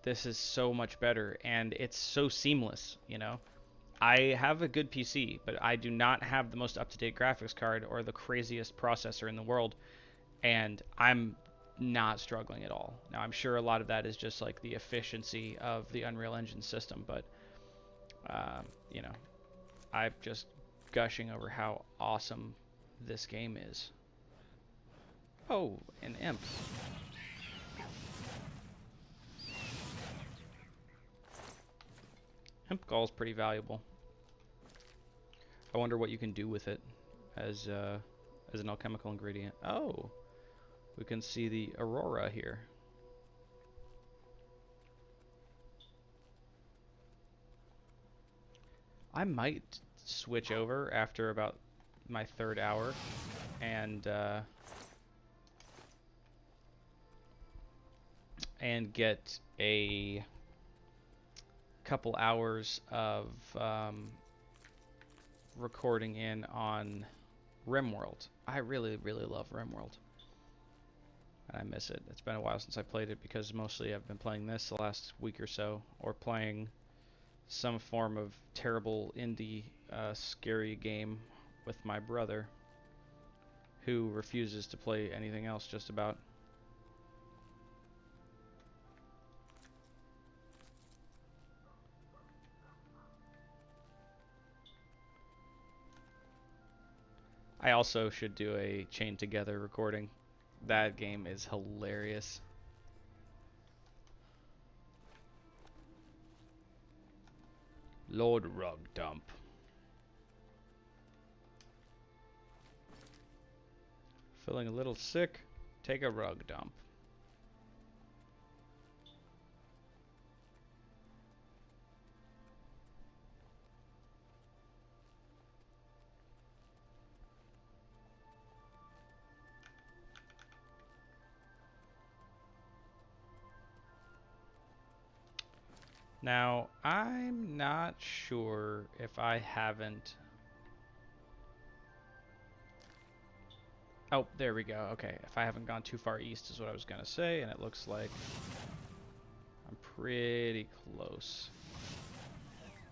This is so much better, and it's so seamless, you know. I have a good PC, but I do not have the most up-to-date graphics card or the craziest processor in the world. and I'm not struggling at all. Now, I'm sure a lot of that is just like the efficiency of the Unreal Engine system, but you know, I'm just gushing over how awesome this game is. Oh, an imp. Hemp gall is pretty valuable. I wonder what you can do with it as an alchemical ingredient. Oh, we can see the aurora here. I might switch over after about my 3rd hour and get a couple hours of recording in on RimWorld. I really, really love RimWorld, and I miss it. It's been a while since I played it because mostly I've been playing this the last week or so, or playing some form of terrible indie scary game with my brother, who refuses to play anything else just about. I also should do a chain together recording. That game is hilarious. Lord Rug Dump. Feeling a little sick? Take a rug dump. Now, I'm not sure if I haven't... Oh, there we go. Okay, if I haven't gone too far east is what I was going to say, and it looks like I'm pretty close.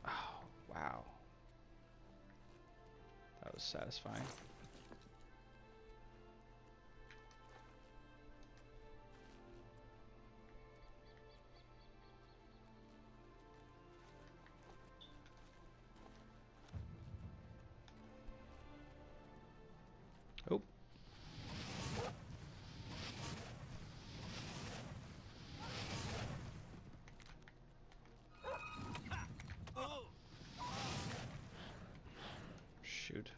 Oh, wow. That was satisfying. Oh. Shoot.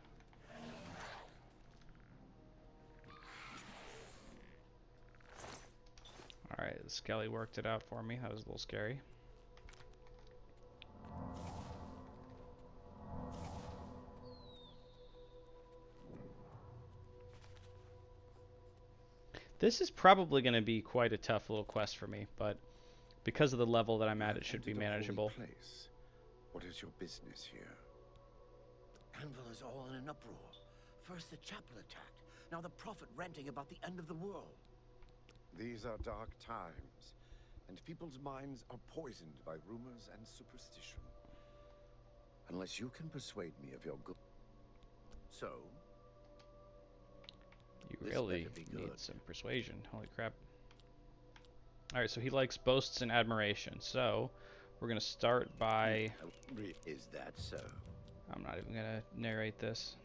Alright, Skelly worked it out for me. That was a little scary. This is probably going to be quite a tough little quest for me, but because of the level that I'm at, it should be manageable. What is your business here? Anvil is all in an uproar. First the chapel attacked, now the prophet ranting about the end of the world. These are dark times, and people's minds are poisoned by rumors and superstition. Unless you can persuade me of your good... So? You really need some persuasion. Holy crap. Alright, so he likes boasts and admiration. So, we're going to start by... Is that so? I'm not even going to narrate this.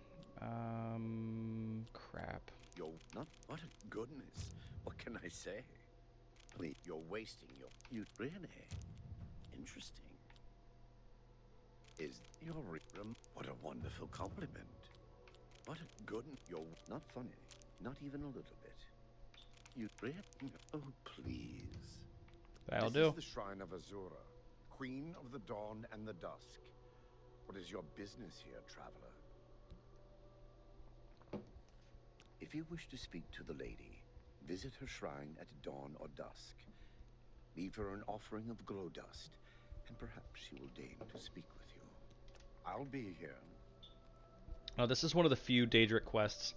Crap. You're not... What a goodness. What can I say? Please, you're wasting your... You really? Interesting. Is your... What a wonderful compliment. What a good... You're not funny. Not even a little bit. You really? Oh, please. That'll do. do. This is the shrine of Azura, Queen of the Dawn and the Dusk. What is your business here, traveler? If you wish to speak to the lady, visit her shrine at dawn or dusk. Leave her an offering of glow dust, and perhaps she will deign to speak with you. I'll be here. Now, this is one of the few Daedric quests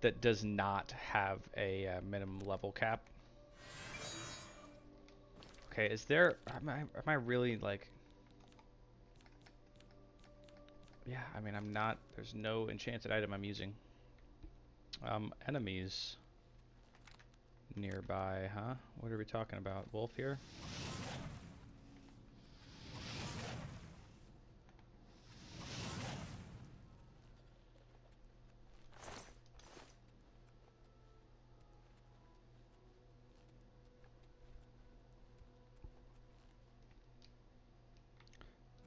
that does not have a minimum level cap. Okay, is there... Am I really, like... Yeah, I mean, I'm not... There's no enchanted item I'm using. Enemies. nearby, huh? What are we talking about? Wolf here?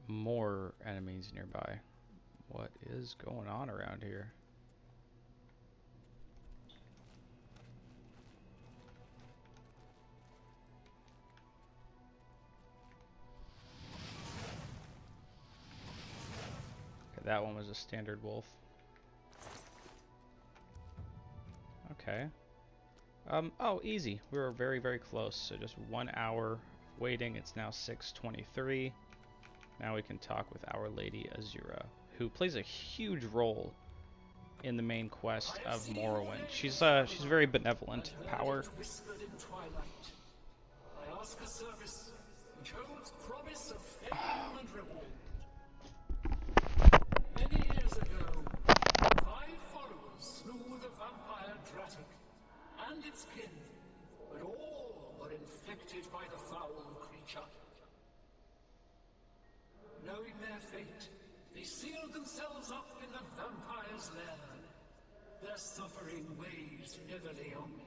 More enemies nearby. What is going on around here? Okay, that one was a standard wolf. Okay. Oh, easy. We were very, very close. So just 1 hour waiting. It's now 6:23. Now we can talk with Our Lady Azura, who plays a huge role in the main quest of Morrowind. She's very benevolent. Power. Whispered in twilight. I ask a service which holds promise of fame and reward. Many years ago, 5 followers slew the vampire Dratic and its kin, but all were infected by the foul creature. Knowing their fate, they sealed themselves up in the vampire's lair. Their suffering weighs heavily on me.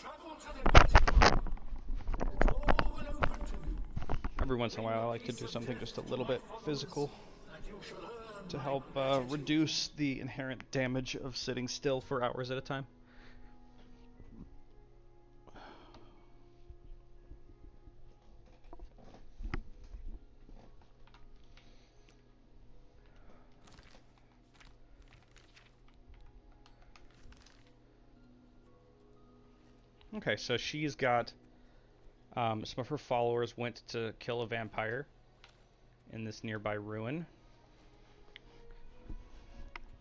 Travel to the Vatican. The door will open to you. Every once in a while, I like to do something just a little bit physical to help reduce the inherent damage of sitting still for hours at a time. Okay, so she's got some of her followers went to kill a vampire in this nearby ruin,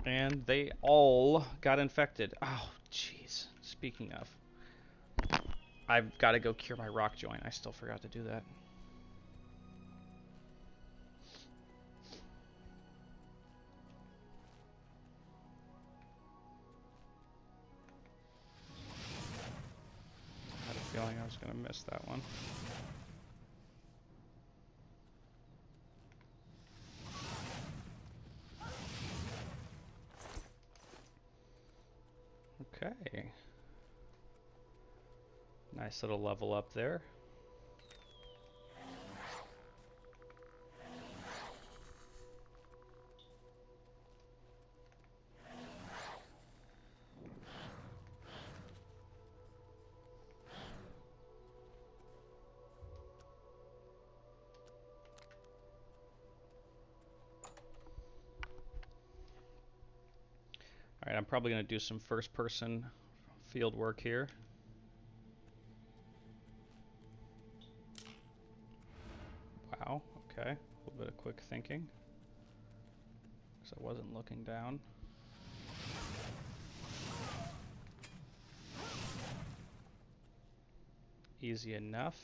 and they all got infected. Oh, jeez. Speaking of, I've got to go cure my rock joint. I still forgot to do that. I had a feeling I was going to miss that one. Okay. Nice little level up there. Alright, I'm probably going to do some first-person field work here. Wow, okay. A little bit of quick thinking, because I wasn't looking down. Easy enough.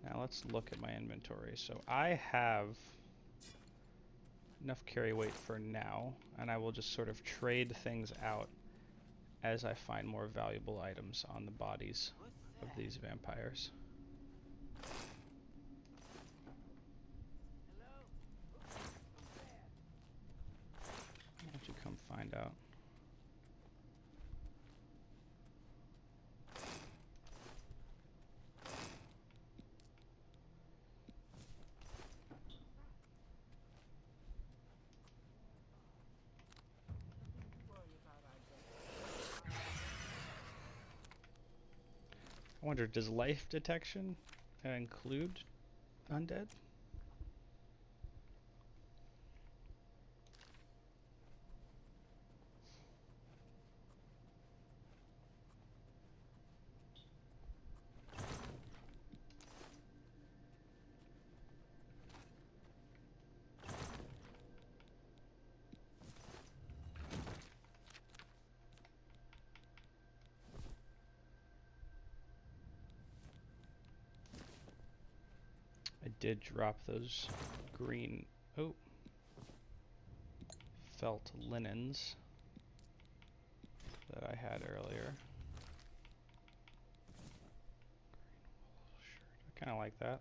Now let's look at my inventory. So I have enough carry weight for now, and I will just sort of trade things out as I find more valuable items on the bodies of these vampires. Why don't you come find out? I wonder, does life detection include undead? I did drop those green, felt linens. that I had earlier. I kind of like that.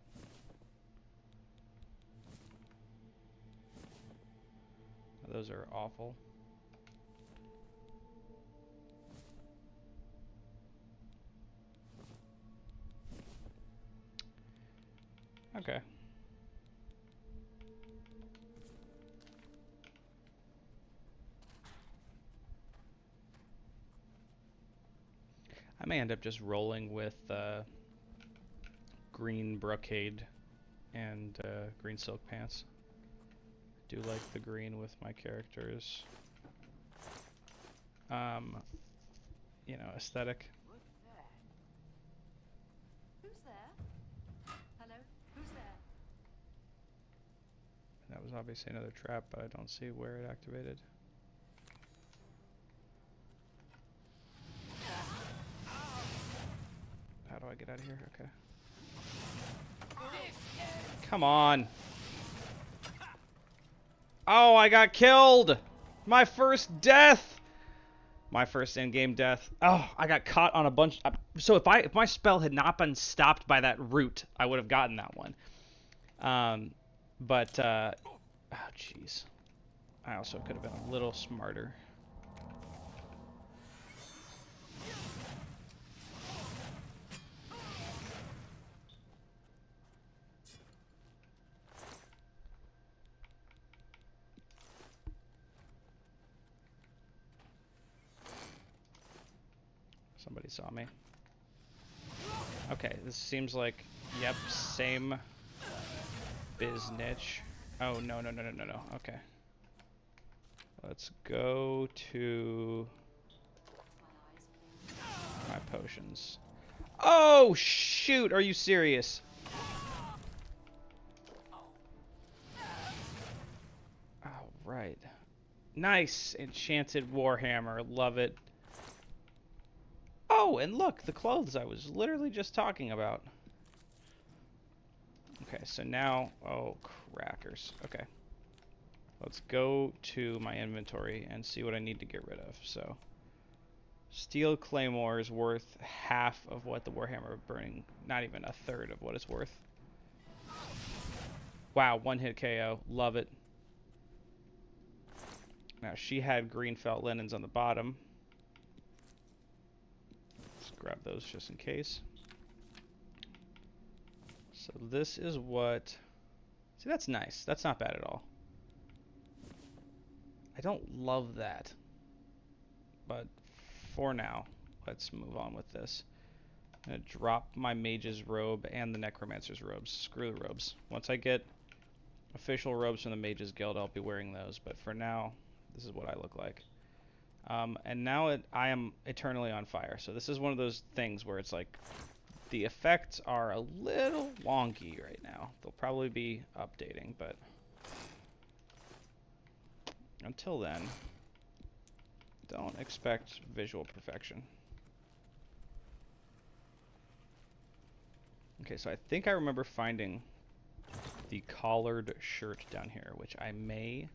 Those are awful. Okay. I may end up just rolling with green brocade and green silk pants. Do like the green with my characters. You know, aesthetic. Who's there? Hello? Who's there? That was obviously another trap, but I don't see where it activated. How do I get out of here? Okay. Come on. Oh, I got killed! My first death! My first in-game death. Oh, I got caught on a bunch. So if my spell had not been stopped by that root, I would have gotten that one. Oh, jeez. I also could have been a little smarter. Somebody saw me. Okay, this seems like, yep, same biz niche. Oh, no. Okay. Let's go to my potions. Oh, shoot! Are you serious? All right. Nice enchanted warhammer. Love it. Oh, and look, the clothes I was literally just talking about. Okay, so now, oh, crackers. Okay. Let's go to my inventory and see what I need to get rid of. So, steel claymore is worth half of what the warhammer of burning, not even a third of what it's worth. Wow, one hit KO. Love it. Now, she had green felt linens on the bottom. Let's grab those just in case. So this is what... See, that's nice. That's not bad at all. I don't love that. But for now, let's move on with this. I'm going to drop my mage's robe and the necromancer's robes. Screw the robes. Once I get official robes from the mage's guild, I'll be wearing those. But for now, this is what I look like. And now I am eternally on fire. So this is one of those things where it's like the effects are a little wonky right now. They'll probably be updating, but until then, don't expect visual perfection. Okay, so I think I remember finding the collared shirt down here, which I may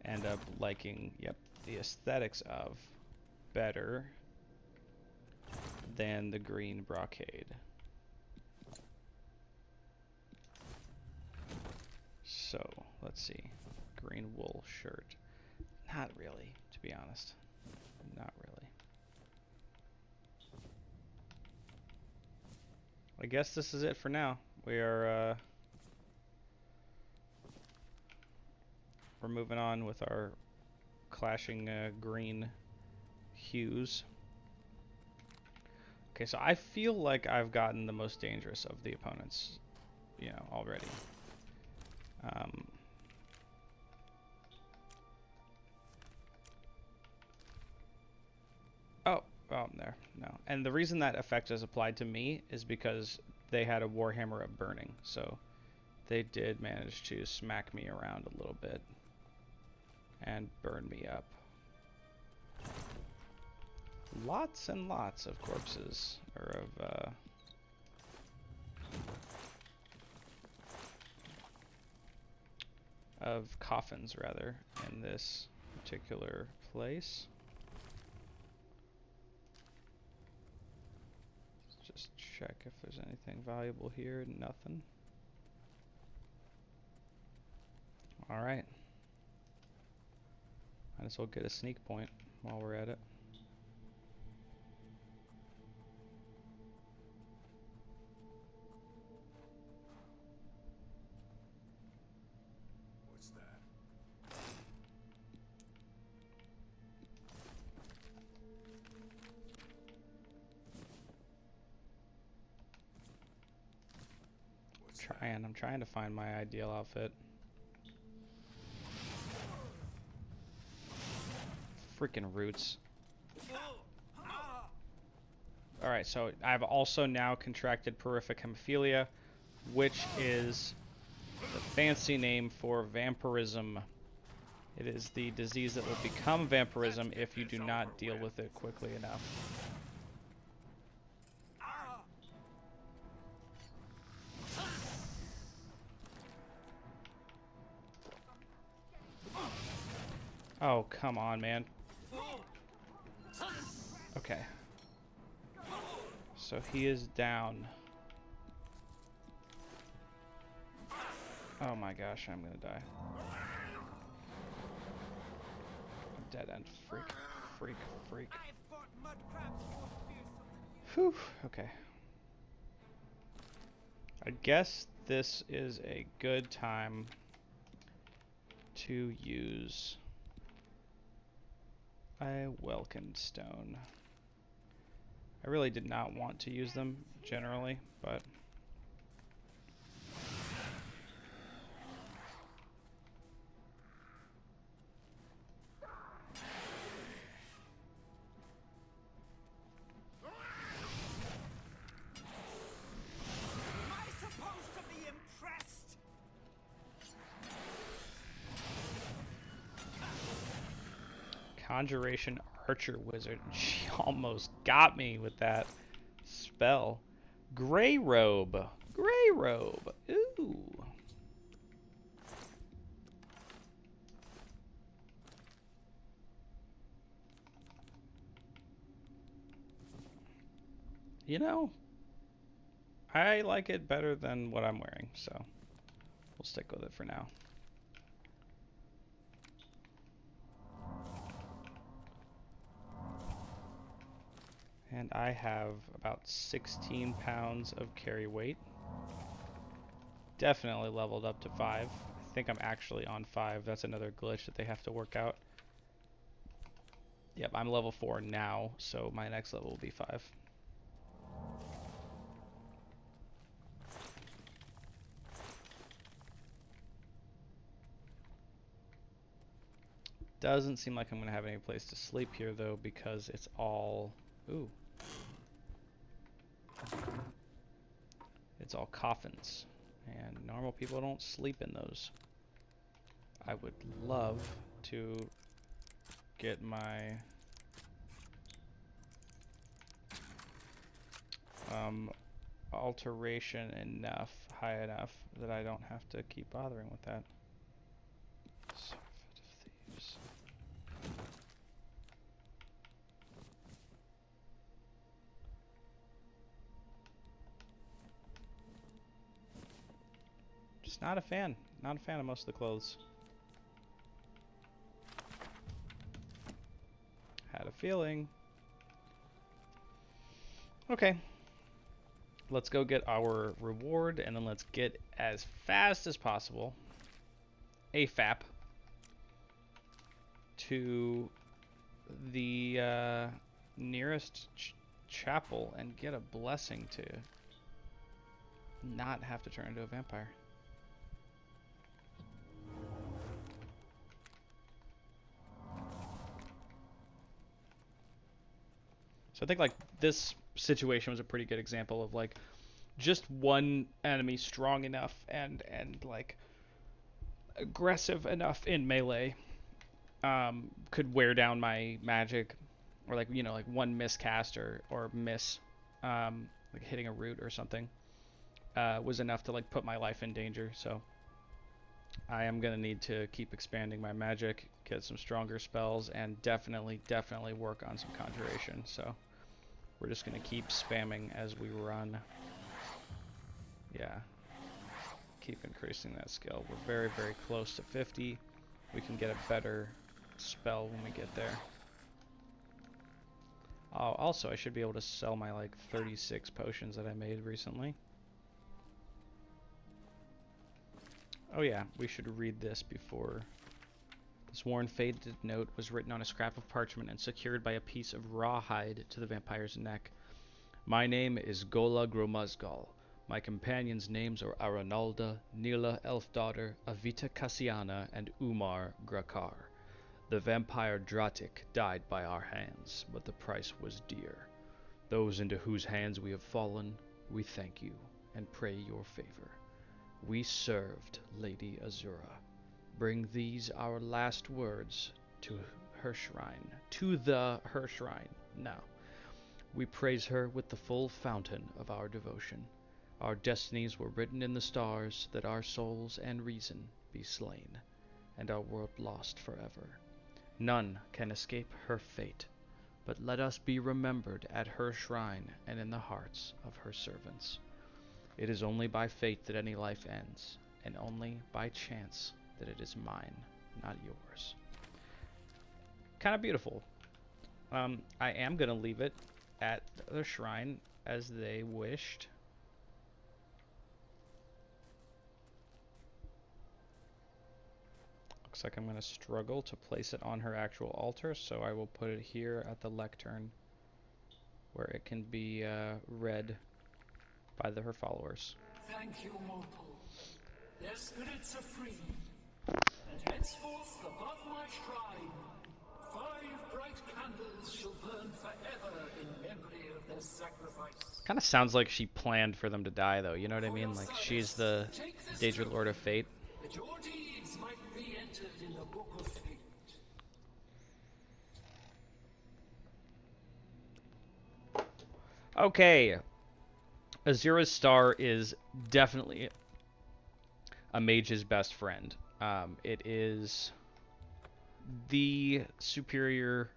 end up liking, yep, the aesthetics of better than the green brocade. So, let's see. Green wool shirt. Not really, to be honest. Not really. I guess this is it for now. We're moving on with our clashing green hues. Okay, so I feel like I've gotten the most dangerous of the opponents, you know, already. Oh, there. No. And the reason that effect is applied to me is because they had a warhammer of burning, so they did manage to smack me around a little bit and burn me up. Lots and lots of corpses, or of coffins rather, in this particular place. check if there's anything valuable here. Nothing. Alright. Might as well get a sneak point while we're at it. What's that? I'm trying to find my ideal outfit. Freaking roots. Alright, so I've also now contracted porphyric hemophilia, which is the fancy name for vampirism. It is the disease that will become vampirism if you do not deal with it quickly enough. Oh, come on, man. Okay. So he is down. Oh my gosh, I'm gonna die. Dead end. Freak. Freak. Freak. Whew. Okay. I guess this is a good time to use a Welkin stone. I really did not want to use them generally, but Conjuration Archer Wizard. She almost got me with that spell. Grey Robe. Grey Robe. Ooh. You know, I like it better than what I'm wearing, so we'll stick with it for now. And I have about 16 pounds of carry weight. Definitely leveled up to 5. I think I'm actually on 5. That's another glitch that they have to work out. Yep, I'm level 4 now, so my next level will be 5. Doesn't seem like I'm going to have any place to sleep here, though, because it's all... Ooh. It's all coffins, and normal people don't sleep in those. I would love to get my alteration high enough that I don't have to keep bothering with that. Surfeit of Thieves. Just not a fan. Not a fan of most of the clothes. Had a feeling. Okay. Let's go get our reward, and then let's get as fast as possible, AFAP, to the nearest chapel and get a blessing to not have to turn into a vampire. So I think like this situation was a pretty good example of like just one enemy strong enough and like aggressive enough in melee could wear down my magic, or like, you know, like one miscast or miss like hitting a root or something was enough to like put my life in danger. So I am gonna need to keep expanding my magic, get some stronger spells, and definitely work on some conjuration. So We're just going to keep spamming as we run. Yeah. Keep increasing that skill. We're very, very close to 50. We can get a better spell when we get there. Oh, also, I should be able to sell my, like, 36 potions that I made recently. Oh yeah, we should read this before. This worn, faded note was written on a scrap of parchment and secured by a piece of rawhide to the vampire's neck. My name is Gola Gromazgal. My companions' names are Aranalda, Nila Elfdaughter, Avita Cassiana, and Umar Grakar. The vampire Dratik died by our hands, but the price was dear. Those into whose hands we have fallen, we thank you and pray your favor. We served Lady Azura. Bring these our last words to her shrine, to her shrine now. We praise her with the full fountain of our devotion. Our destinies were written in the stars, that our souls and reason be slain, and our world lost forever. None can escape her fate, but let us be remembered at her shrine and in the hearts of her servants. It is only by fate that any life ends, and only by chance that it is mine, not yours. Kind of beautiful. I am going to leave it at the shrine as they wished. Looks like I'm going to struggle to place it on her actual altar, so I will put it here at the lectern where it can be read by her followers. Thank you, mortal. Their spirits are free, and henceforth above my shrine, 5 bright candles shall burn forever in memory of their sacrifice. Kind of sounds like she planned for them to die, though. You know what I mean? Like she's the Daedra Lord of Fate. That your deeds might be entered in the Book of Fate. Okay. Azura's star is definitely a mage's best friend. It is the superior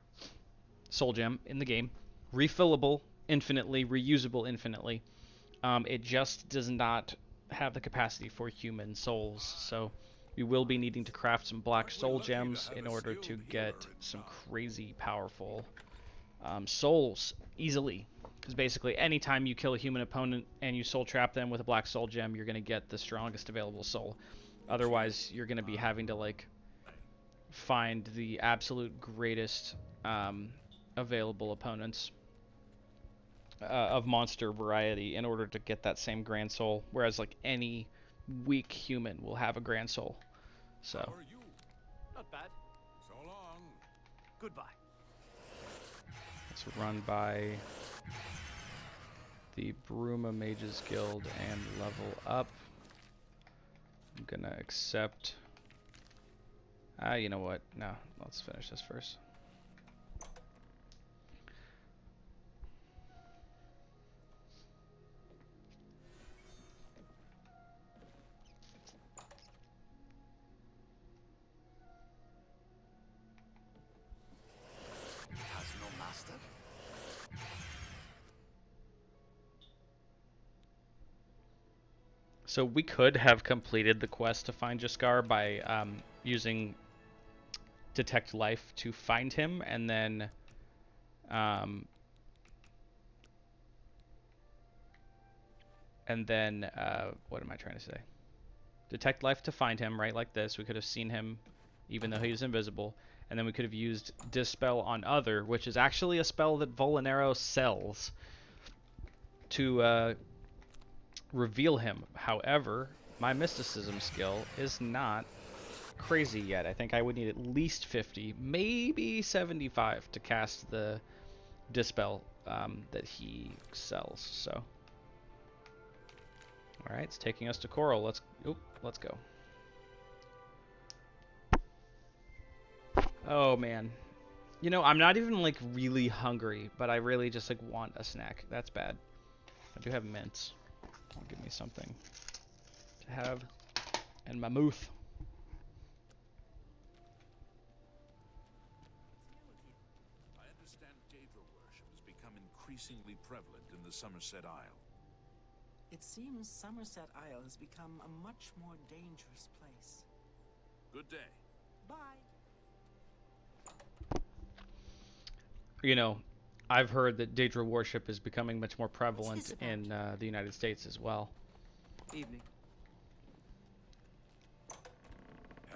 soul gem in the game. Refillable infinitely, reusable infinitely. It just does not have the capacity for human souls, so we will be needing to craft some black soul gems in order to get some crazy powerful souls easily. Because basically, anytime you kill a human opponent and you soul trap them with a black soul gem, you're going to get the strongest available soul. Otherwise, you're going to be having to, like, find the absolute greatest available opponents of monster variety in order to get that same grand soul. Whereas, like, any weak human will have a grand soul. So. Not bad. So long. Goodbye. It's run by the Bruma Mages Guild and level up. I'm gonna accept. You know what? No, let's finish this first. Has no master? So we could have completed the quest to find Jaskar by using Detect Life to find him, and then what am I trying to say? Detect Life to find him, right, like this. We could have seen him even though he was invisible, and then we could have used Dispel on Other, which is actually a spell that Volinero sells to reveal him. However, my mysticism skill is not crazy yet. I think I would need at least 50, maybe 75 to cast the Dispel that he sells. So, all right, it's taking us to Coral. Let's go. Oh man, you know, I'm not even like really hungry, but I really just like want a snack. That's bad. I do have mints. I'll give me something to have in my mouth. I understand Daedra worship has become increasingly prevalent in the Somerset Isle. It seems Somerset Isle has become a much more dangerous place. Good day. Bye. You know, I've heard that Daedra worship is becoming much more prevalent in the United States as well. Evening.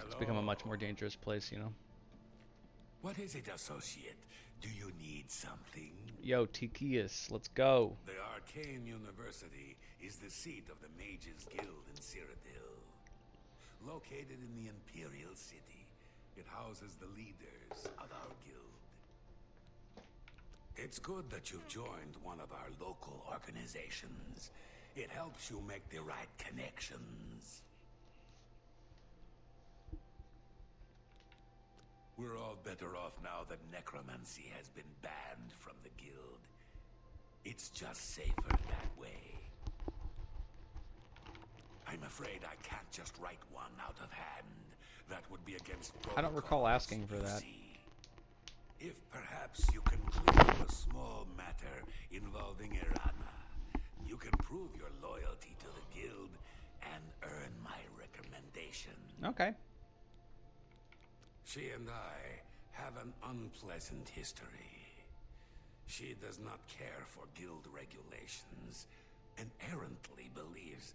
It's become a much more dangerous place, you know. What is it, associate? Do you need something? Yo, Tikius, let's go. The Arcane University is the seat of the Mages Guild in Cyrodiil. Located in the Imperial City, it houses the leaders of our guild. It's good that you've joined one of our local organizations. It helps you make the right connections. We're all better off now that necromancy has been banned from the guild. It's just safer that way. I'm afraid I can't just write one out of hand. That would be against protocol. I don't recall asking for that. If perhaps you can clear up a small matter involving Irana, you can prove your loyalty to the guild and earn my recommendation. Okay. She and I have an unpleasant history. She does not care for guild regulations and errantly believes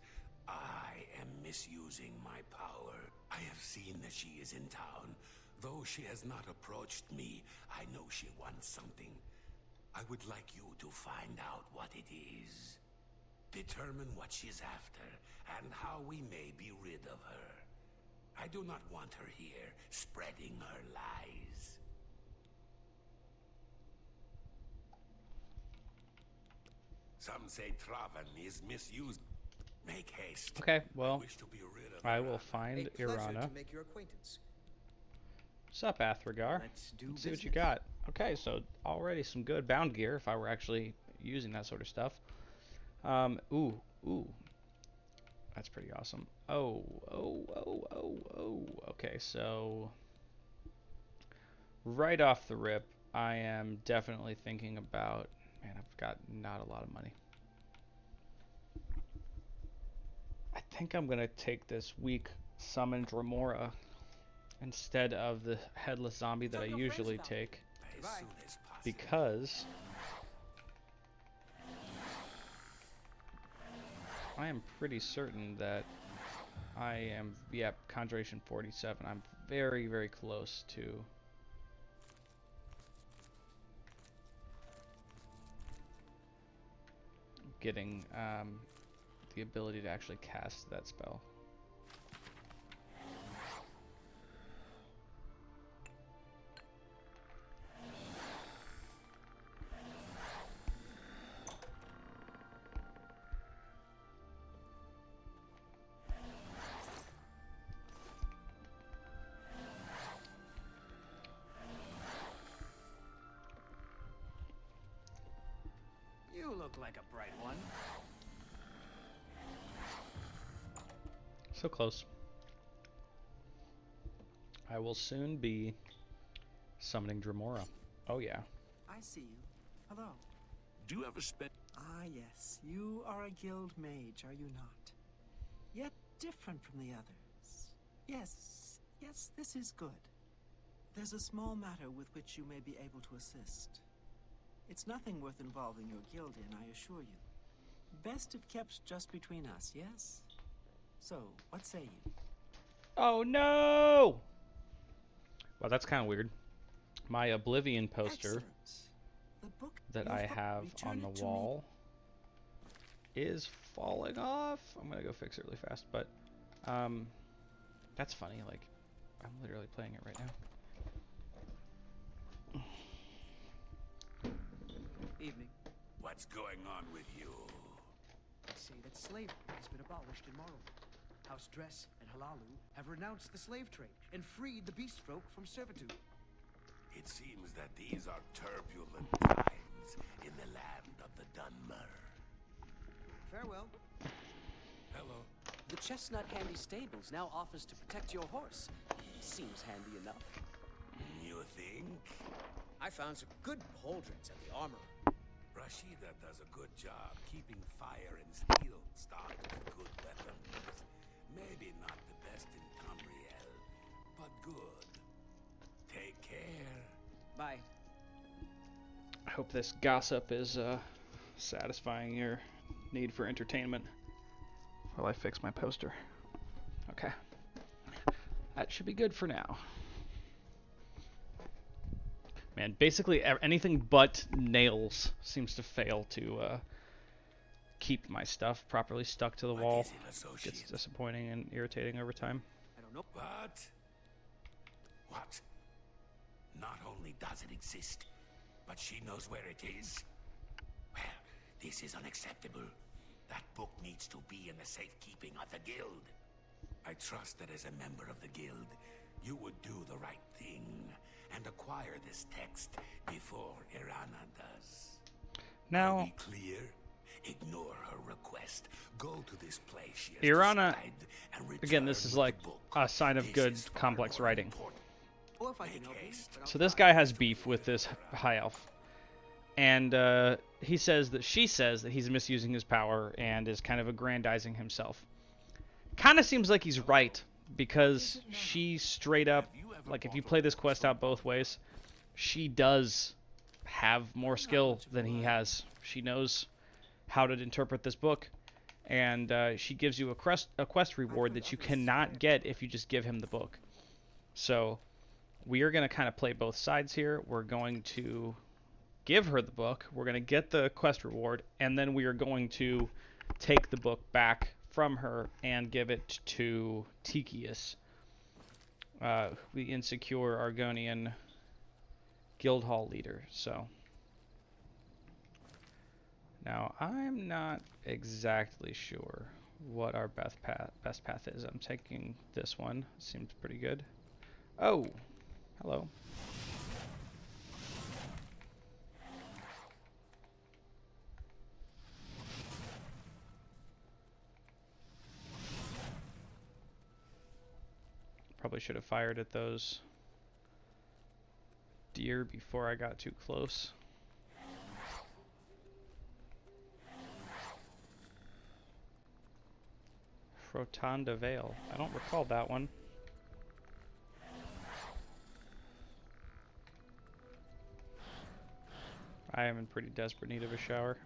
I am misusing my power. I have seen that she is in town. Though she has not approached me, I know she wants something. I would like you to find out what it is. Determine what she's after and how we may be rid of her. I do not want her here, spreading her lies. Some say Traven is misused. Make haste. Okay, well, I will A find pleasure Irana. to make your acquaintance. What's up, Athragar? Let's do Let's see what you business. got. Okay, so already some good bound gear if I were actually using that sort of stuff. Ooh. That's pretty awesome. Oh. Okay, so right off the rip, I am definitely thinking about, man, I've got not a lot of money. I think I'm going to take this weak summon Dremora instead of the headless zombie that I usually take, because I am pretty certain that I am, Conjuration 47. I'm very, very close to getting the ability to actually cast that spell. You look like a bright one. So close. I will soon be summoning Dremora. Oh yeah. I see you. Hello. Do you ever spend... Ah, yes. You are a guild mage, are you not? Yet different from the others. Yes, this is good. There's a small matter with which you may be able to assist. It's nothing worth involving your guild in, I assure you. Best if kept just between us, yes? So, what say you? Oh no! Well, that's kind of weird. My Oblivion poster The book that I have on the wall is falling off. I'm gonna go fix it really fast, but that's funny. Like, I'm literally playing it right now. Evening. What's going on with you? They say that slavery has been abolished in Morrowind. House Dress and Halalu have renounced the slave trade and freed the beast folk from servitude. It seems that these are turbulent times in the land of the Dunmer. Farewell. Hello. The Chestnut Handy Stables now offers to protect your horse. Seems handy enough. You think? I found some good pauldrons at the Armorer. Rashida does a good job keeping fire and steel stocked with good weapons. Maybe not the best in Tamriel, but good. Take care. Bye. I hope this gossip is satisfying your need for entertainment while I fix my poster. Okay. That should be good for now. Man, basically anything but nails seems to fail to keep my stuff properly stuck to the wall. Gets disappointing and irritating over time. I don't know. What? Not only does it exist, but she knows where it is? Well, this is unacceptable. That book needs to be in the safekeeping of the guild. I trust that as a member of the guild, you would do the right thing and acquire this text before Irana does. Now, are we clear? Ignore her request. Go to this place she has Irana, and again, this is like a sign of good, complex writing. Or if I can help you, So this guy has beef with this high elf. And she says that he's misusing his power and is kind of aggrandizing himself. Kind of seems like he's right, because she straight up, like if you play this quest out both ways, she does have more skill than he has. She knows how to interpret this book, and she gives you a quest reward that you cannot get if you just give him the book. So we are going to kind of play both sides here. We're going to give her the book, we're going to get the quest reward, and then we are going to take the book back from her and give it to Tychius, the insecure Argonian Guildhall leader. So now I'm not exactly sure what our best path is. I'm taking this one. Seems pretty good. Oh, hello. Probably should have fired at those deer before I got too close. Rotunda Vale. I don't recall that one. I am in pretty desperate need of a shower.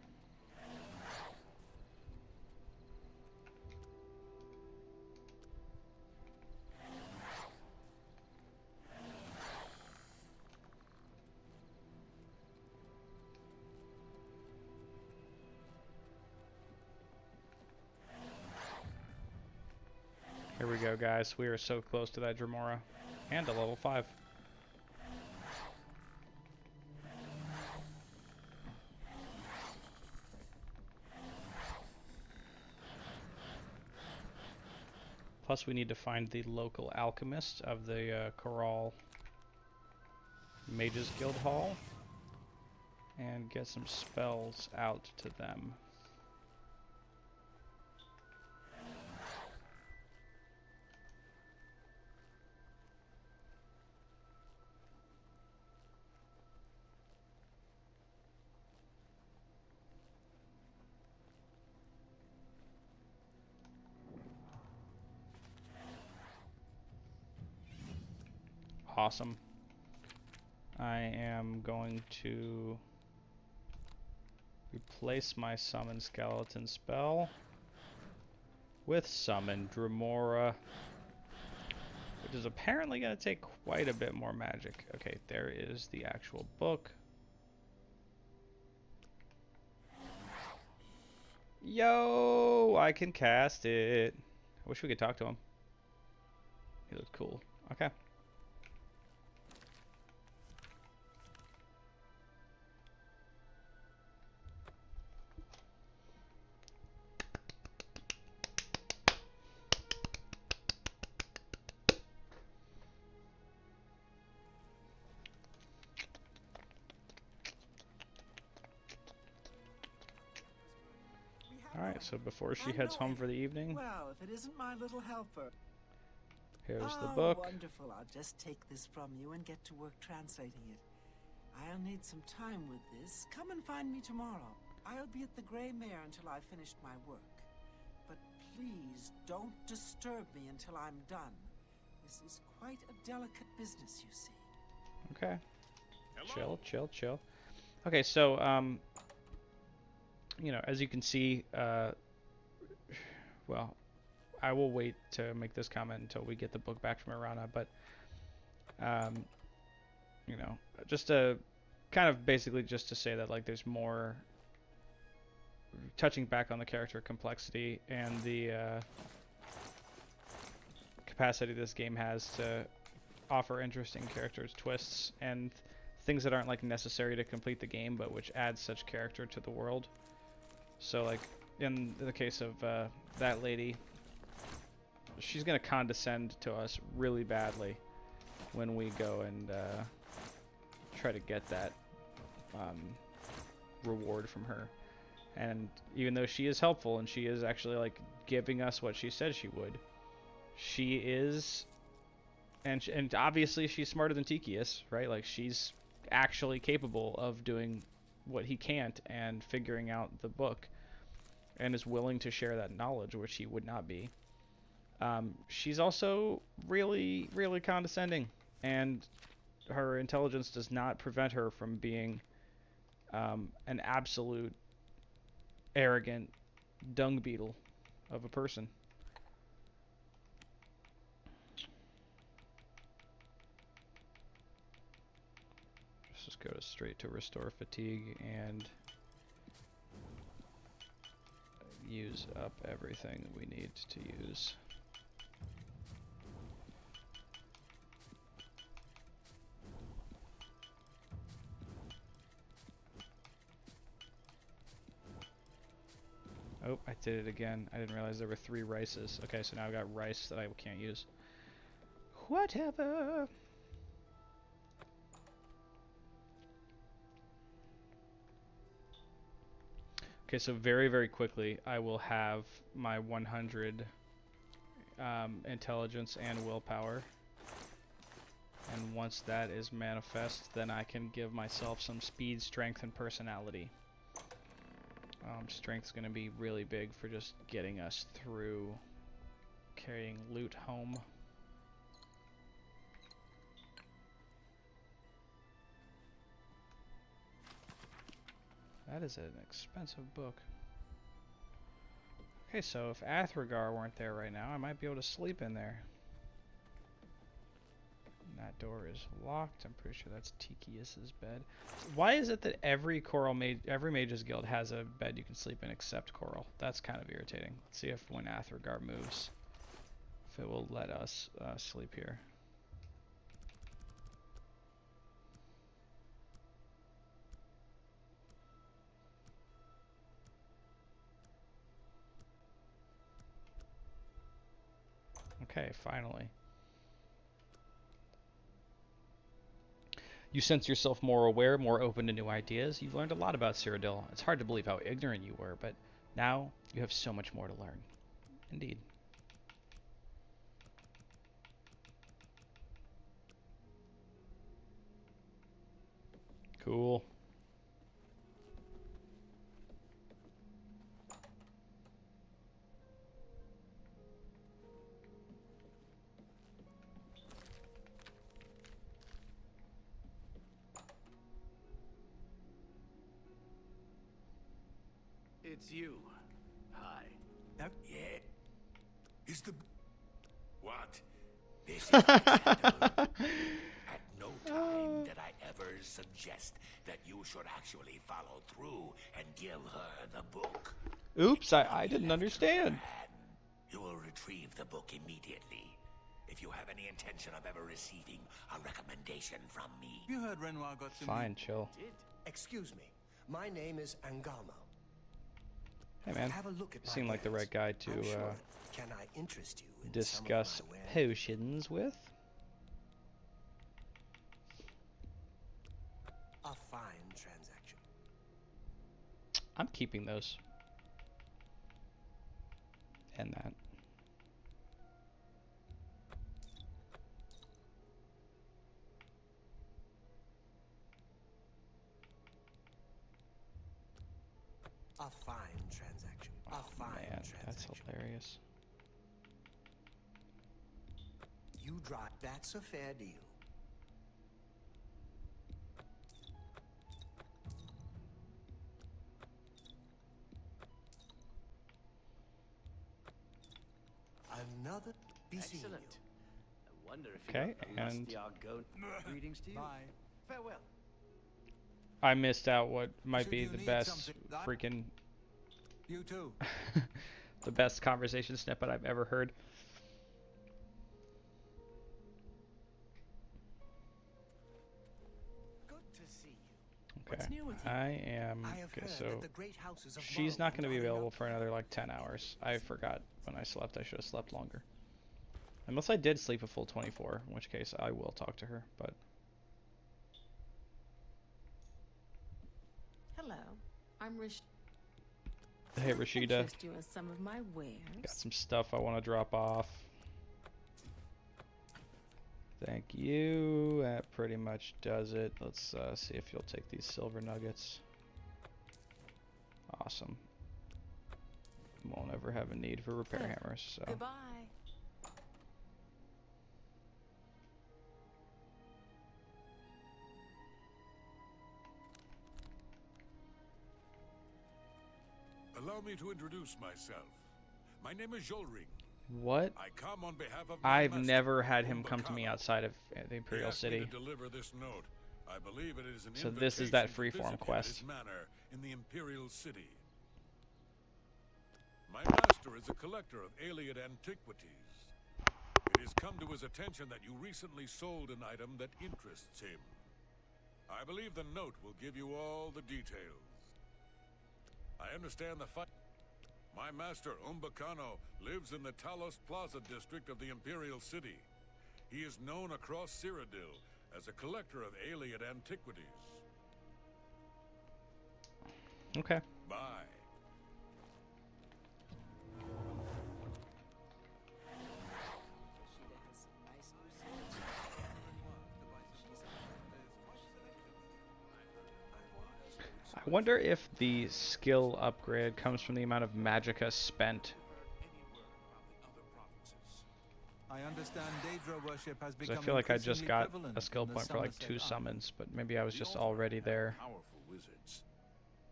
Here we go, guys. We are so close to that Dremora. And a level 5. Plus, we need to find the local alchemist of the Corral Mages Guild Hall and get some spells out to them. Awesome. I am going to replace my Summon Skeleton spell with Summon Dremora, which is apparently going to take quite a bit more magic. Okay, there is the actual book. Yo, I can cast it. I wish we could talk to him. He looks cool. Okay. Alright, so before she heads home for the evening, well, if it isn't my little helper. Here's the book. Wonderful. I'll just take this from you and get to work translating it. I'll need some time with this. Come and find me tomorrow. I'll be at the Grey Mare until I've finished my work. But please don't disturb me until I'm done. This is quite a delicate business, you see. Okay. Chill. Okay, so, you know, as you can see, well, I will wait to make this comment until we get the book back from Arana, but, you know, just to kind of basically just to say that, like, there's more touching back on the character complexity and the capacity this game has to offer interesting characters, twists, and things that aren't like necessary to complete the game, but which adds such character to the world. So like in the case of that lady, she's gonna condescend to us really badly when we go and try to get that reward from her. And even though she is helpful and she is actually like giving us what she said she would, she is, and obviously she's smarter than Tikius, right? Like she's actually capable of doing what he can't and figuring out the book, and is willing to share that knowledge, which he would not be. She's also really, really condescending, and her intelligence does not prevent her from being an absolute arrogant dung beetle of a person. Let's just go straight to restore fatigue and use up everything we need to use. Oh, I did it again. I didn't realize there were 3 rices. Okay, so now I've got rice that I can't use. Whatever. Okay, so very, very quickly, I will have my 100 intelligence and willpower. And once that is manifest, then I can give myself some speed, strength, and personality. Strength's going to be really big for just getting us through carrying loot home. That is an expensive book. Okay, so if Athragar weren't there right now, I might be able to sleep in there. And that door is locked. I'm pretty sure that's Tikius's bed. Why is it that every Mage's Guild has a bed you can sleep in except Coral? That's kind of irritating. Let's see if when Athragar moves, if it will let us sleep here. Okay, finally. You sense yourself more aware, more open to new ideas. You've learned a lot about Cyrodiil. It's hard to believe how ignorant you were, but now you have so much more to learn. Indeed. Cool. It's you. Hi. Yeah. Is the... What? This is unacceptable. At no time did I ever suggest that you should actually follow through and give her the book. Oops, I didn't understand. You will retrieve the book immediately. If you have any intention of ever receiving a recommendation from me. You heard Renoir got to Fine, chill. Excuse me. My name is Angalmo. Hey man, Have a look at you seem like the right guy to sure. Can I interest you in discuss some of my potions with. A fine transaction. I'm keeping those. And that. A fine transaction. A fine Man, transaction. that's hilarious. You drive. That's a fair deal. Another Excellent. I wonder if Okay, you got and the goat. Greetings to you. Bye. Farewell. I missed out what might Should be you the need best something, freaking You too. the best conversation snippet I've ever heard. Good to see you. Okay, What's new with you? I am. I have Okay, heard so that the great houses of she's not going to be Morrowind are available up- for another like 10 hours. I forgot when I slept. I should have slept longer. Unless I did sleep a full 24, in which case I will talk to her. But Hello, I'm Rish. hey, Rashida, Interest you in some of my wares. got some stuff I want to drop off. Thank you. That pretty much does it. Let's see if you'll take these silver nuggets. Awesome. Won't ever have a need for repair hammers. So. Goodbye. Allow me to introduce myself. My name is Jolring. What? I come on behalf of my I've master, never had him come to me Umbacano. outside of the He Imperial asked me City. to deliver this note. I believe it is an So this is that invitation to freeform visit quest. his manor in the Imperial City. My master is a collector of alien antiquities. It has come to his attention that you recently sold an item that interests him. I believe the note will give you all the details. I understand the fight. My master, Umbacano, lives in the Talos Plaza district of the Imperial City. He is known across Cyrodiil as a collector of alien antiquities. Okay. Bye. I wonder if the skill upgrade comes from the amount of magicka spent. I understand Daedra worship has 'Cause become I feel like I just increasingly got prevalent a skill in the point for like Somerset 2 Isles. summons, but maybe I was just already there. Powerful wizards.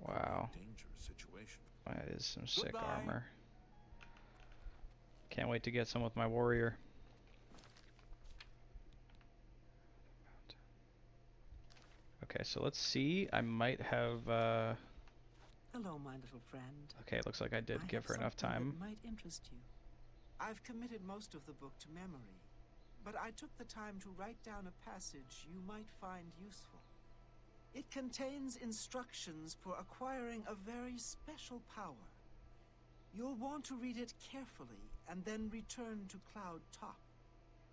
Wow. Dangerous situation. That is some sick Goodbye. armor. Can't wait to get some with my warrior. Okay, so let's see. I might have. Hello, my little friend. Okay, looks like I did I give have her enough something time. that might interest you. I've committed most of the book to memory, but I took the time to write down a passage you might find useful. It contains instructions for acquiring a very special power. You'll want to read it carefully and then return to Cloud Top.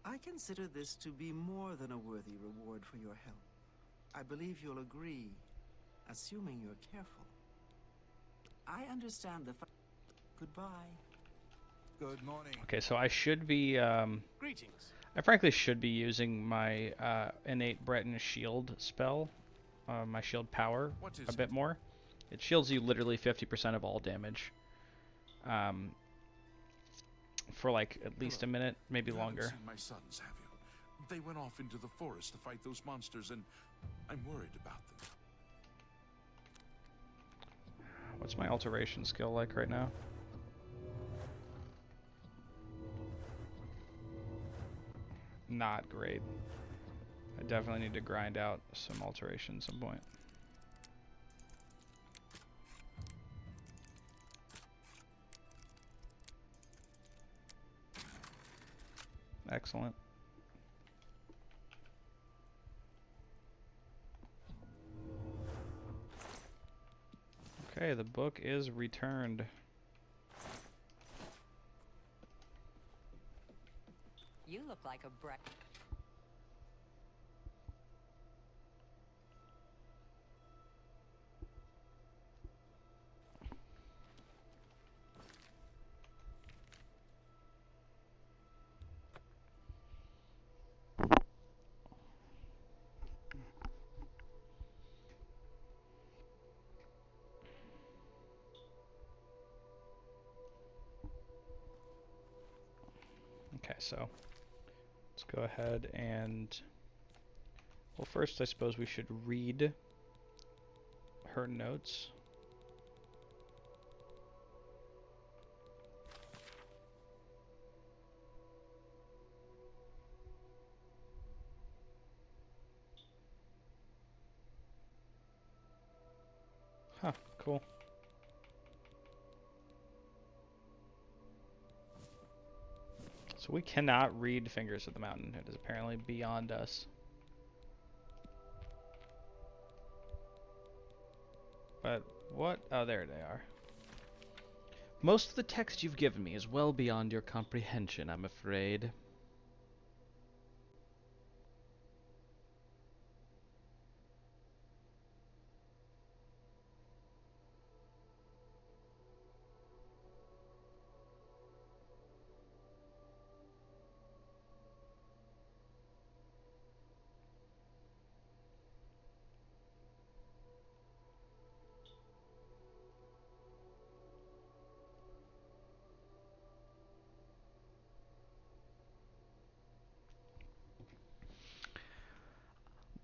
I consider this to be more than a worthy reward for your help. I believe you'll agree, assuming you're careful. I understand the Goodbye. Good morning. Okay, so I should be. Greetings. I frankly should be using my innate Breton shield spell, my shield power, What is a bit more. It shields you literally 50% of all damage. For like at least a minute, maybe You longer. haven't seen my sons, have you? They went off into the forest to fight those monsters, and I'm worried about them. What's my alteration skill like right now? Not great. I definitely need to grind out some alteration at some point. Excellent. Okay, the book is returned. You look like a bright. so let's go ahead and... Well, first I suppose we should read her notes. Huh, cool. So we cannot read Fingers of the Mountain. It is apparently beyond us. But what? Oh, there they are. Most of the text you've given me is well beyond your comprehension, I'm afraid.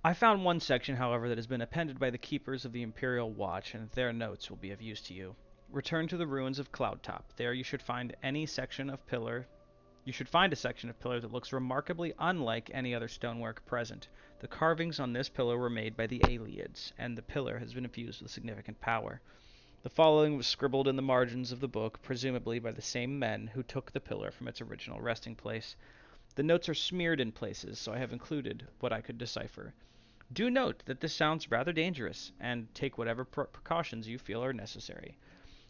I found one section, however, that has been appended by the keepers of the Imperial Watch, and their notes will be of use to you. Return to the ruins of Cloudtop. There you should find a section of pillar that looks remarkably unlike any other stonework present. The carvings on this pillar were made by the Aelids, and the pillar has been infused with significant power. The following was scribbled in the margins of the book, presumably by the same men who took the pillar from its original resting place. The notes are smeared in places, so I have included what I could decipher. Do note that this sounds rather dangerous, and take whatever precautions you feel are necessary.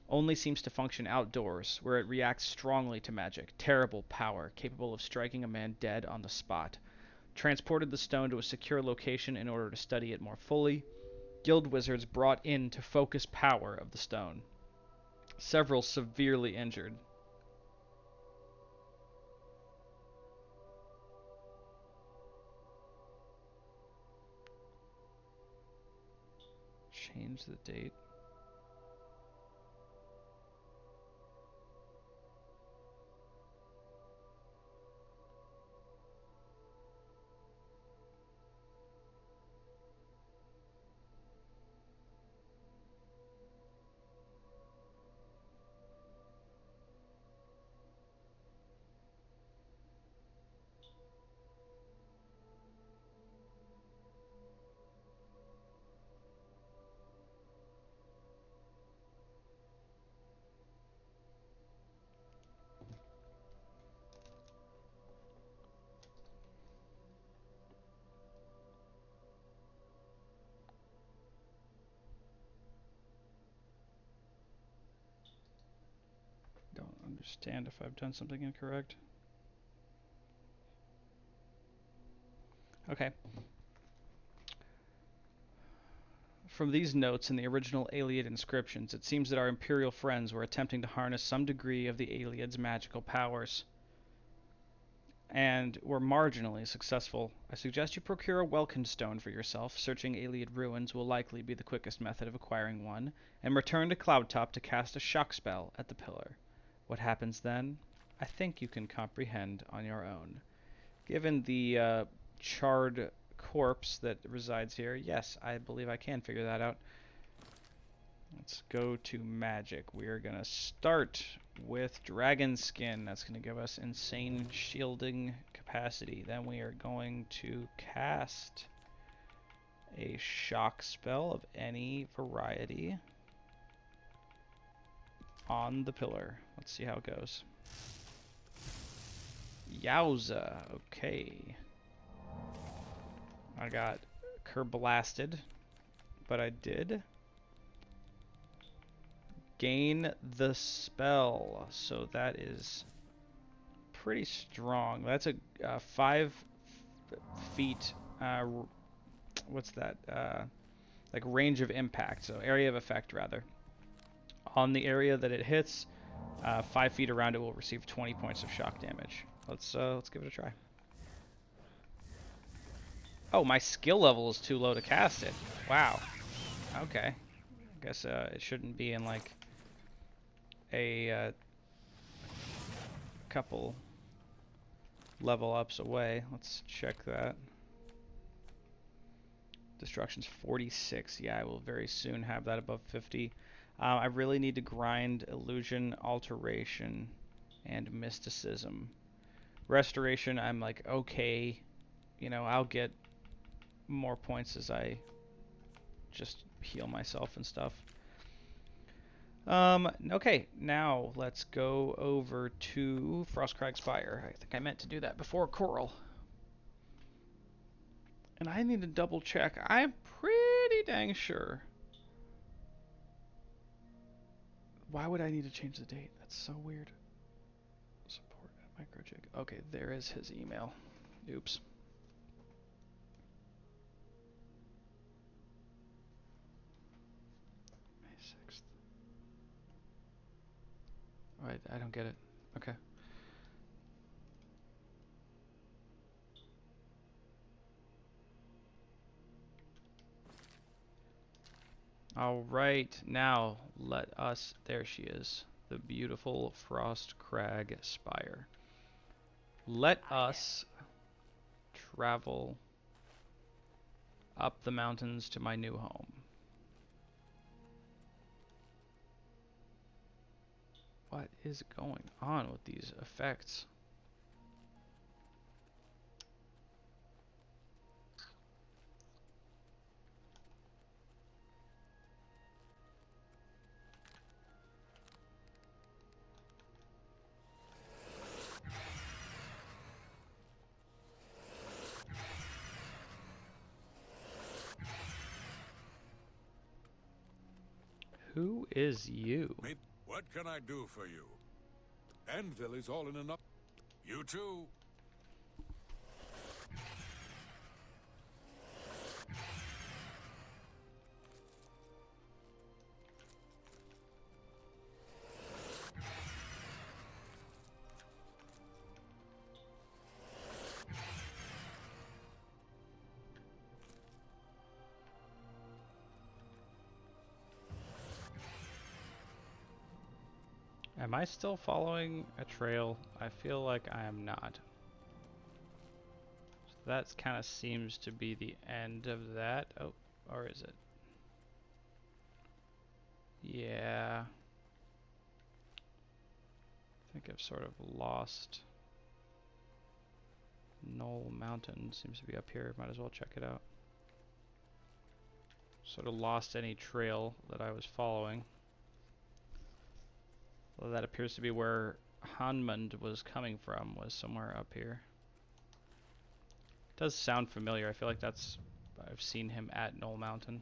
Only seems to function outdoors, where it reacts strongly to magic. Terrible power, capable of striking a man dead on the spot. Transported the stone to a secure location in order to study it more fully. Guild wizards brought in to focus power of the stone. Several severely injured. Change the date. Don't understand if I've done something incorrect. Okay. From these notes and the original Aeliad inscriptions, it seems that our Imperial friends were attempting to harness some degree of the Aeliad's magical powers, and were marginally successful. I suggest you procure a welkin stone for yourself. Searching Aeliad ruins will likely be the quickest method of acquiring one, and return to Cloudtop to cast a shock spell at the pillar. What happens then, I think you can comprehend on your own. Given the charred corpse that resides here, yes, I believe I can figure that out. Let's go to magic. We are going to start with dragon skin. That's going to give us insane shielding capacity. Then we are going to cast a shock spell of any variety on the pillar. Let's see how it goes. Yowza. Okay. I got Kerblasted, but I did gain the spell, so that is pretty strong. That's a 5 feet, what's that, like range of impact, so area of effect rather. On the area that it hits, 5 feet around it will receive 20 points of shock damage. Let's give it a try. Oh, my skill level is too low to cast it. Wow. Okay. I guess it shouldn't be in like a couple level ups away. Let's check that. Destruction's 46. Yeah, I will very soon have that above 50. I really need to grind illusion, alteration, and mysticism. Restoration, I'm like, okay, you know, I'll get more points as I just heal myself and stuff. Okay, now let's go over to Frostcrag Spire. I think I meant to do that before Coral. And I need to double check. I'm pretty dang sure. Why would I need to change the date? That's so weird. Support at Microjig. Okay, there is his email. Oops. May 6th. Wait, I don't get it. Okay. Alright, now let us, there she is, the beautiful Frostcrag Spire. Let us travel up the mountains to my new home. What is going on with these effects? Who is you? What can I do for you? Anvil is all in enough. You too. Am I still following a trail? I feel like I am not. So that kind of seems to be the end of that. Oh, or is it? Yeah. I think I've sort of lost. Knoll Mountain seems to be up here. Might as well check it out. Sort of lost any trail that I was following. Well, that appears to be where Hanmund was coming from, was somewhere up here. Does sound familiar. I feel like I've seen him at Knoll Mountain.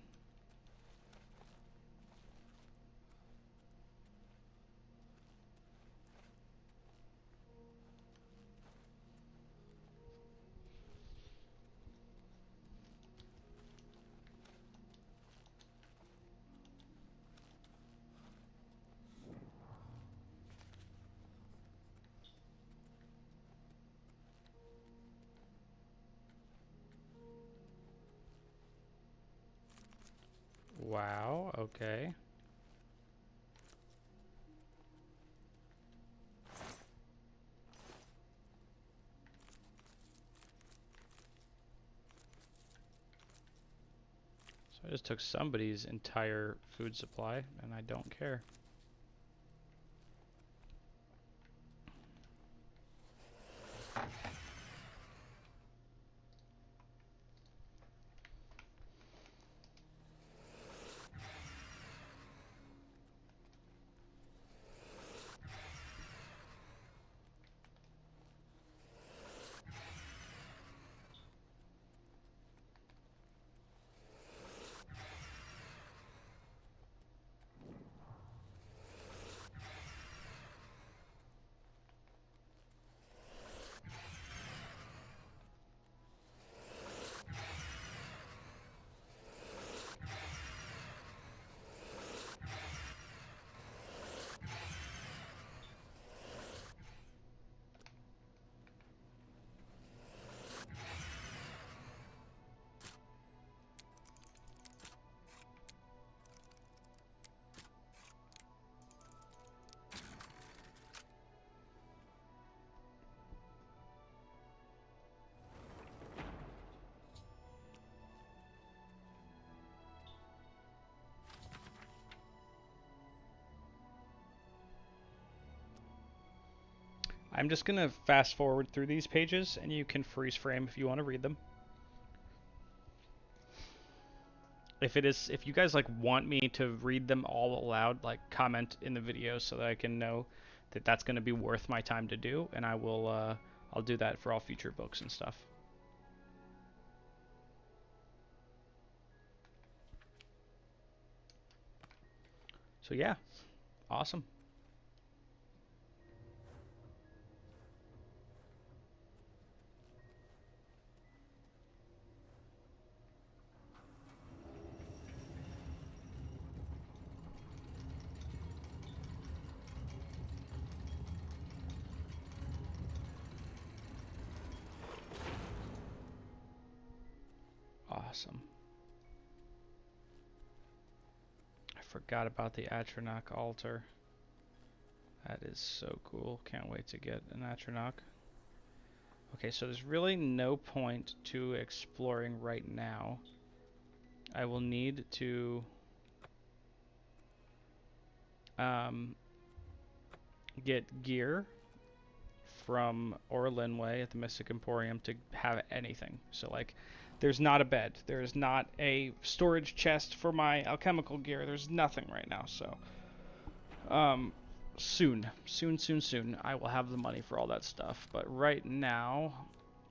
Wow, okay. So I just took somebody's entire food supply, and I don't care. I'm just gonna fast forward through these pages, and you can freeze frame if you want to read them. If you guys like want me to read them all aloud, like comment in the video so that I can know that that's gonna be worth my time to do, and I'll do that for all future books and stuff. So yeah, awesome. Awesome. I forgot about the Atronach altar. That is so cool. Can't wait to get an Atronach. Okay, so there's really no point to exploring right now. I will need to get gear from Orlinway at the Mystic Emporium to have anything. So like, there's not a bed. There's not a storage chest for my alchemical gear. There's nothing right now. So soon, I will have the money for all that stuff. But right now,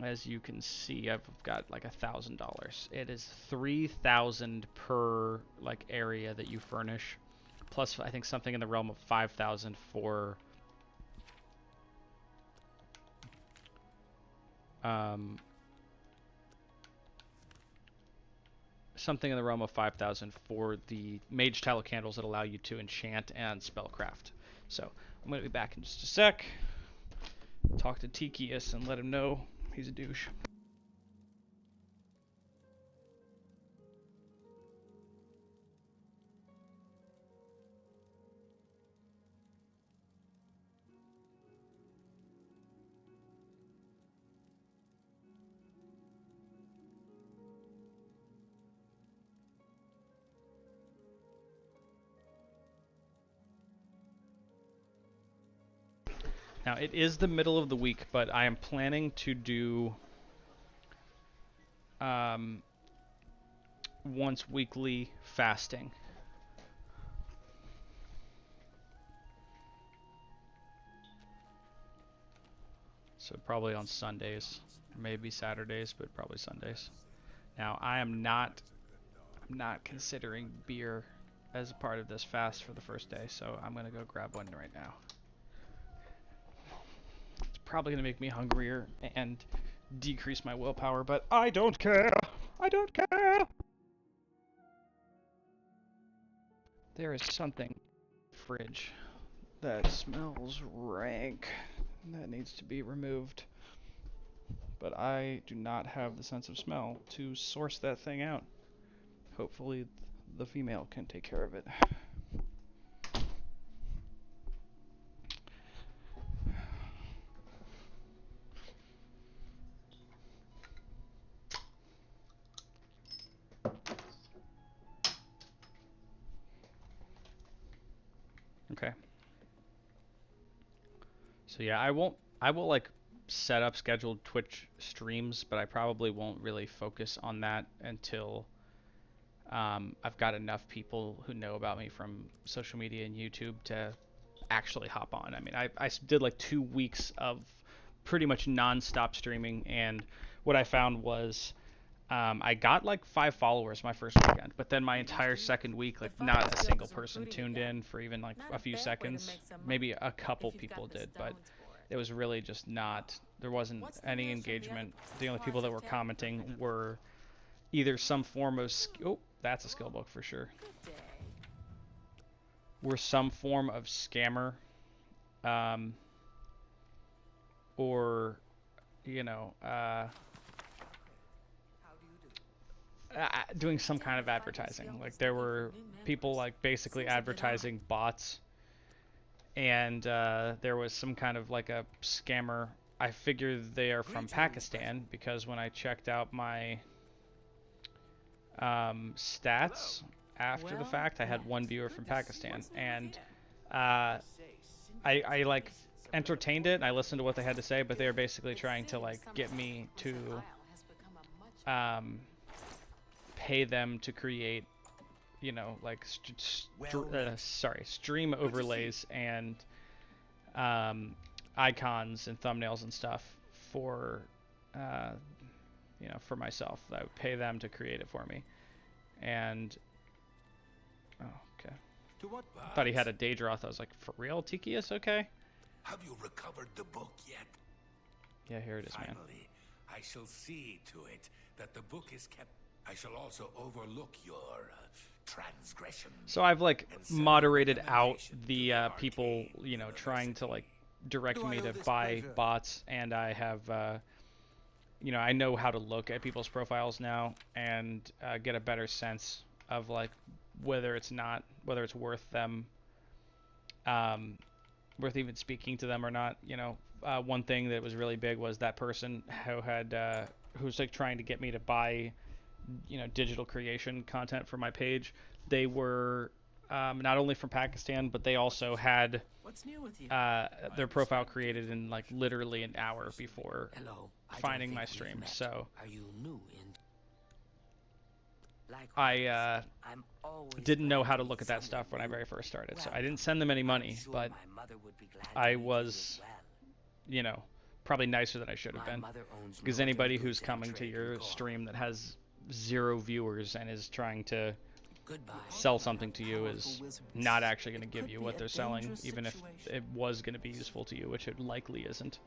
as you can see, I've got like $1,000. It is 3,000 per like area that you furnish, plus I think something in the realm of 5,000 for something in the realm of 5,000 for the mage tallow candles that allow you to enchant and spellcraft. So I'm going to be back in just a sec. Talk to Tikius and let him know he's a douche. Now, it is the middle of the week, but I am planning to do once weekly fasting. So probably on Sundays, or maybe Saturdays, but probably Sundays. Now, I'm not considering beer as a part of this fast for the first day, so I'm gonna go grab one right now. Probably going to make me hungrier and decrease my willpower, but I don't care. I don't care. There is something in the fridge that smells rank that needs to be removed, but I do not have the sense of smell to source that thing out. Hopefully the female can take care of it. Okay. So yeah, I will like set up scheduled Twitch streams, but I probably won't really focus on that until I've got enough people who know about me from social media and YouTube to actually hop on. I mean, I did like 2 weeks of pretty much non-stop streaming, and what I found was I got like 5 followers my first weekend, but then my entire second week, like not a single person tuned in for even like a few seconds. Maybe a couple people did, but it was really just not, there wasn't any engagement. The only people that were commenting were either some form of, oh, that's a skill book for sure. Were some form of scammer, or, you know, doing some kind of advertising. Like there were people like basically advertising bots, and there was some kind of like a scammer. I figured they are from Pakistan because when I checked out my stats after the fact, I had 1 viewer from Pakistan, and I like entertained it. I listened to what they had to say, but they were basically trying to like get me to pay them to create, you know, like stream overlays and icons and thumbnails and stuff for you know, for myself. I would pay them to create it for me. And oh, okay. I thought he had a Daedroth. I was like, for real, Tikius? Okay. Have you recovered the book yet? Yeah, here it is, man. Finally, I shall see to it that the book is kept. I shall also overlook your transgressions. So I've like moderated out the people, you know, trying to like direct me to buy bots, and I have, you know, I know how to look at people's profiles now and get a better sense of like whether it's worth them, worth even speaking to them or not. You know, one thing that was really big was that person who had, who's like trying to get me to buy, you know, digital creation content for my page. They were not only from Pakistan, but they also had their profile created in like literally an hour before finding my stream. So Are you new in? I didn't know how to look at that stuff when I very first started. So I didn't send them any money, but I was, you know, probably nicer than I should have been. Because anybody who's coming to your stream that has 0 viewers and is trying to sell something to you is not actually going to give you what they're selling, even if it was going to be useful to you, which it likely isn't.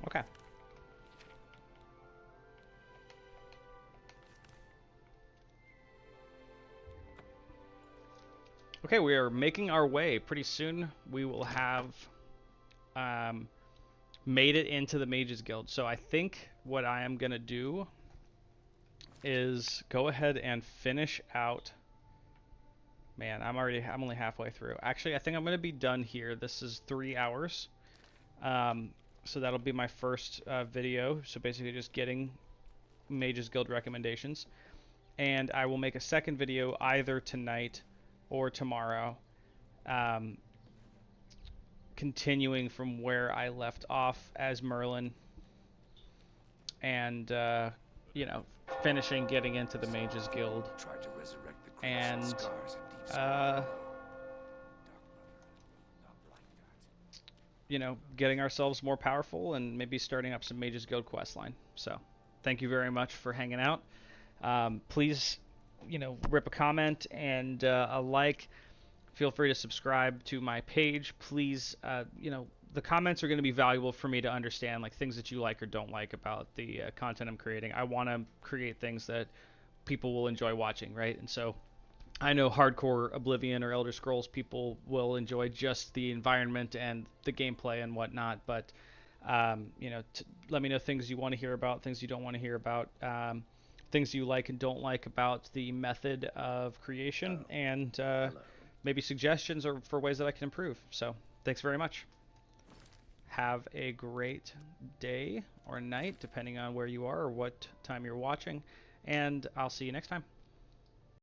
Okay. Okay, we are making our way. Pretty soon we will have made it into the Mages Guild. So I think what I am going to do is go ahead and finish out. Man, I'm only halfway through. Actually, I think I'm going to be done here. This is 3 hours. So that'll be my first video. So basically just getting Mages Guild recommendations. And I will make a second video either tonight or tomorrow, continuing from where I left off as Merlin, and you know, finishing getting into the Mages Guild, and you know, getting ourselves more powerful and maybe starting up some Mages Guild questline. So thank you very much for hanging out. Please, you know, rip a comment and a like. Feel free to subscribe to my page. Please, you know, the comments are going to be valuable for me to understand like things that you like or don't like about the content I'm creating. I want to create things that people will enjoy watching, right? And so I know hardcore Oblivion or Elder Scrolls people will enjoy just the environment and the gameplay and whatnot, but you know, let me know things you want to hear about, things you don't want to hear about, things you like and don't like about the method of creation, and maybe suggestions or for ways that I can improve. So thanks very much. Have a great day or night, depending on where you are or what time you're watching, and I'll see you next time.